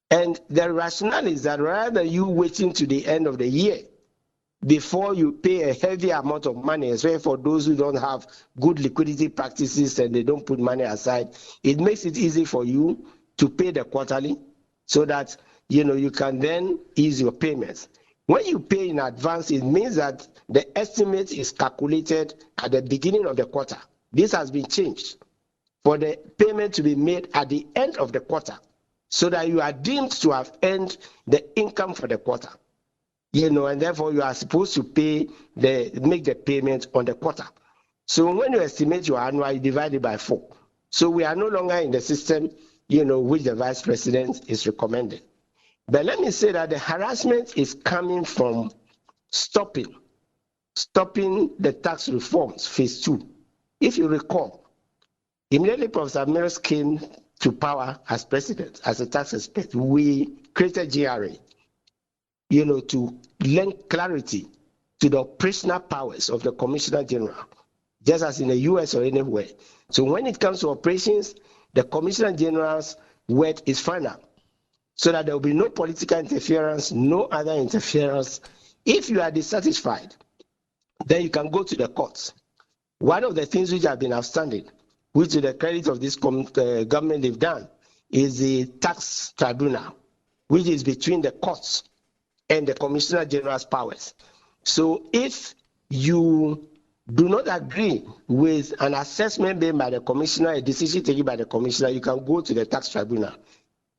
E: And the rationale is that rather than you waiting to the end of the year before you pay a heavy amount of money, especially for those who don't have good liquidity practices and they don't put money aside, it makes it easy for you to pay the quarterly so that you can then ease your payments. When you pay in advance, it means that the estimate is calculated at the beginning of the quarter. This has been changed for the payment to be made at the end of the quarter, so that you are deemed to have earned the income for the quarter. And therefore you are supposed to make the payment on the quarter. So when you estimate your annual, you divide it by 4. So we are no longer in the system, which the Vice President is recommending. But let me say that the harassment is coming from stopping the tax reforms, phase 2. If you recall, immediately Professor Mills came to power as president, as a tax expert, we created GRA, to lend clarity to the operational powers of the Commissioner General, just as in the US or anywhere. So when it comes to operations, the Commissioner General's word is final, so that there will be no political interference, no other interference. If you are dissatisfied, then you can go to the courts. One of the things which have been outstanding, which to the credit of this government they've done, is the tax tribunal, which is between the courts and the Commissioner General's powers. So if you do not agree with an assessment made by the commissioner, a decision taken by the commissioner, you can go to the tax tribunal.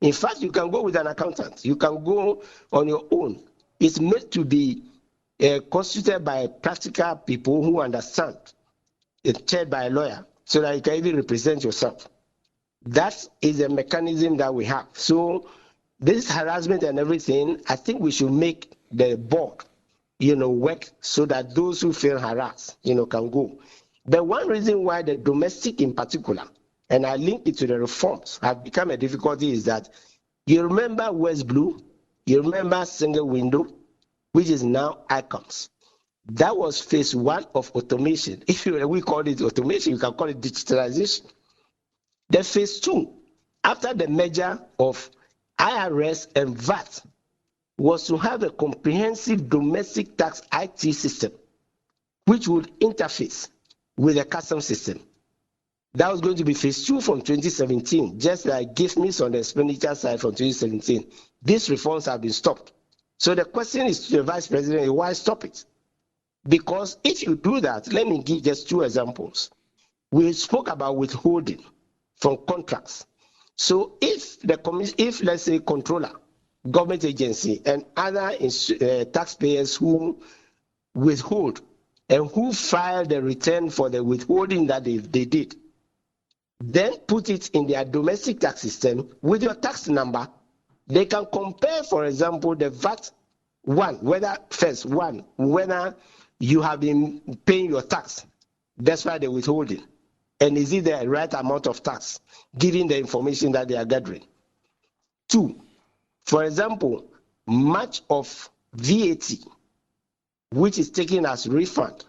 E: In fact, you can go with an accountant. You can go on your own. It's meant to be constituted by practical people who understand. It's chaired by a lawyer, so that you can even represent yourself. That is a mechanism that we have. So this harassment and everything, I think we should make the board, work so that those who feel harassed, can go. But one reason why the domestic in particular, and I link it to the reforms, have become a difficulty is that you remember West Blue, you remember single window, which is now ICOMS. That was phase 1 of automation. If we call it automation, you can call it digitalization. The phase 2, after the merger of IRS and VAT, was to have a comprehensive domestic tax IT system, which would interface with the customs system. That was going to be phase 2 from 2017, just like GIFMIS on the expenditure side from 2017. These reforms have been stopped. So the question is to the Vice President, why stop it? Because if you do that, let me give just 2 examples. We spoke about withholding from contracts. So if let's say controller, government agency, and other taxpayers who withhold and who file the return for the withholding that they did, then put it in their domestic tax system with your tax number, they can compare, for example, the VAT whether you have been paying your tax, that's why they're withholding, and is it the right amount of tax, given the information that they are gathering. 2, for example, much of VAT, which is taken as refund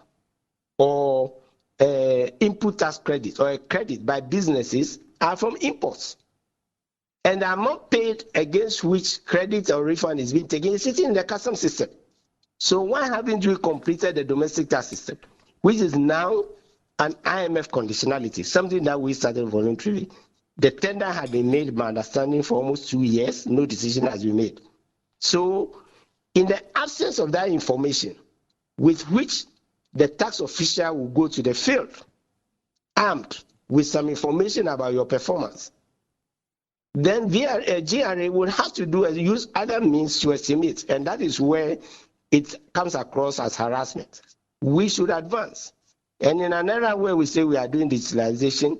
E: or input tax credit or a credit by businesses, are from imports. And the amount paid against which credit or refund is being taken is sitting in the customs system. So why haven't we completed the domestic tax system, which is now an IMF conditionality, something that we started voluntarily? The tender had been made, my understanding, for almost 2 years. No decision has been made. So in the absence of that information, with which the tax official will go to the field, armed with some information about your performance, then GRA will have to use other means to estimate, and that is where it comes across as harassment. We should advance. And in an era where we say we are doing digitalization,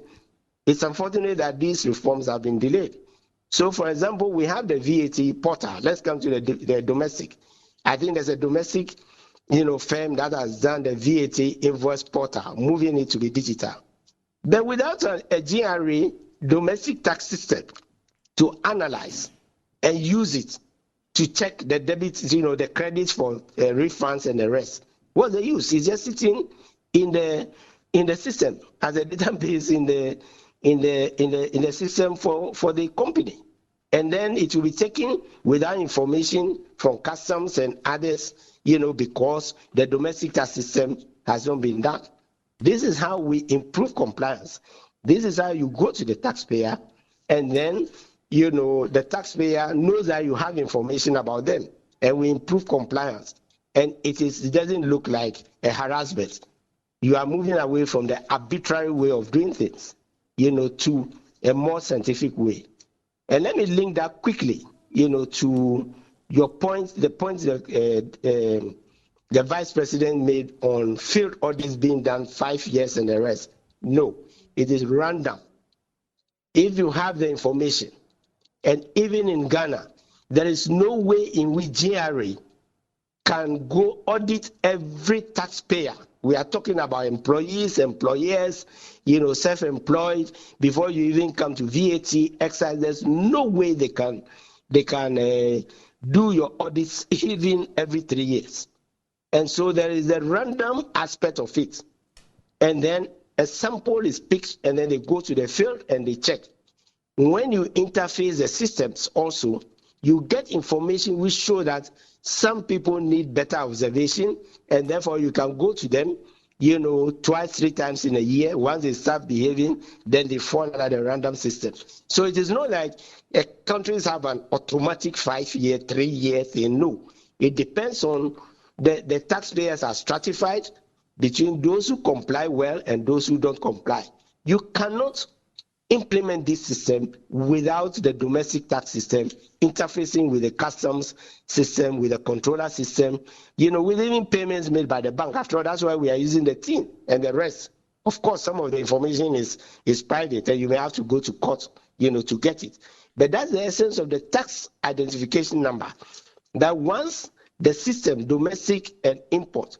E: it's unfortunate that these reforms have been delayed. So, for example, we have the VAT portal. Let's come to the domestic. I think there's a domestic, firm that has done the VAT invoice portal, moving it to be digital. But without a GRA domestic tax system to analyze and use it to check the debits, the credits for refunds and the rest, what's the use? It's just sitting in the system as a database in the system for the company, and then it will be taken without information from customs and others, because the domestic tax system has not been done. This is how we improve compliance. This is how you go to the taxpayer, and then the taxpayer knows that you have information about them, and we improve compliance. And it doesn't look like a harassment. You are moving away from the arbitrary way of doing things, to a more scientific way. And let me link that quickly, to your point, the point that the Vice President made on field audits being done 5 years and the rest. No, it is random. If you have the information, and even in Ghana, there is no way in which GRA can go audit every taxpayer. We are talking about employees, employers, self-employed, before you even come to VAT, excise. There's no way they can do your audits even every 3 years. And so there is a random aspect of it. And then a sample is picked, and then they go to the field and they check. When you interface the systems also, you get information which show that some people need better observation, and therefore you can go to them, 2-3 times in a year. Once they start behaving, then they fall under the random system. So it is not like countries have an automatic 5-year, 3-year thing. No, it depends on the taxpayers are stratified between those who comply well and those who don't comply. You cannot implement this system without the domestic tax system interfacing with the customs system, with the controller system, with even payments made by the bank. After all, that's why we are using the TIN and the rest. Of course, some of the information is private, and you may have to go to court, to get it. But that's the essence of the tax identification number, that once the system, domestic and import,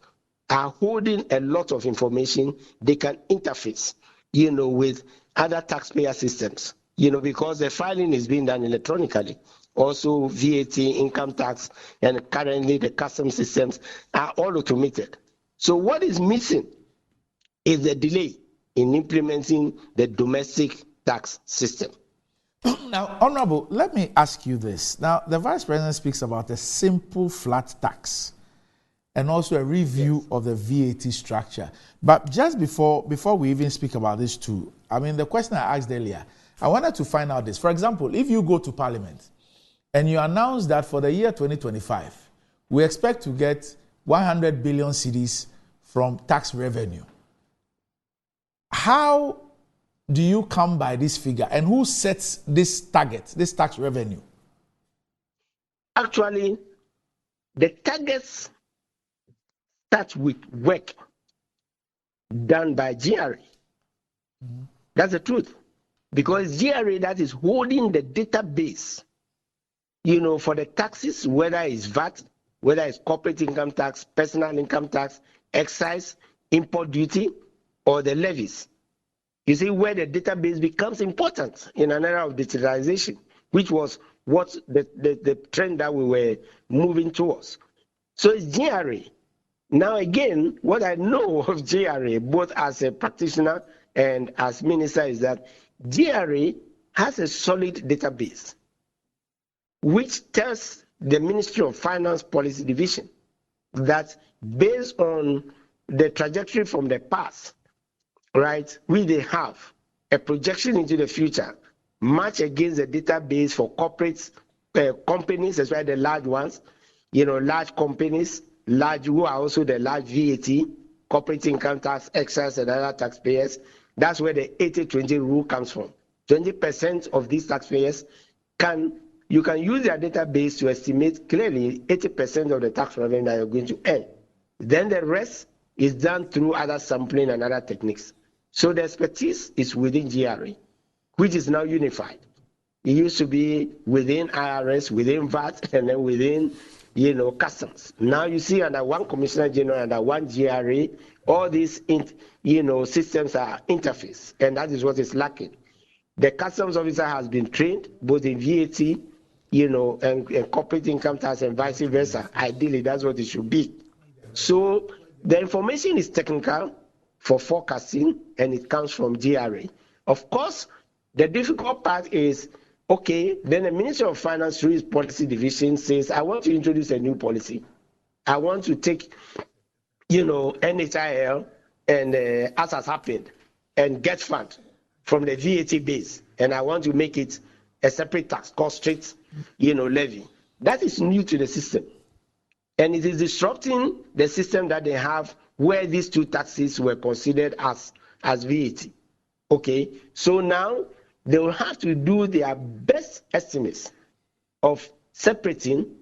E: are holding a lot of information, they can interface, with other taxpayer systems, because the filing is being done electronically. Also, VAT, income tax, and currently the customs systems are all automated. So what is missing is the delay in implementing the domestic tax system.
A: Now, Honorable, let me ask you this. Now, the Vice President speaks about a simple flat tax and also a review of the VAT structure. But just before we even speak about this too, the question I asked earlier, I wanted to find out this. For example, if you go to Parliament and you announce that for the year 2025, we expect to get 100 billion cedis from tax revenue, how do you come by this figure, and who sets this target, this tax revenue?
E: Actually, the targets start with work done by GRA. Mm-hmm. That's the truth. Because GRA that is holding the database, for the taxes, whether it's VAT, whether it's corporate income tax, personal income tax, excise, import duty, or the levies. You see where the database becomes important in an era of digitalization, which was what the trend that we were moving towards. So it's GRA. Now again, what I know of GRA, both as a practitioner and as minister, is that GRA has a solid database, which tells the Ministry of Finance Policy Division that based on the trajectory from the past, right, they have a projection into the future, match against the database for corporate companies, as well as the large ones, large companies, who are also the large VAT, corporate income tax, excise, and other taxpayers. That's where the 80-20 rule comes from. 20% of these taxpayers you can use their database to estimate clearly 80% of the tax revenue that you're going to earn. Then the rest, is done through other sampling and other techniques. So the expertise is within GRA, which is now unified. It used to be within IRS, within VAT, and then within, customs. Now you see under one Commissioner General, under one GRA, all these, systems are interfaced, and that is what is lacking. The customs officer has been trained both in VAT, and corporate income tax and vice versa. Ideally, that's what it should be. So the information is technical for forecasting, and it comes from GRA. Of course, the difficult part is, okay, then the Ministry of Finance through its policy division says, I want to introduce a new policy. I want to take, NHIL and as has happened, and get fund from the VAT base, and I want to make it a separate tax called straight, levy. That is new to the system, and it is disrupting the system that they have where these two taxes were considered as VAT. Okay, so now they will have to do their best estimates of separating,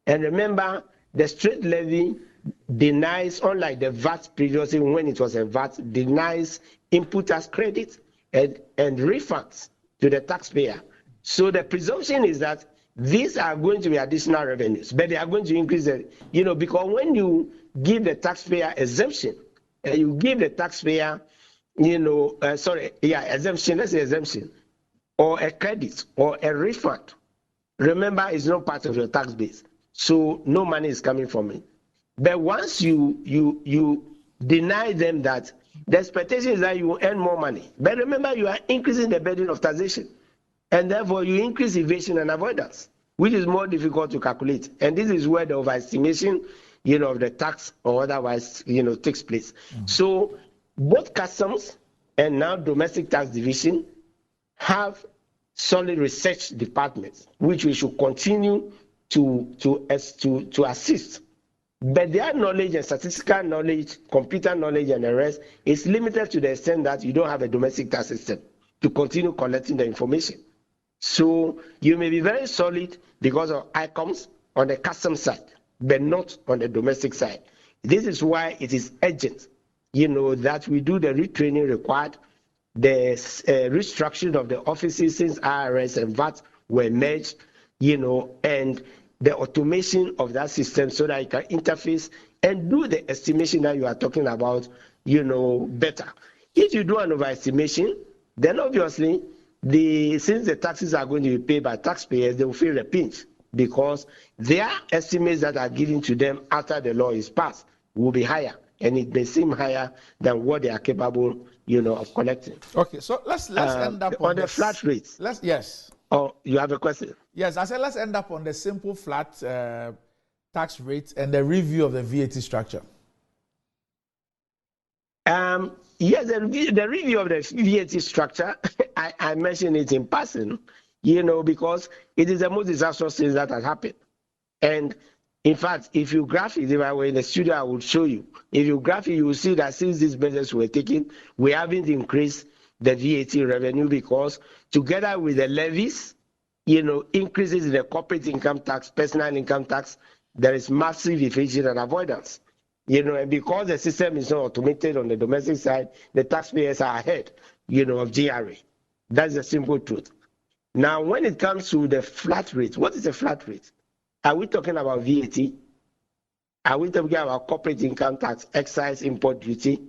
E: and remember, the straight levy denies, unlike the VAT previously when it was a VAT, denies input as credit and refunds to the taxpayer. So the presumption is that these are going to be additional revenues, but they are going to increase the, because when you give the taxpayer exemption, and you give the taxpayer, exemption, let's say exemption, or a credit or a refund, remember, it's not part of your tax base, so no money is coming from it. But once you deny them that, the expectation is that you will earn more money. But remember, you are increasing the burden of taxation, and therefore you increase evasion and avoidance, which is more difficult to calculate. And this is where the overestimation, of the tax or otherwise, takes place. So both customs and now domestic tax division have solid research departments, which we should continue to assist. But their knowledge and statistical knowledge, computer knowledge and the rest is limited to the extent that you don't have a domestic tax system to continue collecting the information. So you may be very solid because of ICOMS on the custom side, but not on the domestic side. This is why it is urgent, that we do the retraining required, the restructuring of the offices since IRS and VAT were merged, and the automation of that system so that it can interface and do the estimation that you are talking about, better. If you do an overestimation, then obviously, since the taxes are going to be paid by taxpayers, they will feel the pinch because their estimates that are given to them after the law is passed will be higher, and it may seem higher than what they are capable, of collecting.
A: Okay, so let's end up
E: on the flat rates.
A: Yes.
E: Oh, you have a question?
A: Yes, I said let's end up on the simple flat tax rate and the review of the VAT structure.
E: Yes, the review of the VAT structure, I mentioned it in passing, because it is the most disastrous thing that has happened. And in fact, if you graph it, if I were in the studio, I would show you. If you graph it, you will see that since these measures were taken, we haven't increased the VAT revenue because together with the levies, increases in the corporate income tax, personal income tax, there is massive evasion and avoidance. And because the system is not automated on the domestic side, the taxpayers are ahead, of GRA. That's the simple truth. Now, when it comes to the flat rate, what is a flat rate? Are we talking about VAT? Are we talking about corporate income tax, excise, import duty?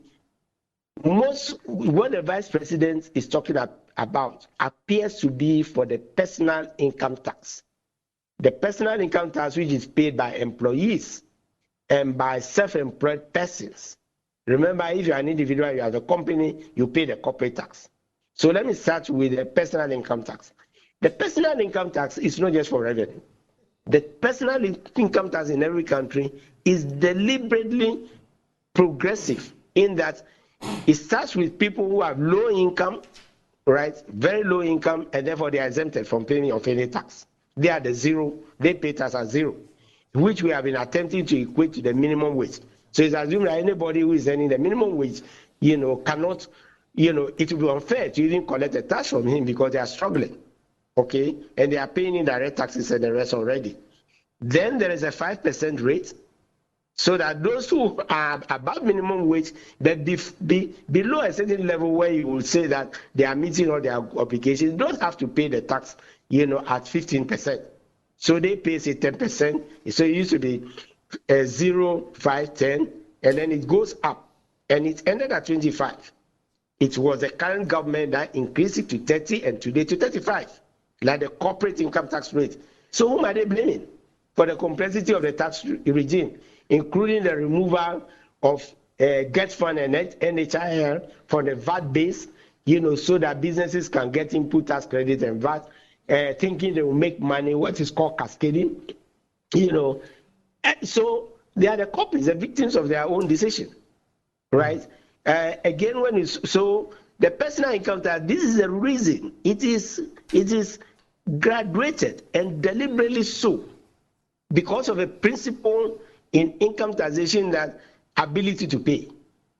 E: What the Vice President is talking about appears to be for the personal income tax. The personal income tax, which is paid by employees and by self-employed persons. Remember, if you are an individual, you have a company, you pay the corporate tax. So let me start with the personal income tax. The personal income tax is not just for revenue. The personal income tax in every country is deliberately progressive in that it starts with people who have low income, right? Very low income, and therefore they are exempted from paying of any tax. They are the zero, they pay tax at zero, which we have been attempting to equate to the minimum wage. So it's assumed that anybody who is earning the minimum wage, cannot, it will be unfair to even collect a tax from him because they are struggling, okay? And they are paying indirect taxes and the rest already. Then there is a 5% rate. so that those who are above minimum wage, but below a certain level where you will say that they are meeting all their obligations, don't have to pay the tax, at 15%. So they pay, say, 10%. So it used to be 0, 5, 10, and then it goes up, and it ended at 25. It was the current government that increased it to 30, and today to 35, like the corporate income tax rate. So whom are they blaming for the complexity of the tax regime, including the removal of GET Fund and NHIL from the VAT base, so that businesses can get input tax credit and VAT, thinking they will make money, what is called cascading, So they are the culprits, the victims of their own decision, right? Again, so the personal income tax, this is the reason it is graduated and deliberately so, because of a principle in income taxation that ability to pay.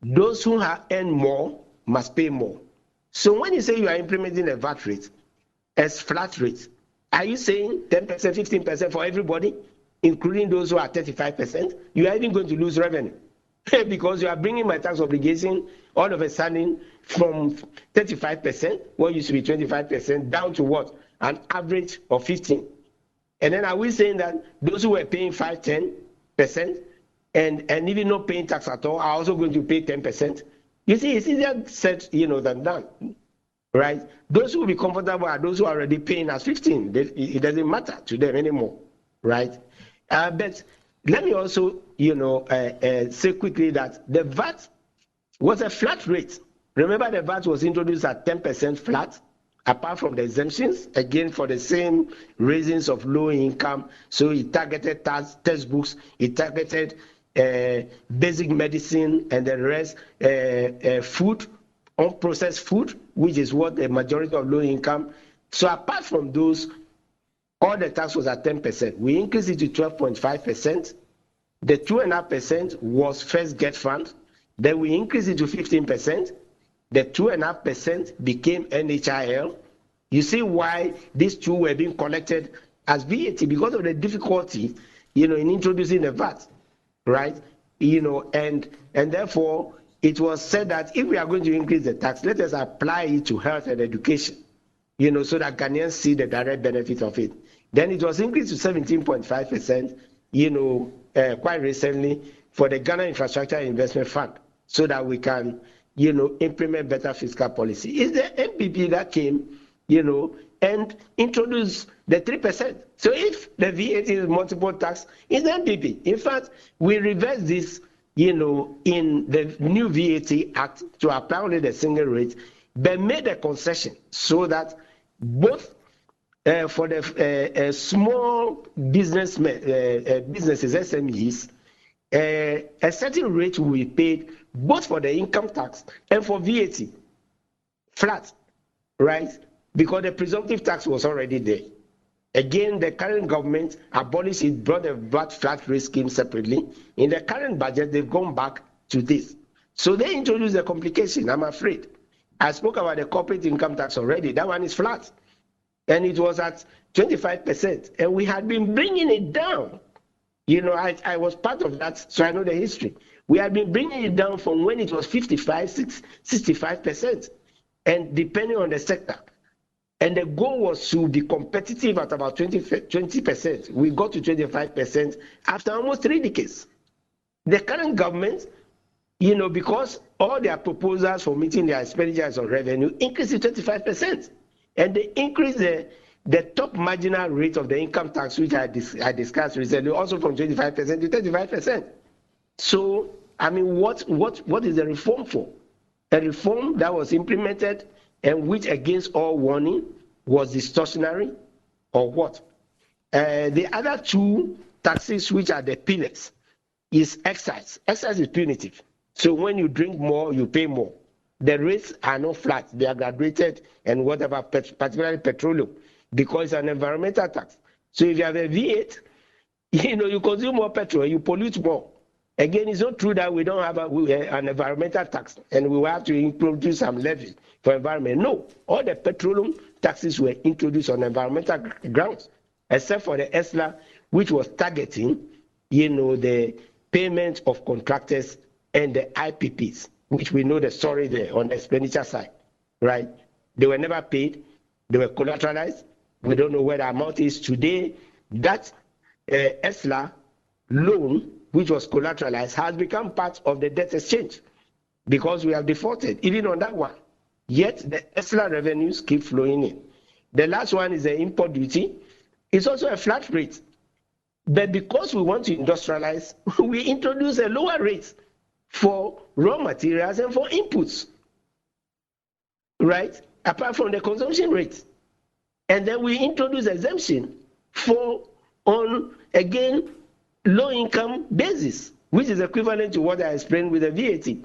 E: Those who have earned more must pay more. So when you say you are implementing a VAT rate as flat rate, are you saying 10%, 15% for everybody, including those who are 35%? You are even going to lose revenue because you are bringing my tax obligation all of a sudden from 35%, what used to be 25%, down to what? An average of 15%. And then are we saying that those who were paying 5, 10% and even not paying tax at all are also going to pay 10%? You see, it's easier said, than done, right? Those who will be comfortable are those who are already paying as 15. It doesn't matter to them anymore, right? But let me also, say quickly that the VAT was a flat rate. Remember, the VAT was introduced at 10% flat, apart from the exemptions, again, for the same reasons of low income. So it targeted textbooks, it targeted basic medicine, and the rest, food, unprocessed food, which is what the majority of low income. So apart from those, all the tax was at 10%. We increased it to 12.5%. The 2.5% was first GET Fund. Then we increased it to 15%. The 2.5% became NHIL. You see why these two were being collected as VAT, because of the difficulty, in introducing the VAT, right? And therefore it was said that if we are going to increase the tax, let us apply it to health and education, so that Ghanaians see the direct benefit of it. Then it was increased to 17.5%, quite recently, for the Ghana Infrastructure Investment Fund, so that we can, implement better fiscal policy. It's the NPP that came, and introduced the 3%. So if the VAT is multiple tax, it's the NPP. In fact, we reversed this, in the new VAT Act to apply only the single rate, but made a concession so that both for the small businesses, SMEs, a certain rate will be paid both for the income tax and for VAT, flat, right? Because the presumptive tax was already there. Again, the current government abolished it, brought the VAT flat rate scheme separately. In the current budget, they've gone back to this. So they introduced a complication, I'm afraid. I spoke about the corporate income tax already. That one is flat. And it was at 25%. And we had been bringing it down. I was part of that, so I know the history. We had been bringing it down from when it was 55, 65%, and depending on the sector. And the goal was to be competitive at about 20%. We got to 25% after almost 3 decades. The current government, because all their proposals for meeting their expenditures on revenue increased to 25%. And they increased the top marginal rate of the income tax, which I discussed recently, also from 25% to 35%. So, what is the reform for? A reform that was implemented and which, against all warning, was distortionary, or what? The other two taxes, which are the pillars, is excise. Excise is punitive. So when you drink more, you pay more. The rates are not flat. They are graduated and whatever, particularly petroleum, because it's an environmental tax. So if you have a V8, you consume more petrol, you pollute more. Again, it's not true that we don't have an environmental tax and we will have to introduce some levy for environment. No, all the petroleum taxes were introduced on environmental grounds, except for the ESLA, which was targeting, the payment of contractors and the IPPs, which we know the story there on the expenditure side, right? They were never paid. They were collateralized. We don't know where the amount is today. That ESLA loan, which was collateralized, has become part of the debt exchange because we have defaulted even on that one. Yet the ESLA revenues keep flowing in. The last one is the import duty. It's also a flat rate. But because we want to industrialize, we introduce a lower rate for raw materials and for inputs, right? Apart from the consumption rate. And then we introduce exemption for, on, again, low-income basis, which is equivalent to what I explained with the VAT.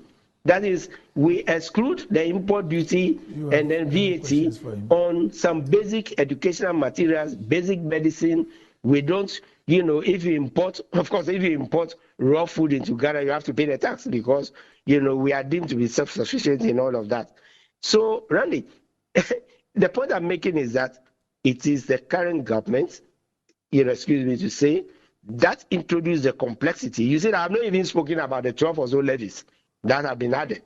E: That is, we exclude the import duty and then VAT on some basic educational materials, basic medicine. We don't, you know, if you import, of course, if you import raw food into Ghana, you have to pay the tax because, you know, we are deemed to be self-sufficient in all of that. So, Randy, the point I'm making is that it is the current government, you know, excuse me to say, that introduced the complexity. You see, I've not even spoken about the 12 or so levies that have been added.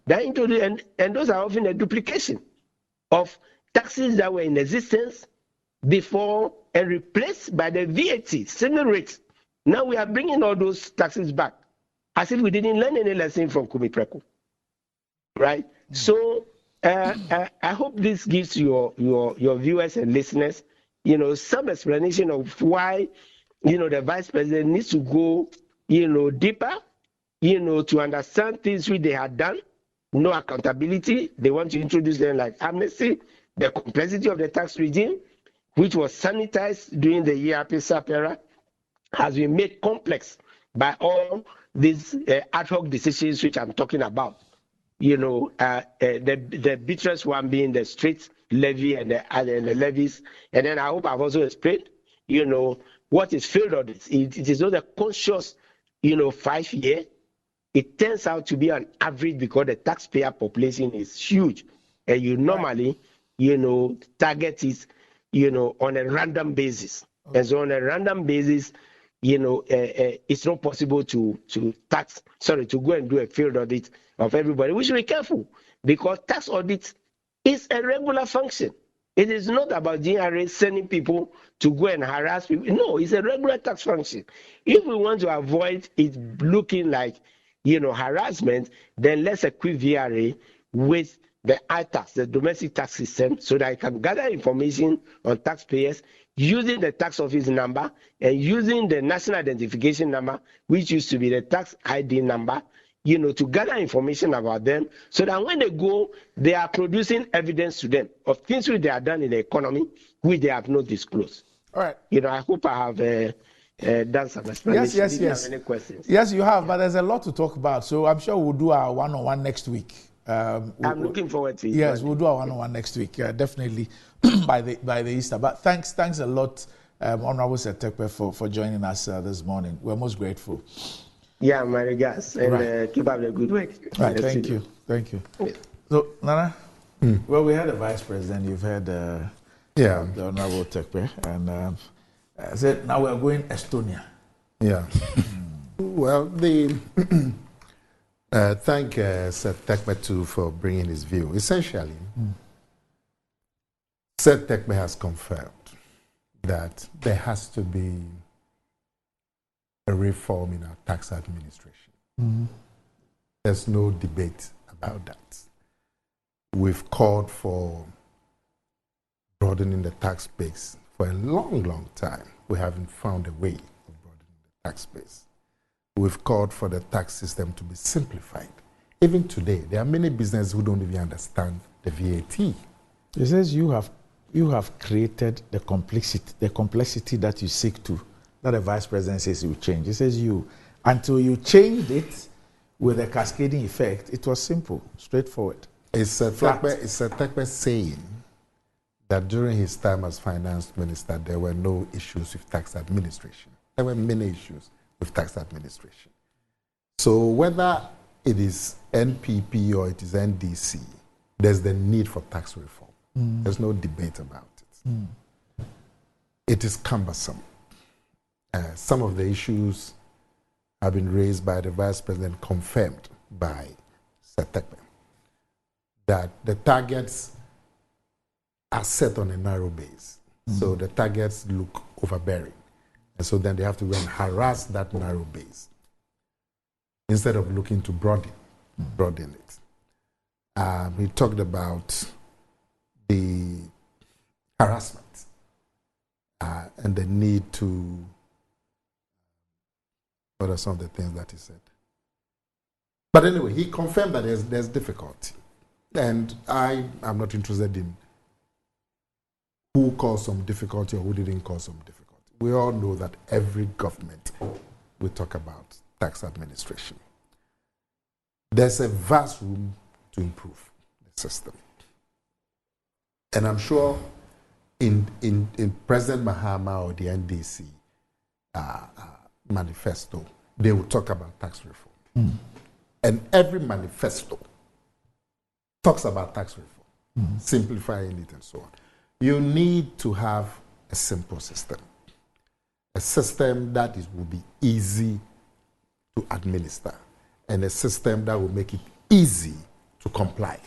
E: That introduced, and those are often a duplication of taxes that were in existence before and replaced by the VAT, similar rates. Now we are bringing all those taxes back as if we didn't learn any lesson from Kumi Preku, right? So I hope this gives your viewers and listeners, you know, some explanation of why, you know, the vice president needs to go, you know, deeper, you know, to understand things which they had done, no accountability. They want to introduce them like amnesty, the complexity of the tax regime, which was sanitized during the ERP-SAP era, has been made complex by all these ad hoc decisions which I'm talking about. You know, the bitterest one being the straight levy and the levies. And then I hope I've also explained, you know, what is field audit. It is not a conscious, you know, 5-year. It turns out to be an average because the taxpayer population is huge. And you normally, you know, target it, you know, on a random basis. Okay. And so on a random basis, you know, it's not possible to go and do a field audit of everybody. We should be careful because tax audit is a regular function. It is not about GRA sending people to go and harass people. No, it's a regular tax function. If we want to avoid it looking like, you know, harassment, then let's equip VRA with the ITAX, the domestic tax system, so that I can gather information on taxpayers using the tax office number and using the national identification number, which used to be the tax ID number, you know, to gather information about them so that when they go, they are producing evidence to them of things which they have done in the economy, which they have not disclosed.
A: All right.
E: You know, I hope I have done some explanation.
A: Yes.
E: Did you have any questions?
A: Yes, you have, but there's a lot to talk about. So I'm sure we'll do our one-on-one next week.
E: I'm looking forward to it.
A: Yes, we'll do our one-on-one next week, definitely by the Easter. But thanks a lot, Honorable Setekpe, for joining us this morning. We're most grateful.
E: Yeah, my regards, and keep up the good work.
A: Right, thank you. Yeah. So, Nana, well, we had a vice president. You've had the Honorable Tekpe, and I said now we're going Estonia.
B: Yeah. Well, thank Seth Tekpe too for bringing his view. Essentially, Seth Tekpe has confirmed that there has to be a reform in our tax administration. There's no debate about that. We've called for broadening the tax base for a long time. We haven't found a way of broadening the tax base. We've called for the tax system to be simplified. Even today, there are many businesses who don't even understand the VAT.
A: It says you have created the complexity that you seek to, that the vice president says you will change. It says until you changed it with a cascading effect, it was simple, straightforward.
B: It's a Tekpe saying that during his time as finance minister, there were no issues with tax administration. There were many issues with tax administration. So whether it is NPP or it is NDC, there's the need for tax reform. There's no debate about it. It is cumbersome. Some of the issues have been raised by the Vice President, confirmed by Setekbe, that the targets are set on a narrow base. So the targets look overbearing. And so then they have to go and harass that narrow base instead of looking to broaden it. He talked about the harassment and the need to, what are some of the things that he said? But anyway, he confirmed that there's difficulty. And I am not interested in who caused some difficulty or who didn't cause some difficulty. We all know that every government will talk about tax administration. There's a vast room to improve the system. And I'm sure in President Mahama or the NDC manifesto, they will talk about tax reform. And every manifesto talks about tax reform, simplifying it and so on. You need to have a simple system. A system that will be easy to administer, and a system that will make it easy to comply.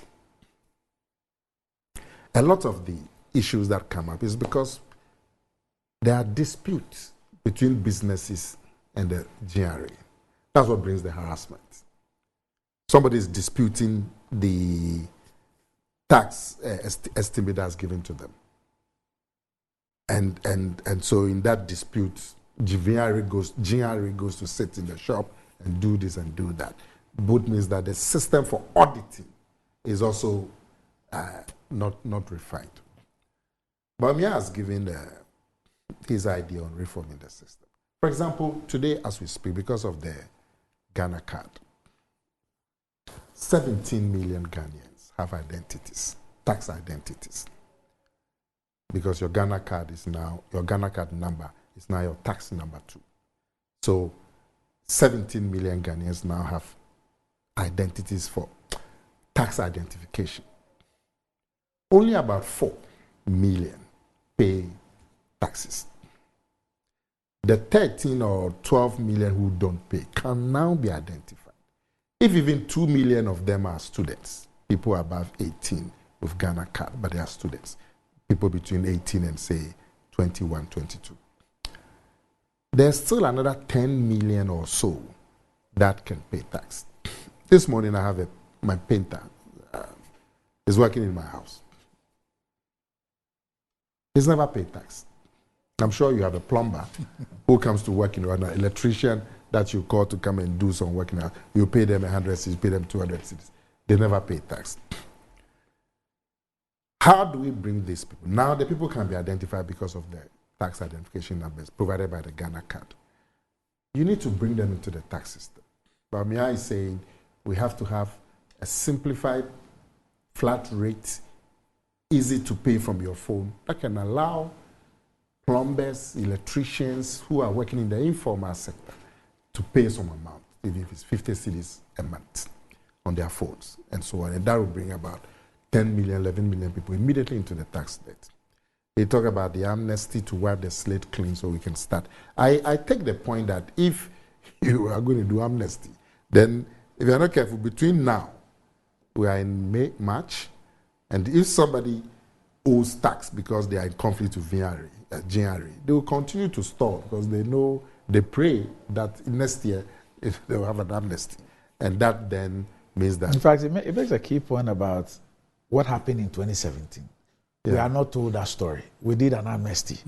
B: A lot of the issues that come up is because there are disputes between businesses and the GRA. That's what brings the harassment. Somebody is disputing the tax estimate that's given to them. And so in that dispute, GRA goes to sit in the shop and do this and do that. Both means that the system for auditing is also not refined. But Bawumia has given his idea on reforming the system. For example, today as we speak, because of the Ghana card, 17 million Ghanaians have identities, tax identities. Because your Ghana card number is now your tax number too. So 17 million Ghanaians now have identities for tax identification. Only about 4 million pay taxes. The 13 or 12 million who don't pay can now be identified. If even 2 million of them are students, people above 18 with Ghana card, but they are students. People between 18 and say 21, 22. There's still another 10 million or so that can pay tax. This morning I have my painter is working in my house. He's never paid tax. I'm sure you have a plumber who comes to work in an electrician that you call to come and do some work now. You pay them 100 cedis, you pay them 200 cedis. They never pay tax. How do we bring these people? Now the people can be identified because of the tax identification numbers provided by the Ghana card. You need to bring them into the tax system. Bawumia is saying we have to have a simplified, flat rate, easy to pay from your phone that can allow plumbers, electricians who are working in the informal sector to pay some amount, even if it's 50 cedis a month on their phones and so on. And that will bring about 10 million, 11 million people immediately into the tax debt. They talk about the amnesty to wipe the slate clean so we can start. I take the point that if you are going to do amnesty, then if you're not careful, between now, we are in March, and if somebody owes tax because they are in conflict with GRA, they will continue to store because they pray that next year they will have an amnesty. And that then means that...
A: In fact, it makes a key point about what happened in 2017. Yeah. We are not told that story. We did an amnesty.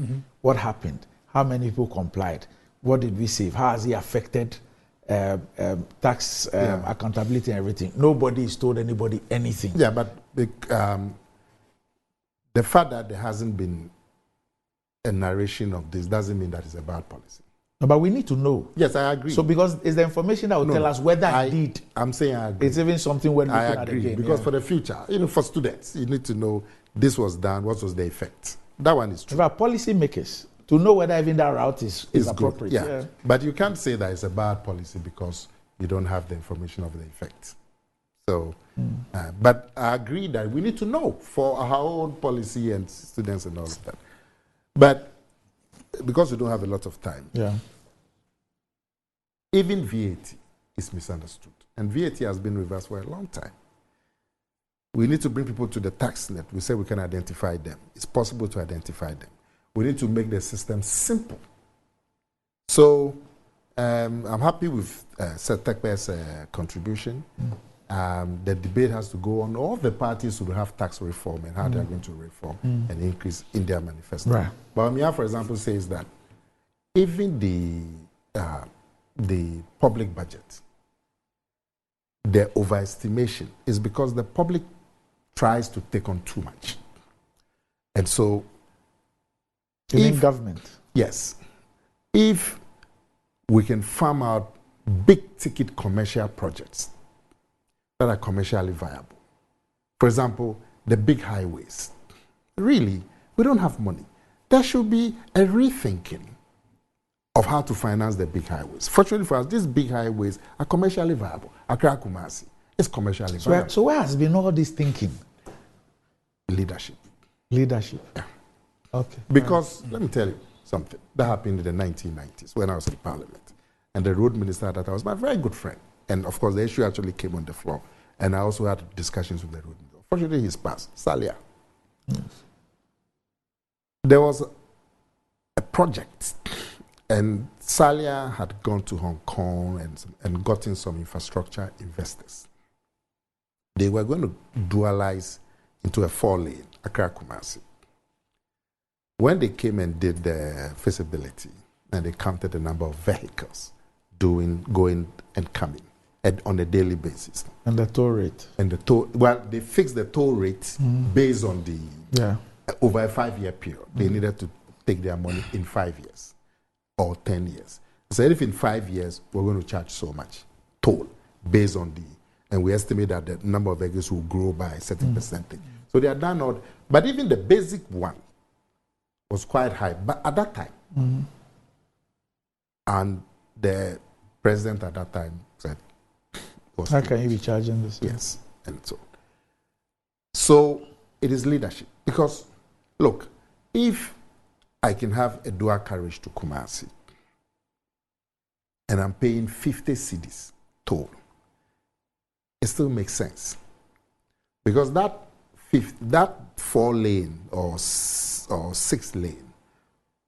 A: What happened? How many people complied? What did we save? How has it affected tax accountability and everything? Nobody has told anybody anything.
B: Yeah, but the fact that there hasn't been a narration of this doesn't mean that it's a bad policy.
A: No, but we need to know.
B: Yes, I agree.
A: So because it's the information that will tell us whether indeed.
B: I'm saying I agree.
A: It's even something when
B: I agree. Because for the future, for students, you need to know this was done, what was the effect. That one is true.
A: For policy makers, to know whether even that route is appropriate.
B: Yeah. But you can't say that it's a bad policy because you don't have the information of the effect. So, but I agree that we need to know for our own policy and students and all of that. But because we don't have a lot of time, Even VAT is misunderstood. And VAT has been reversed for a long time. We need to bring people to the tax net. We say we can identify them. It's possible to identify them. We need to make the system simple. So I'm happy with Seth Terkper's contribution. The debate has to go on. All the parties will have tax reform and how they're going to reform and increase in their manifesto.
A: Right.
B: But Bawumia, for example, says that even the public budget, the overestimation is because the public tries to take on too much. And so,
A: in government?
B: Yes. If we can farm out big ticket commercial projects that are commercially viable, for example, the big highways, really, we don't have money. There should be a rethinking of how to finance the big highways. Fortunately for us, these big highways are commercially viable. Accra Kumasi is commercially viable.
A: So where has been all this thinking?
B: Leadership.
A: Leadership.
B: Yeah.
A: Okay.
B: Because, let me tell you something. That happened in the 1990s when I was in Parliament. And the road minister that I was my very good friend. And of course, the issue actually came on the floor. And I also had discussions with the road minister. Fortunately, he's passed. Salia. Yes. There was a project, and Salia had gone to Hong Kong and gotten some infrastructure investors. They were going to dualize into a 4-lane, Accra Kumasi. When they came and did the feasibility, and they counted the number of vehicles going and coming on a daily basis.
A: And the toll rate.
B: And the toll, well, they fixed the toll rate based on the, over a 5-year period. They needed to take their money in 5 years or 10 years. So if in 5 years, we're going to charge so much toll based on and we estimate that the number of vehicles will grow by a certain percentage. So they are done out, but even the basic one was quite high, but at that time. And the president at that time said,
A: how can you be charging this?
B: Yes, and so it is leadership. Because, look, if I can have a dual carriage to Kumasi and I'm paying 50 cedis toll, it still makes sense. Because that 4-lane or 6-lane,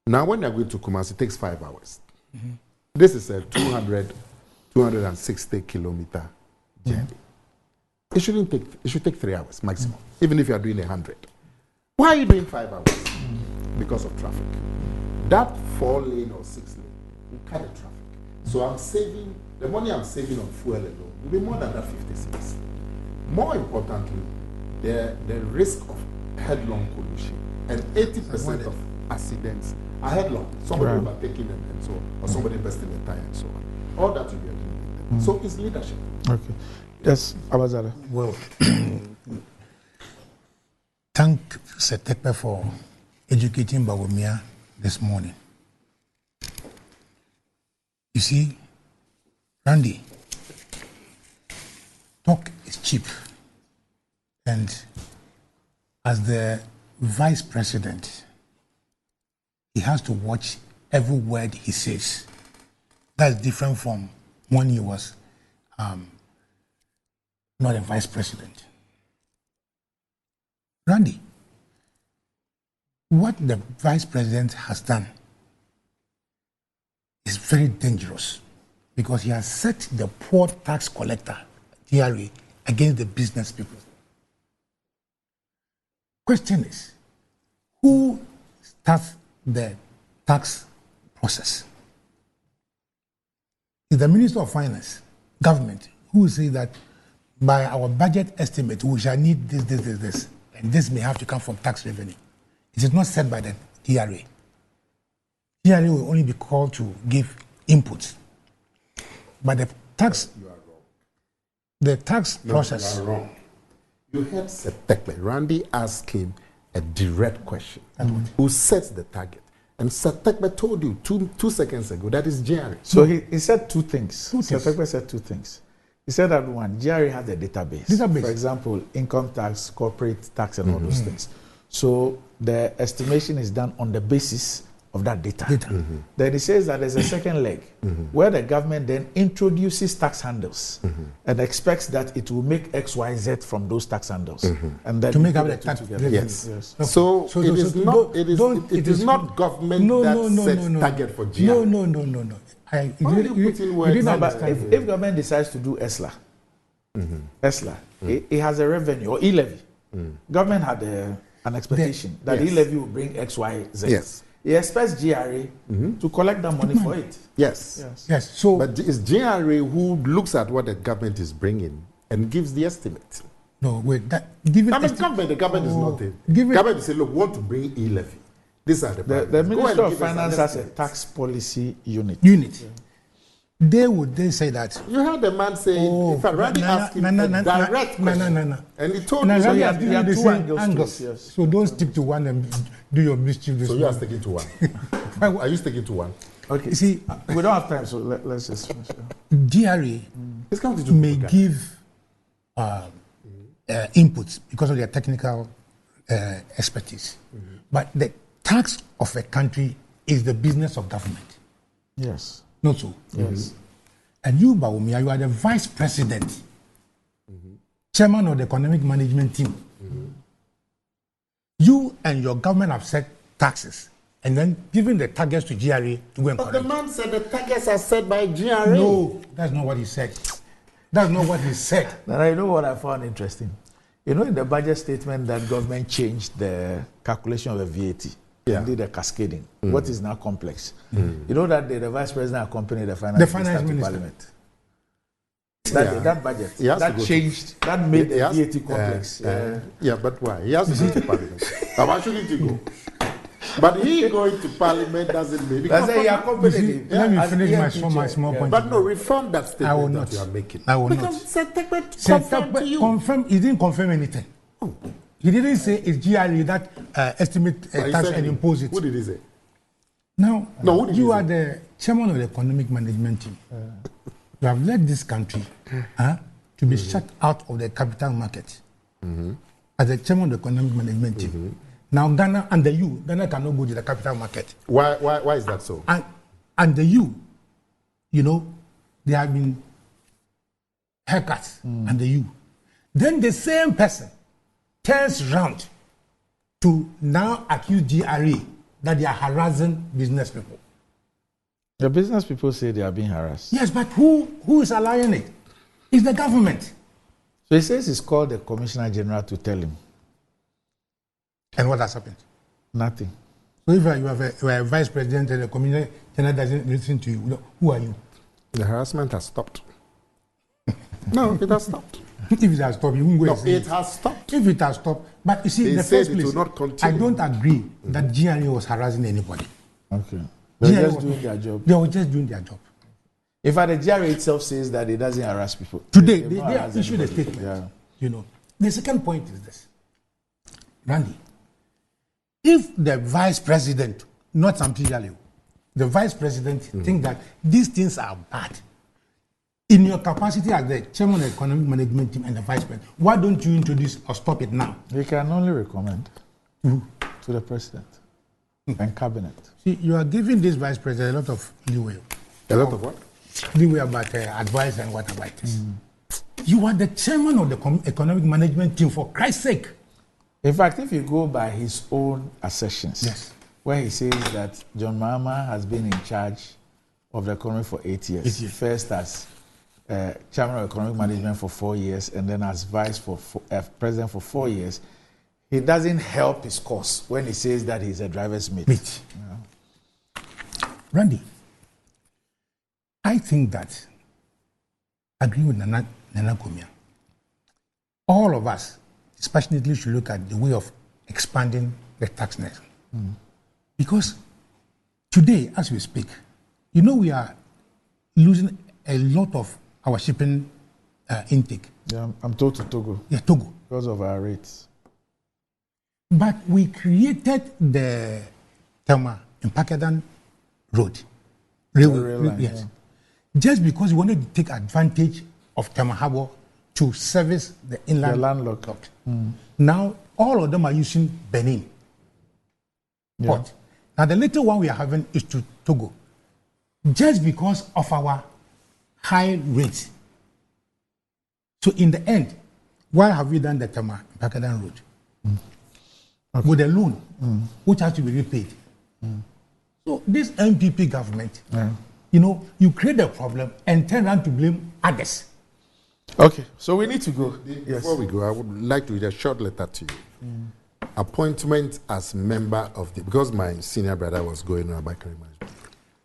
B: now when you're going to Kumasi, it takes 5 hours. This is a 260 kilometer journey. It should take 3 hours maximum, even if you are doing 100. Why are you doing 5 hours? Because of traffic. That 4-lane or 6-lane will cut the traffic. So I'm saving, the money I'm saving on fuel alone will be more than that 50 cents. More importantly, the risk of headlong collision, and 80% of accidents are headlong. Somebody overtaking them and so on, or somebody bursting the tire and so on. All that will be a So it's leadership.
A: Okay. Yes, Abazada.
C: Well, thank Seth Terkper for educating Bawumia this morning. You see, Randy, talk is cheap. And as the vice president, he has to watch every word he says. That's different from when he was not a vice president. Randy, what the vice president has done is very dangerous because he has set the poor tax collector, TRA, against the business people. Question is, who starts the tax process? Is the Minister of Finance, government, who will say that by our budget estimate, we shall need this, and this may have to come from tax revenue. It is not set by the TRA. TRA will only be called to give inputs. But the tax, process.
B: You are wrong. You heard Seth Terkper. Randy asked him a direct question. Who sets the target? And Seth Terkper told you 2 seconds ago that is GRA.
A: So he said two things. Seth Terkper said 2 things. He said that one, GRA has a database. For example, income tax, corporate tax, and all those things. So the estimation is done on the basis of that data. Then it says that there's a second leg where the government then introduces tax handles and expects that it will make X, Y, Z from those tax handles. And then
C: to make up the tax
A: together.
B: Yes.
C: Okay.
B: So it is not government that sets target for GRA.
C: No.
B: You didn't
A: understand. If government decides to do ESLA, it has a revenue or e-levy. Government had an expectation that e-levy will bring X, Y, Z.
B: Yes.
A: He expects GRA to collect that money for it.
B: Yes.
C: So,
B: but it's GRA who looks at what the government is bringing and gives the estimate.
C: No, wait. The
B: government is not it. Government say, look, we want to bring e-levy. These are
A: the Ministry of Finance has a tax policy unit.
C: They say that.
B: You heard the man say, if I already ask him a direct question, and he told you,
C: so
A: you have two angles. Yes.
C: So don't stick to one and do your mischief.
B: So you are sticking to one. Are you sticking to one?
A: Okay. See, we don't have time, so let's just finish.
C: GRA may give inputs because of their technical expertise, but the tax of a country is the business of government.
A: Yes.
C: Not so.
A: Yes.
C: And you, Bawumia, you are the vice president, chairman of the economic management team. You and your government have set taxes and then given the targets to GRA to go and collect.
B: But the man said the targets are set by GRA.
C: No, that's not what he said. That's not what he said.
A: Now, you know what I found interesting? You know, in the budget statement that government changed the calculation of the VAT. And did the cascading. What is now complex? You know that the vice president accompanied the finance minister to parliament. That budget that changed, that made the VAT complex.
B: But why? He has to go to parliament. Why shouldn't he go? But he going to parliament doesn't mean.
C: Let me finish my small point.
B: But no, reform that statement that you are making.
C: I will not. Confirm. He didn't confirm anything. He didn't say it's GRA that estimate tax and impose it.
B: What did he say?
C: Now, you are the chairman of the economic management team. You have led this country to be shut out of the capital market as the chairman of the economic management team. Now, Ghana cannot go to the capital market.
B: Why is that so?
C: And there have been haircuts under Then the same person turns round to now accuse GRA that they are harassing business people.
A: The business people say they are being harassed.
C: Yes, but who is allowing it? It's the government.
A: So he says he's called the Commissioner General to tell him.
C: And what has happened?
A: Nothing.
C: So if you are a vice president and the Commissioner General doesn't listen to you, who are you?
B: The harassment has stopped. No, it has stopped.
C: If it has stopped, you won't go and say
B: it has stopped.
C: If it has stopped, but you see, in the first place, I don't agree that GRA was harassing anybody.
A: Okay. They were just doing their job.
C: They were just doing their job.
A: In fact, the GRA itself says that it doesn't harass people.
C: Today, they have issued a statement. Yeah. The second point is this. Randy, if the vice president, not Sampi, the vice president think that these things are bad, in your capacity as the chairman of the economic management team and the vice president, why don't you introduce or stop it now?
A: You can only recommend to the president and cabinet.
C: See, you are giving this vice president a lot of leeway.
B: A lot of what?
C: Leeway about advice and whatever it is. You are the chairman of the economic management team, for Christ's sake.
A: In fact, if you go by his own assertions,
C: yes,
A: where he says that John Mahama has been in charge of the economy for 8 years. First as chairman of economic management for 4 years, and then as vice president for 4 years, he doesn't help his cause when he says that he's a driver's mate.
C: Yeah. Randy, I think that, agree with Nana Komia, all of us dispassionately should look at the way of expanding the tax net. Because today, as we speak, we are losing a lot of our shipping intake.
A: Yeah, I'm told to Togo.
C: Yeah, Togo.
A: Because of our rates.
C: But we created the Tema in Pakedan Road. Railway, yes. Yeah. Just because we wanted to take advantage of Tema Harbour to service the inland.
A: The landlocked.
C: Now, all of them are using Benin port. Now, the little one we are having is to Togo. Just because of our high rates. So, in the end, why have we done the Bakadan Road? Okay. With a loan, which has to be repaid. So, this MPP government, you create a problem and turn around to blame others.
A: Okay, so we need to go.
B: Before we go, I would like to read a short letter to you. Appointment as member of because my senior brother was going on about economic management.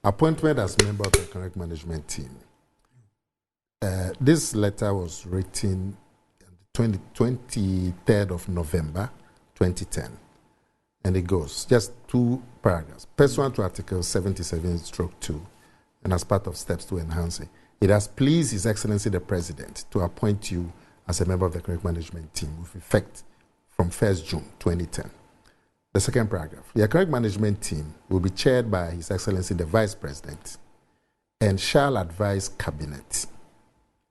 B: Appointment as member of the economic management team. This letter was written on the 23rd of November, 2010. And it goes, just 2 paragraphs. Pursuant to Article 77/2, and as part of steps to enhance it, it has pleased His Excellency the President to appoint you as a member of the economic management team with effect from 1st June 2010. The second paragraph. The economic management team will be chaired by His Excellency the Vice President and shall advise Cabinet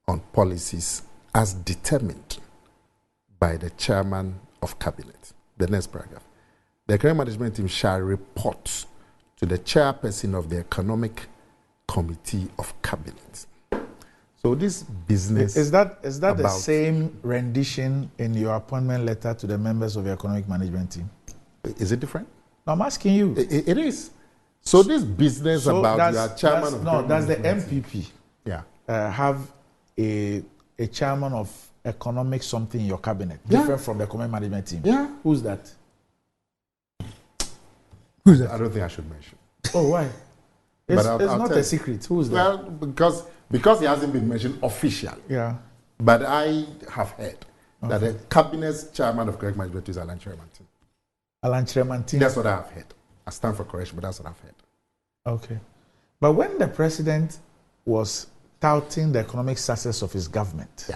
B: on policies as determined by the Chairman of Cabinet. The next paragraph. The economic management team shall report to the Chairperson of the Economic Committee of Cabinet. So this business
A: is that the same rendition in your appointment letter to the members of your economic management team?
B: Is it different?
A: No, I'm asking you.
B: It is. So this business about your chairman of
A: no, does the MPP have a chairman of economic something in your cabinet different from the economic management team?
B: Yeah.
A: Who's that?
C: Who's that?
B: I don't think I should mention.
A: Oh, why? It's not a secret. Who's that?
B: Well, because he hasn't been mentioned officially.
A: Yeah.
B: But I have heard that the cabinet's chairman of economic management is Alan Tremantin.
A: Alan Tremantin.
B: That's what I've heard. I stand for correction, but that's what I've heard.
A: Okay. But when the president was touting the economic success of his government,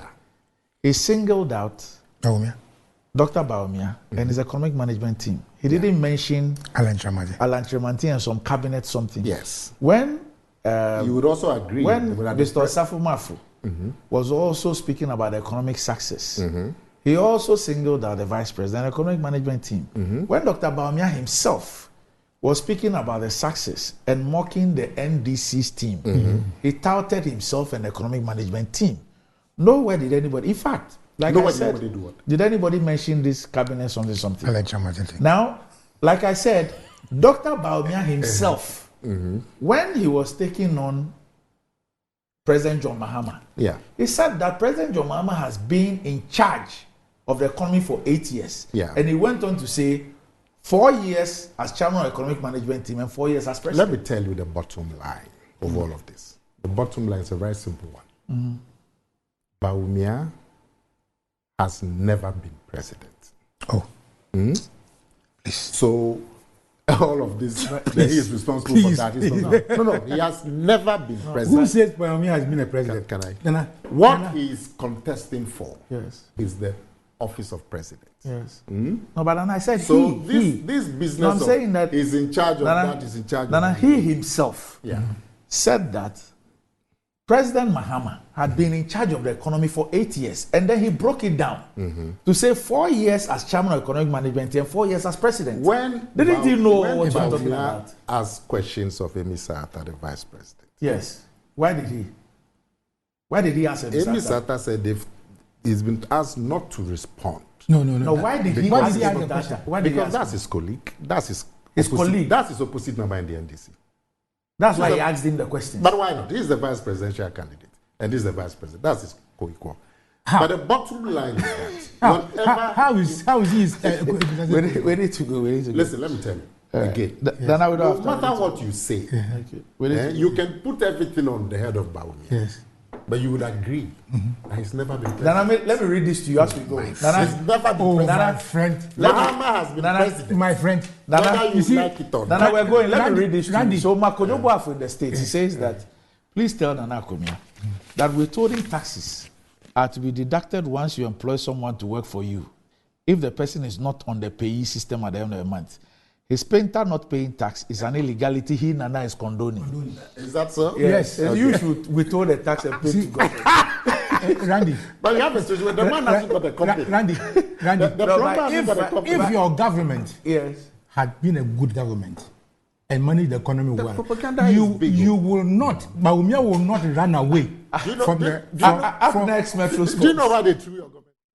A: he singled out Dr. Bawumia and his economic management team. He didn't mention
C: Alan Tremantin
A: and some cabinet something.
B: Yes.
A: When
B: you would also agree
A: when Mr. Osafo Mafu was also speaking about economic success, he also singled out the vice president, economic management team. When Dr. Bawumia himself was speaking about the success and mocking the NDC's team, he touted himself and the economic management team. Nowhere did anybody, in fact, like I said, did anybody mention this cabinet something? Now, like I said, Dr. Bawumia himself, when he was taking on President John Mahama, he said that President John Mahama has been in charge of the economy for 8 years. And he went on to say 4 years as chairman of the economic management team and 4 years as president.
B: Let me tell you the bottom line of all of this. The bottom line is a very simple one. Bawumia has never been president. So all of this, he is responsible for that. No, he has never been president.
C: Who says Bawumia has been a president?
B: Can I? What he is contesting for is the office of president.
A: No, but then I said
B: so this business
A: no, I'm saying that
B: is in charge of that, is in charge of that.
A: He himself said that President Mahama had been in charge of the economy for 8 years, and then he broke it down to say 4 years as chairman of economic management and 4 years as president. Didn't you know what you were talking about?
B: Asked questions of Emi Sata, the vice president.
A: Yes. Why did he? Why did he answer?
B: Emi Sata said he's been asked not to respond.
C: No.
A: Why did he ask the question?
B: Because that's his colleague. That's his colleague. That's his opposite number in the NDC.
A: That's why he asked him the question.
B: But why not? He is the vice presidential candidate, and this is the vice president. That's his co-equal. But the bottom line is that
C: how is he?
A: We need to go.
B: Listen, let me tell you again.
A: No
B: matter what you say, you can put everything on the head of Bawumia.
C: Yes.
B: But you would agree that he's never been president.
A: Let me read this to you as we go.
B: He's never been president.
C: My friend.
B: Mahama has been president.
C: My friend.
B: Whether you like it or not.
A: Nana, we're going. Let me read this to you. So Makonyobo in the States, he says that, please tell Nana Akomia that withholding taxes are to be deducted once you employ someone to work for you, if the person is not on the payee system at the end of the month. His painter not paying tax is an illegality he Nana is condoning.
B: Is that so?
A: Yes. Okay. You should withhold the tax and pay to government.
C: Randy.
B: But you have a situation where the man hasn't got a company.
C: Randy.
B: If your government
C: had been a good government, and manage the economy well.
B: Propaganda is big.
C: You will not, Bawumia will not run away from
A: up next, Metro Sports.
B: Do you know why they threw your government?